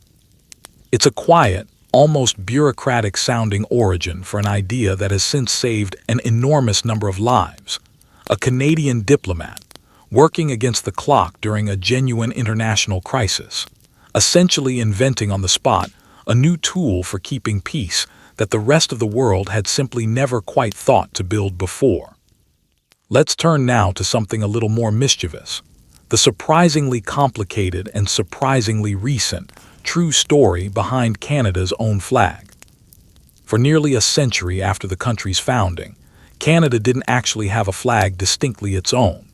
It's a quiet, almost bureaucratic-sounding origin for an idea that has since saved an enormous number of lives. A Canadian diplomat, working against the clock during a genuine international crisis, essentially inventing on the spot a new tool for keeping peace that the rest of the world had simply never quite thought to build before. Let's turn now to something a little more mischievous, the surprisingly complicated and surprisingly recent true story behind Canada's own flag. For nearly a century after the country's founding, Canada didn't actually have a flag distinctly its own.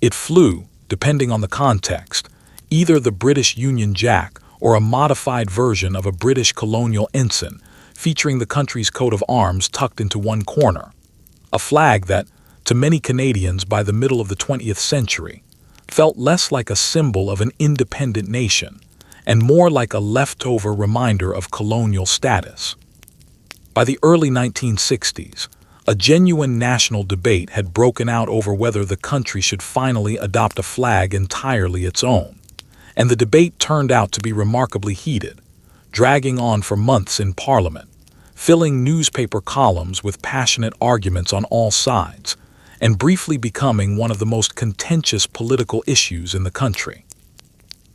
It flew, depending on the context, either the British Union Jack or a modified version of a British colonial ensign featuring the country's coat of arms tucked into one corner, a flag that, to many Canadians by the middle of the 20th century, felt less like a symbol of an independent nation and more like a leftover reminder of colonial status. By the early 1960s, a genuine national debate had broken out over whether the country should finally adopt a flag entirely its own, and the debate turned out to be remarkably heated, dragging on for months in Parliament, filling newspaper columns with passionate arguments on all sides, and briefly becoming one of the most contentious political issues in the country.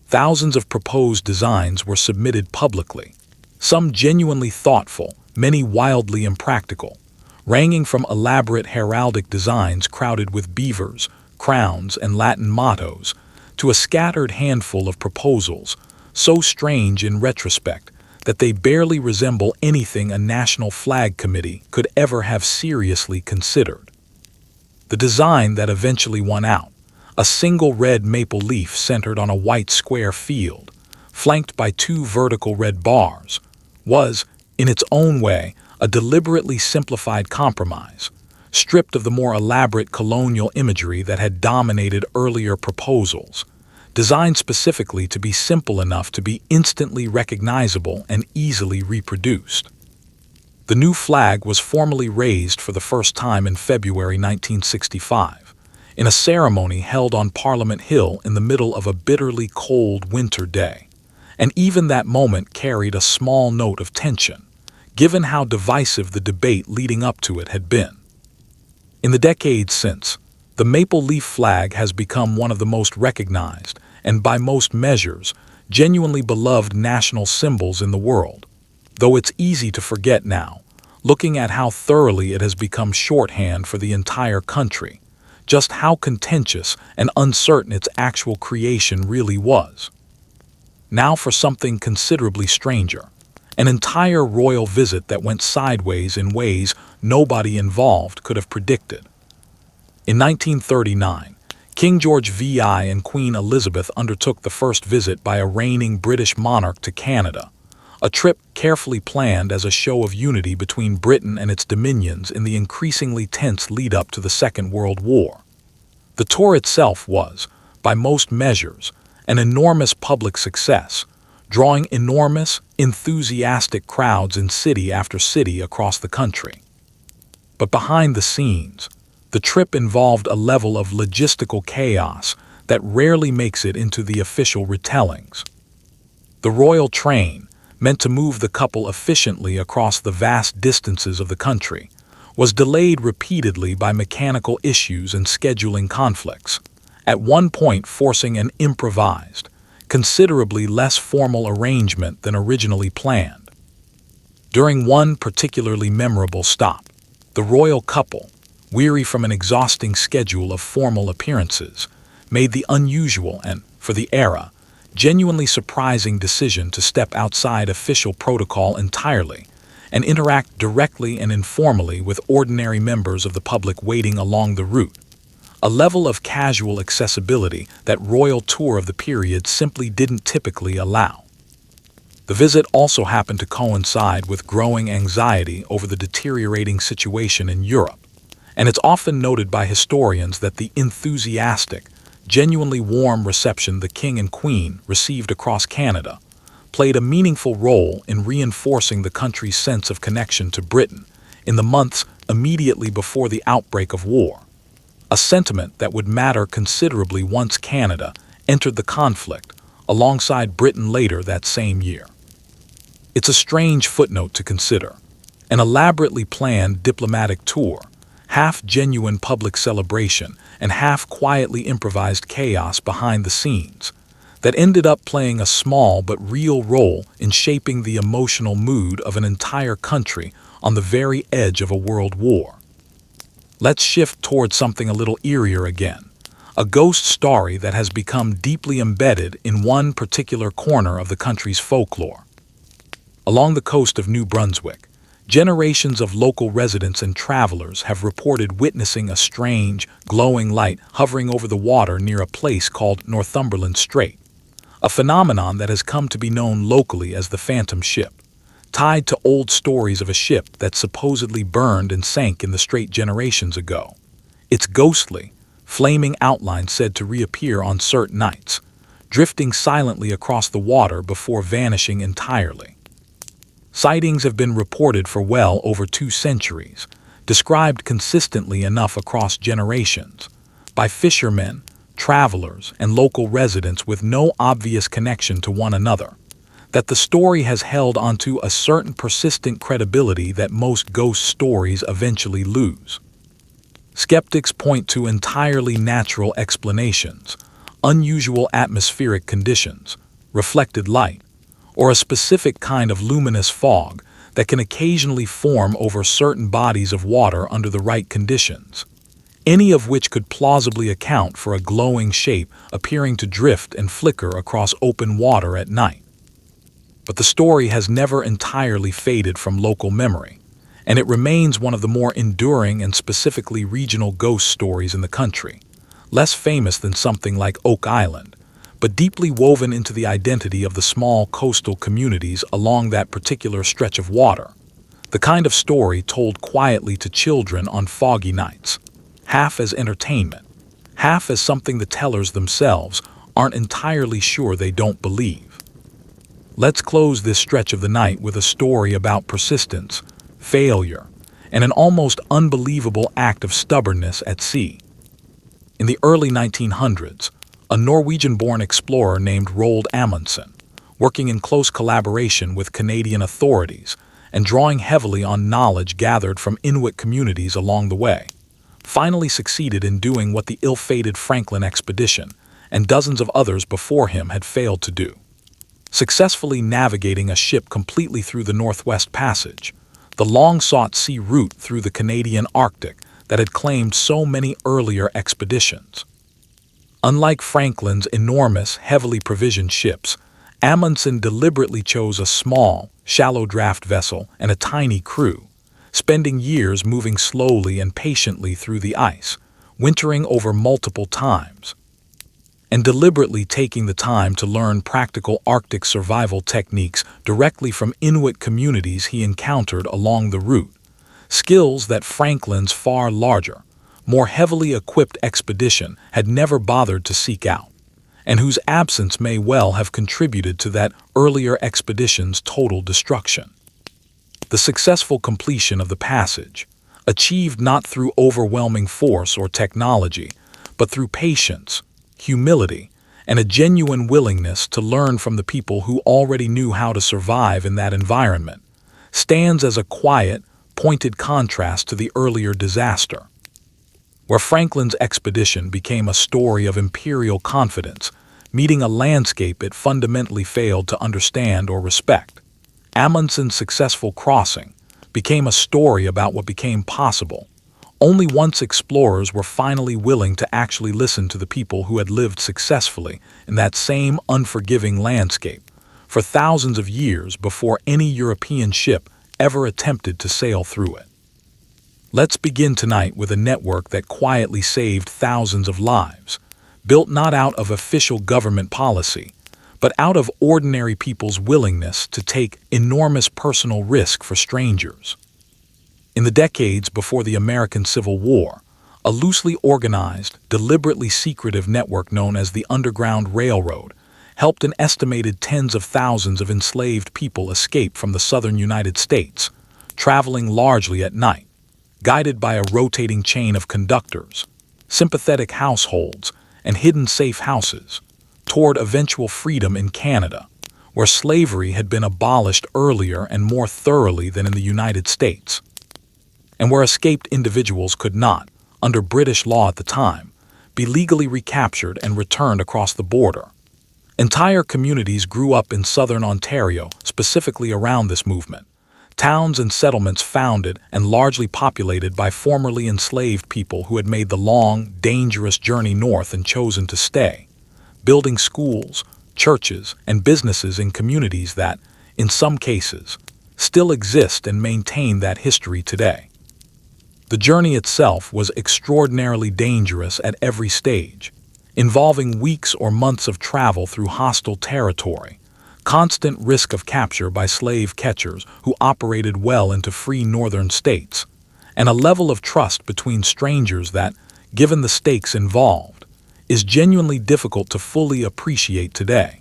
Thousands of proposed designs were submitted publicly, some genuinely thoughtful, many wildly impractical, ranging from elaborate heraldic designs crowded with beavers, crowns, and Latin mottos, to a scattered handful of proposals, so strange in retrospect that they barely resemble anything a National Flag Committee could ever have seriously considered. The design that eventually won out, a single red maple leaf centered on a white square field, flanked by two vertical red bars, was, in its own way, a deliberately simplified compromise, stripped of the more elaborate colonial imagery that had dominated earlier proposals, designed specifically to be simple enough to be instantly recognizable and easily reproduced. The new flag was formally raised for the first time in February 1965, in a ceremony held on Parliament Hill in the middle of a bitterly cold winter day, and even that moment carried a small note of tension, given how divisive the debate leading up to it had been. In the decades since, the maple leaf flag has become one of the most recognized and, by most measures, genuinely beloved national symbols in the world, though it's easy to forget now, looking at how thoroughly it has become shorthand for the entire country, just how contentious and uncertain its actual creation really was. Now for something considerably stranger. An entire royal visit that went sideways in ways nobody involved could have predicted. In 1939, King George VI and Queen Elizabeth undertook the first visit by a reigning British monarch to Canada, a trip carefully planned as a show of unity between Britain and its dominions in the increasingly tense lead-up to the Second World War. The tour itself was, by most measures, an enormous public success, drawing enormous, enthusiastic crowds in city after city across the country. But behind the scenes, the trip involved a level of logistical chaos that rarely makes it into the official retellings. The royal train, meant to move the couple efficiently across the vast distances of the country, was delayed repeatedly by mechanical issues and scheduling conflicts, at one point forcing an improvised, considerably less formal arrangement than originally planned. During one particularly memorable stop, the royal couple, weary from an exhausting schedule of formal appearances, made the unusual and, for the era, genuinely surprising decision to step outside official protocol entirely and interact directly and informally with ordinary members of the public waiting along the route, a level of casual accessibility that royal tour of the period simply didn't typically allow. The visit also happened to coincide with growing anxiety over the deteriorating situation in Europe, and it's often noted by historians that the enthusiastic, genuinely warm reception the King and Queen received across Canada played a meaningful role in reinforcing the country's sense of connection to Britain in the months immediately before the outbreak of war, a sentiment that would matter considerably once Canada entered the conflict alongside Britain later that same year. It's a strange footnote to consider, an elaborately planned diplomatic tour, half genuine public celebration and half quietly improvised chaos behind the scenes, that ended up playing a small but real role in shaping the emotional mood of an entire country on the very edge of a world war. Let's shift towards something a little eerier again, a ghost story that has become deeply embedded in one particular corner of the country's folklore. Along the coast of New Brunswick, generations of local residents and travelers have reported witnessing a strange, glowing light hovering over the water near a place called Northumberland Strait, a phenomenon that has come to be known locally as the Phantom Ship, tied to old stories of a ship that supposedly burned and sank in the strait generations ago. Its ghostly, flaming outline said to reappear on certain nights, drifting silently across the water before vanishing entirely. Sightings have been reported for well over 2 centuries, described consistently enough across generations, by fishermen, travelers, and local residents with no obvious connection to one another, that the story has held onto a certain persistent credibility that most ghost stories eventually lose. Skeptics point to entirely natural explanations, unusual atmospheric conditions, reflected light, or a specific kind of luminous fog that can occasionally form over certain bodies of water under the right conditions, any of which could plausibly account for a glowing shape appearing to drift and flicker across open water at night. But the story has never entirely faded from local memory, and it remains one of the more enduring and specifically regional ghost stories in the country, less famous than something like Oak Island, but deeply woven into the identity of the small coastal communities along that particular stretch of water, the kind of story told quietly to children on foggy nights, half as entertainment, half as something the tellers themselves aren't entirely sure they don't believe. Let's close this stretch of the night with a story about persistence, failure, and an almost unbelievable act of stubbornness at sea. In the early 1900s, a Norwegian-born explorer named Roald Amundsen, working in close collaboration with Canadian authorities and drawing heavily on knowledge gathered from Inuit communities along the way, finally succeeded in doing what the ill-fated Franklin expedition and dozens of others before him had failed to do: successfully navigating a ship completely through the Northwest Passage, the long-sought sea route through the Canadian Arctic that had claimed so many earlier expeditions. Unlike Franklin's enormous, heavily provisioned ships, Amundsen deliberately chose a small, shallow draft vessel and a tiny crew, spending years moving slowly and patiently through the ice, wintering over multiple times, and deliberately taking the time to learn practical Arctic survival techniques directly from Inuit communities he encountered along the route, skills that Franklin's far larger, more heavily equipped expedition had never bothered to seek out, and whose absence may well have contributed to that earlier expedition's total destruction. The successful completion of the passage, achieved not through overwhelming force or technology, but through patience, humility, and a genuine willingness to learn from the people who already knew how to survive in that environment, stands as a quiet, pointed contrast to the earlier disaster, where Franklin's expedition became a story of imperial confidence, meeting a landscape it fundamentally failed to understand or respect. Amundsen's successful crossing became a story about what became possible only once explorers were finally willing to actually listen to the people who had lived successfully in that same unforgiving landscape for thousands of years before any European ship ever attempted to sail through it. Let's begin tonight with a network that quietly saved thousands of lives, built not out of official government policy, but out of ordinary people's willingness to take enormous personal risk for strangers. In the decades before the American Civil War, a loosely organized, deliberately secretive network known as the Underground Railroad helped an estimated tens of thousands of enslaved people escape from the southern United States, traveling largely at night, guided by a rotating chain of conductors, sympathetic households, and hidden safe houses, toward eventual freedom in Canada, where slavery had been abolished earlier and more thoroughly than in the United States, and where escaped individuals could not, under British law at the time, be legally recaptured and returned across the border. Entire communities grew up in southern Ontario, specifically around this movement, towns and settlements founded and largely populated by formerly enslaved people who had made the long, dangerous journey north and chosen to stay, building schools, churches, and businesses in communities that, in some cases, still exist and maintain that history today. The journey itself was extraordinarily dangerous at every stage, involving weeks or months of travel through hostile territory, constant risk of capture by slave catchers who operated well into free northern states, and a level of trust between strangers that, given the stakes involved, is genuinely difficult to fully appreciate today.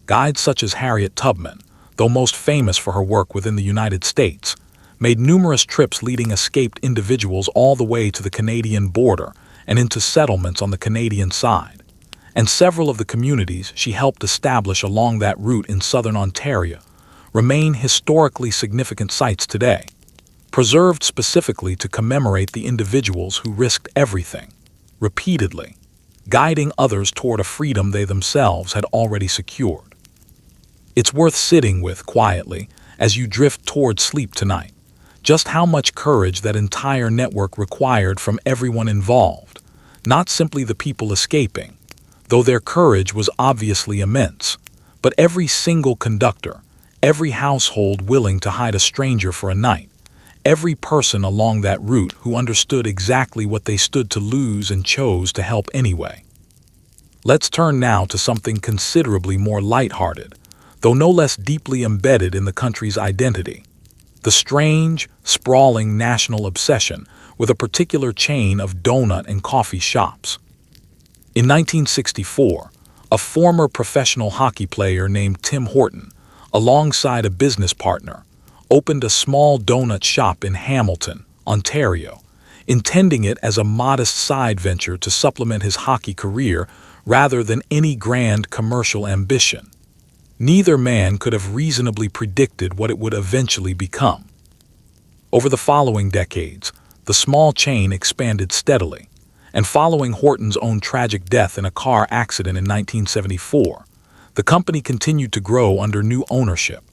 Guides such as Harriet Tubman, though most famous for her work within the United States, made numerous trips leading escaped individuals all the way to the Canadian border and into settlements on the Canadian side. And several of the communities she helped establish along that route in southern Ontario remain historically significant sites today, preserved specifically to commemorate the individuals who risked everything, repeatedly, guiding others toward a freedom they themselves had already secured. It's worth sitting with quietly as you drift toward sleep tonight, just how much courage that entire network required from everyone involved, not simply the people escaping, though their courage was obviously immense, but every single conductor, every household willing to hide a stranger for a night, every person along that route who understood exactly what they stood to lose and chose to help anyway. Let's turn now to something considerably more lighthearted, though no less deeply embedded in the country's identity: the strange, sprawling national obsession with a particular chain of donut and coffee shops. In 1964, a former professional hockey player named Tim Horton, alongside a business partner, opened a small donut shop in Hamilton, Ontario, intending it as a modest side venture to supplement his hockey career rather than any grand commercial ambition. Neither man could have reasonably predicted what it would eventually become. Over the following decades, the small chain expanded steadily, and following Horton's own tragic death in a car accident in 1974, the company continued to grow under new ownership,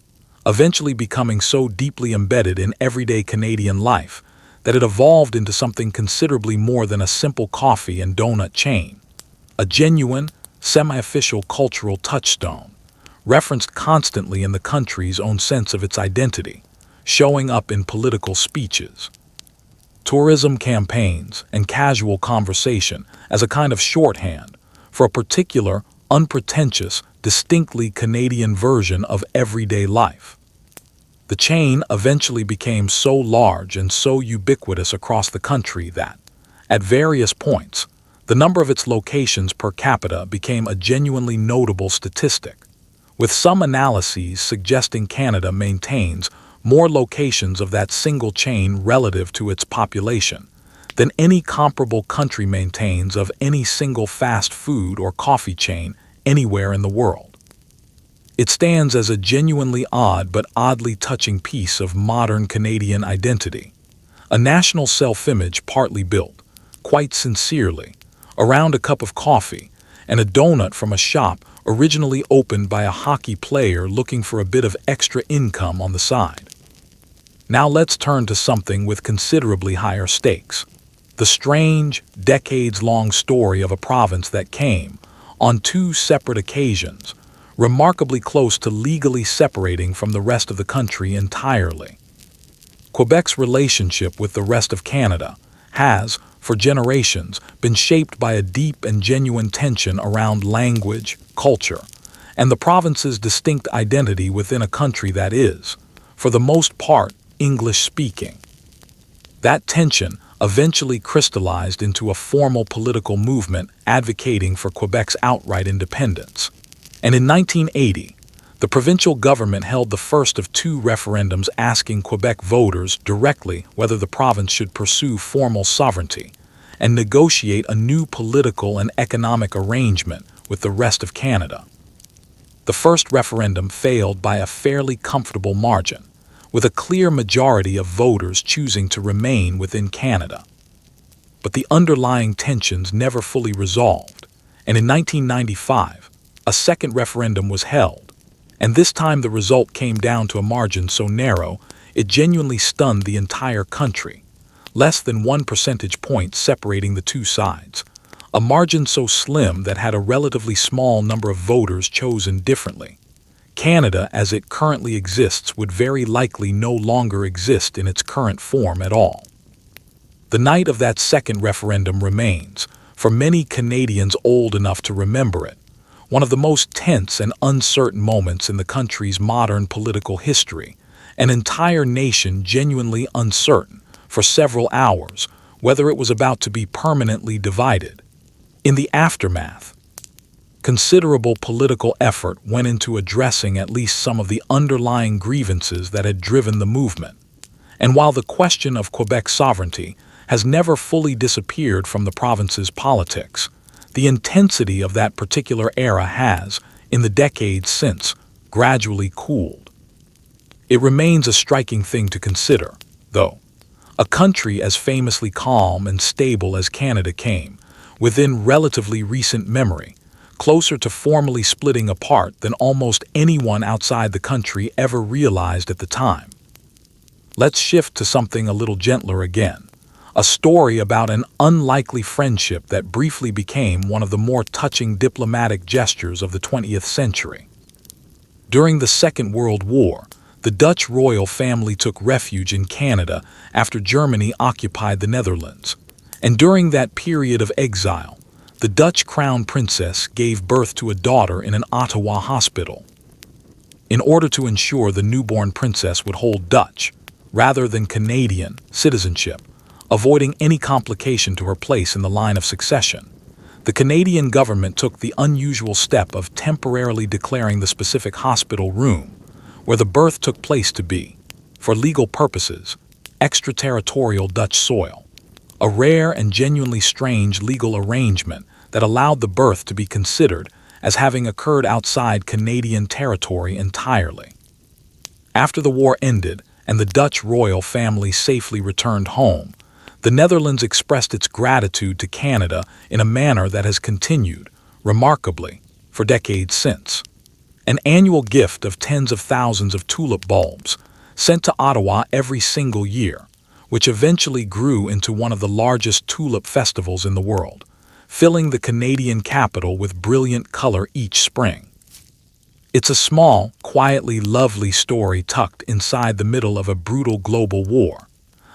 eventually becoming so deeply embedded in everyday Canadian life that it evolved into something considerably more than a simple coffee and donut chain, a genuine, semi-official cultural touchstone, referenced constantly in the country's own sense of its identity, showing up in political speeches, tourism campaigns, and casual conversation as a kind of shorthand for a particular, unpretentious, distinctly Canadian version of everyday life. The chain eventually became so large and so ubiquitous across the country that, at various points, the number of its locations per capita became a genuinely notable statistic, with some analyses suggesting Canada maintains more locations of that single chain relative to its population than any comparable country maintains of any single fast food or coffee chain anywhere in the world. It stands as a genuinely odd but oddly touching piece of modern Canadian identity, a national self-image partly built, quite sincerely, around a cup of coffee and a donut from a shop originally opened by a hockey player looking for a bit of extra income on the side. Now let's turn to something with considerably higher stakes: the strange, decades-long story of a province that came, on two separate occasions, remarkably close to legally separating from the rest of the country entirely. Quebec's relationship with the rest of Canada has, for generations, been shaped by a deep and genuine tension around language, culture, and the province's distinct identity within a country that is, for the most part, English-speaking. That tension eventually crystallized into a formal political movement advocating for Quebec's outright independence. And in 1980, the provincial government held the first of two referendums asking Quebec voters directly whether the province should pursue formal sovereignty and negotiate a new political and economic arrangement with the rest of Canada. The first referendum failed by a fairly comfortable margin, with a clear majority of voters choosing to remain within Canada. But the underlying tensions never fully resolved, and in 1995, a second referendum was held, and this time the result came down to a margin so narrow it genuinely stunned the entire country, less than 1 percentage point separating the two sides, a margin so slim that had a relatively small number of voters chosen differently. Canada, as it currently exists, would very likely no longer exist in its current form at all. The night of that second referendum remains, for many Canadians old enough to remember it, one of the most tense and uncertain moments in the country's modern political history, an entire nation genuinely uncertain, for several hours, whether it was about to be permanently divided. In the aftermath, considerable political effort went into addressing at least some of the underlying grievances that had driven the movement. And while the question of Quebec's sovereignty has never fully disappeared from the province's politics, the intensity of that particular era has, in the decades since, gradually cooled. It remains a striking thing to consider, though. A country as famously calm and stable as Canada came, within relatively recent memory, closer to formally splitting apart than almost anyone outside the country ever realized at the time. Let's shift to something a little gentler again. A story about an unlikely friendship that briefly became one of the more touching diplomatic gestures of the 20th century. During the Second World War, the Dutch royal family took refuge in Canada after Germany occupied the Netherlands. And during that period of exile, the Dutch crown princess gave birth to a daughter in an Ottawa hospital. In order to ensure the newborn princess would hold Dutch, rather than Canadian, citizenship, avoiding any complication to her place in the line of succession, the Canadian government took the unusual step of temporarily declaring the specific hospital room where the birth took place to be, for legal purposes, extraterritorial Dutch soil, a rare and genuinely strange legal arrangement that allowed the birth to be considered as having occurred outside Canadian territory entirely. After the war ended and the Dutch royal family safely returned home, the Netherlands expressed its gratitude to Canada in a manner that has continued, remarkably, for decades since. An annual gift of tens of thousands of tulip bulbs, sent to Ottawa every single year, which eventually grew into one of the largest tulip festivals in the world, filling the Canadian capital with brilliant color each spring. It's a small, quietly lovely story tucked inside the middle of a brutal global war,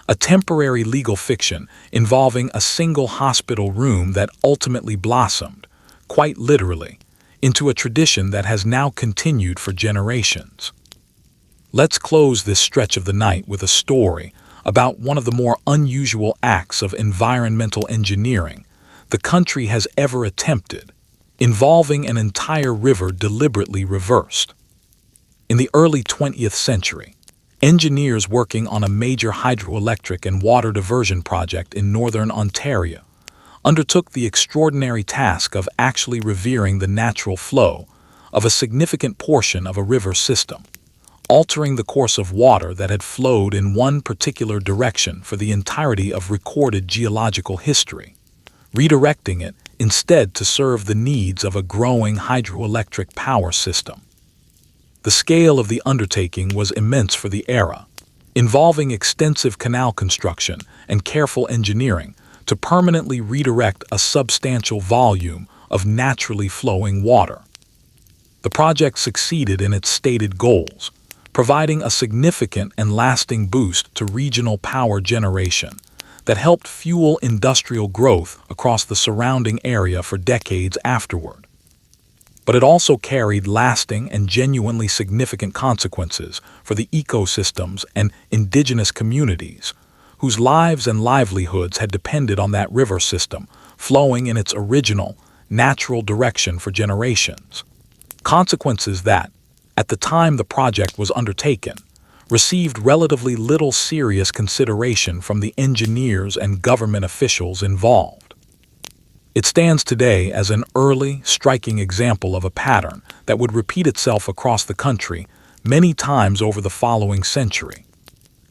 a temporary legal fiction involving a single hospital room that ultimately blossomed, quite literally, into a tradition that has now continued for generations. Let's close this stretch of the night with a story about one of the more unusual acts of environmental engineering the country has ever attempted, involving an entire river deliberately reversed. In the early 20th century, engineers working on a major hydroelectric and water diversion project in northern Ontario undertook the extraordinary task of actually revering the natural flow of a significant portion of a river system, altering the course of water that had flowed in one particular direction for the entirety of recorded geological history, redirecting it instead to serve the needs of a growing hydroelectric power system. The scale of the undertaking was immense for the era, involving extensive canal construction and careful engineering to permanently redirect a substantial volume of naturally flowing water. The project succeeded in its stated goals, providing a significant and lasting boost to regional power generation that helped fuel industrial growth across the surrounding area for decades afterward. But it also carried lasting and genuinely significant consequences for the ecosystems and indigenous communities whose lives and livelihoods had depended on that river system flowing in its original, natural direction for generations. Consequences that, at the time the project was undertaken, received relatively little serious consideration from the engineers and government officials involved. It stands today as an early, striking example of a pattern that would repeat itself across the country many times over the following century.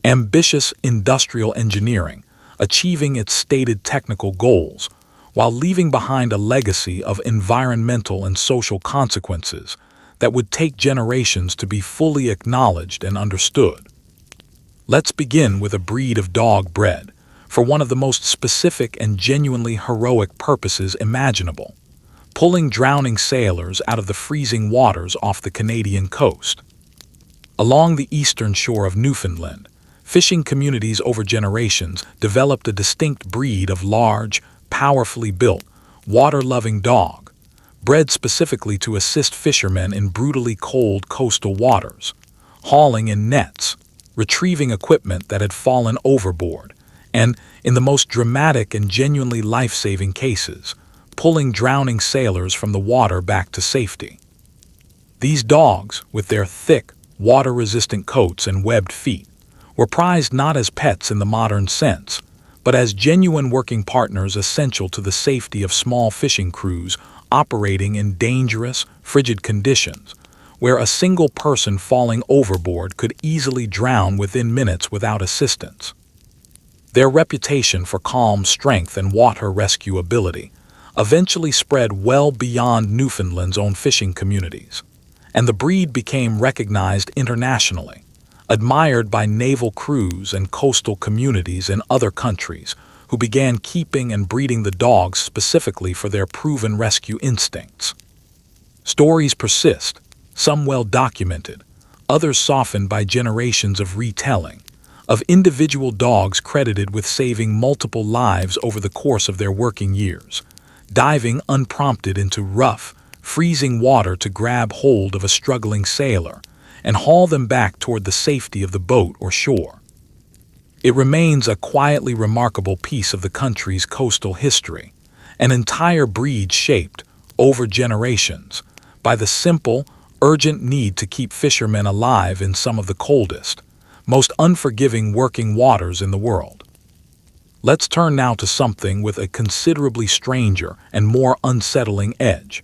Ambitious industrial engineering, achieving its stated technical goals, while leaving behind a legacy of environmental and social consequences that would take generations to be fully acknowledged and understood. Let's begin with a breed of dog bred for one of the most specific and genuinely heroic purposes imaginable, pulling drowning sailors out of the freezing waters off the Canadian coast. Along the eastern shore of Newfoundland, fishing communities over generations developed a distinct breed of large, powerfully built, water-loving dog, bred specifically to assist fishermen in brutally cold coastal waters, hauling in nets, retrieving equipment that had fallen overboard, and, in the most dramatic and genuinely life-saving cases, pulling drowning sailors from the water back to safety. These dogs, with their thick, water-resistant coats and webbed feet, were prized not as pets in the modern sense, but as genuine working partners essential to the safety of small fishing crews operating in dangerous, frigid conditions, where a single person falling overboard could easily drown within minutes without assistance. Their reputation for calm strength and water rescue ability eventually spread well beyond Newfoundland's own fishing communities, and the breed became recognized internationally, admired by naval crews and coastal communities in other countries who began keeping and breeding the dogs specifically for their proven rescue instincts. Stories persist, some well documented, others softened by generations of retelling, of individual dogs credited with saving multiple lives over the course of their working years, diving unprompted into rough, freezing water to grab hold of a struggling sailor and haul them back toward the safety of the boat or shore. It remains a quietly remarkable piece of the country's coastal history, an entire breed shaped, over generations, by the simple, urgent need to keep fishermen alive in some of the coldest, most unforgiving working waters in the world. Let's turn now to something with a considerably stranger and more unsettling edge.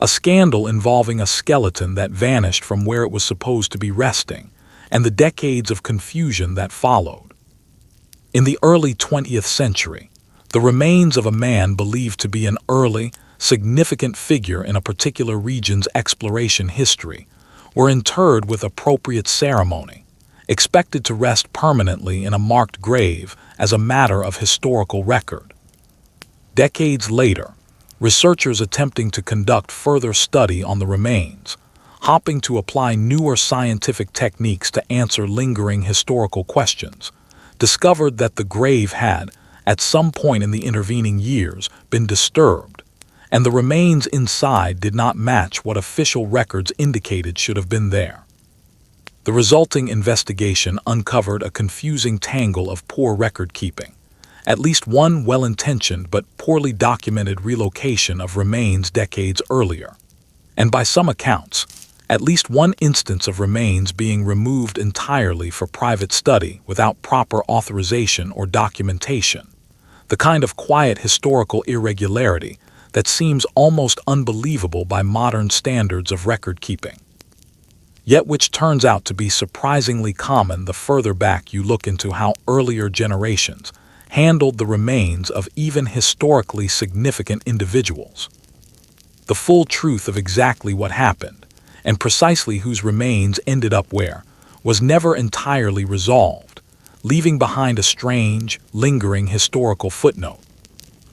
A scandal involving a skeleton that vanished from where it was supposed to be resting, and the decades of confusion that followed. In the early 20th century, the remains of a man believed to be an early, significant figure in a particular region's exploration history were interred with appropriate ceremony, expected to rest permanently in a marked grave as a matter of historical record. Decades later, researchers attempting to conduct further study on the remains, hoping to apply newer scientific techniques to answer lingering historical questions, discovered that the grave had, at some point in the intervening years, been disturbed, and the remains inside did not match what official records indicated should have been there. The resulting investigation uncovered a confusing tangle of poor record-keeping, at least one well-intentioned but poorly documented relocation of remains decades earlier, and by some accounts, at least one instance of remains being removed entirely for private study without proper authorization or documentation, the kind of quiet historical irregularity that seems almost unbelievable by modern standards of record-keeping, yet which turns out to be surprisingly common the further back you look into how earlier generations handled the remains of even historically significant individuals. The full truth of exactly what happened, and precisely whose remains ended up where, was never entirely resolved, leaving behind a strange, lingering historical footnote.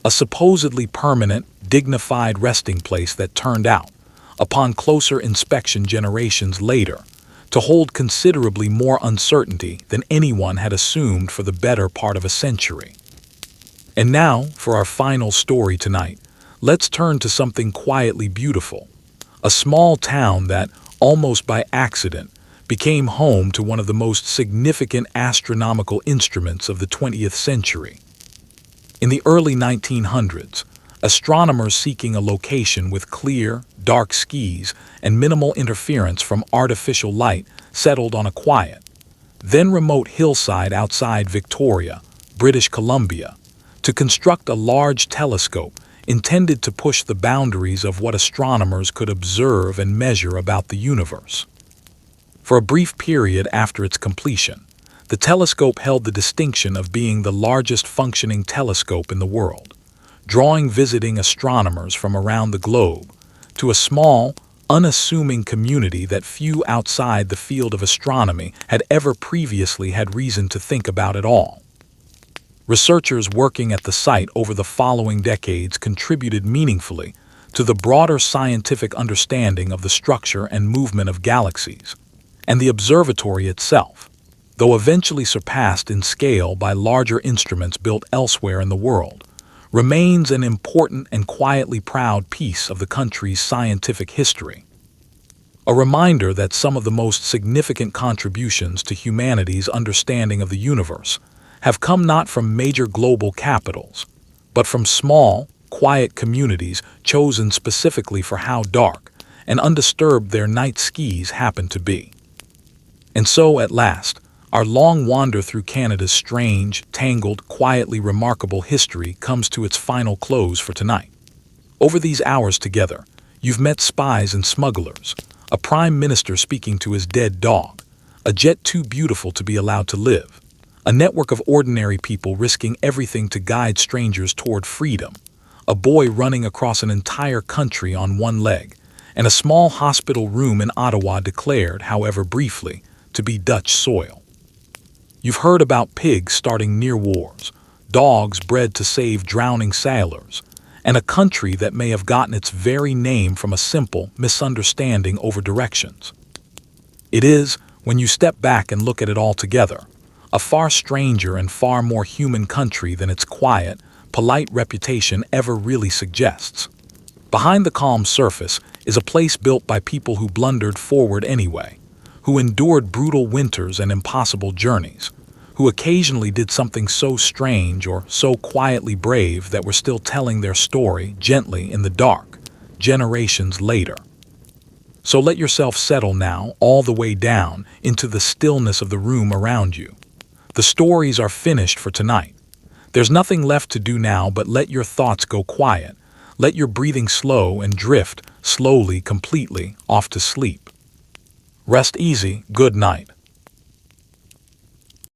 A supposedly permanent, dignified resting place that turned out, upon closer inspection generations later, to hold considerably more uncertainty than anyone had assumed for the better part of a century. And now, for our final story tonight, let's turn to something quietly beautiful. A small town that, almost by accident, became home to one of the most significant astronomical instruments of the 20th century. In the early 1900s, astronomers seeking a location with clear, dark skies and minimal interference from artificial light settled on a quiet, then remote hillside outside Victoria, British Columbia, to construct a large telescope intended to push the boundaries of what astronomers could observe and measure about the universe. For a brief period after its completion, the telescope held the distinction of being the largest functioning telescope in the world, drawing visiting astronomers from around the globe to a small, unassuming community that few outside the field of astronomy had ever previously had reason to think about at all. Researchers working at the site over the following decades contributed meaningfully to the broader scientific understanding of the structure and movement of galaxies, and the observatory itself, though eventually surpassed in scale by larger instruments built elsewhere in the world, remains an important and quietly proud piece of the country's scientific history. A reminder that some of the most significant contributions to humanity's understanding of the universe have come not from major global capitals, but from small, quiet communities chosen specifically for how dark and undisturbed their night skis happen to be. And so, at last, our long wander through Canada's strange, tangled, quietly remarkable history comes to its final close for tonight. Over these hours together, you've met spies and smugglers, a prime minister speaking to his dead dog, a jet too beautiful to be allowed to live, a network of ordinary people risking everything to guide strangers toward freedom, a boy running across an entire country on one leg, and a small hospital room in Ottawa declared, however briefly, to be Dutch soil. You've heard about pigs starting near wars, dogs bred to save drowning sailors, and a country that may have gotten its very name from a simple misunderstanding over directions. It is, when you step back and look at it all together, a far stranger and far more human country than its quiet, polite reputation ever really suggests. Behind the calm surface is a place built by people who blundered forward anyway, who endured brutal winters and impossible journeys, who occasionally did something so strange or so quietly brave that we're still telling their story gently in the dark, generations later. So let yourself settle now all the way down into the stillness of the room around you. The stories are finished for tonight. There's nothing left to do now but let your thoughts go quiet, let your breathing slow and drift slowly, completely off to sleep. Rest easy, good night.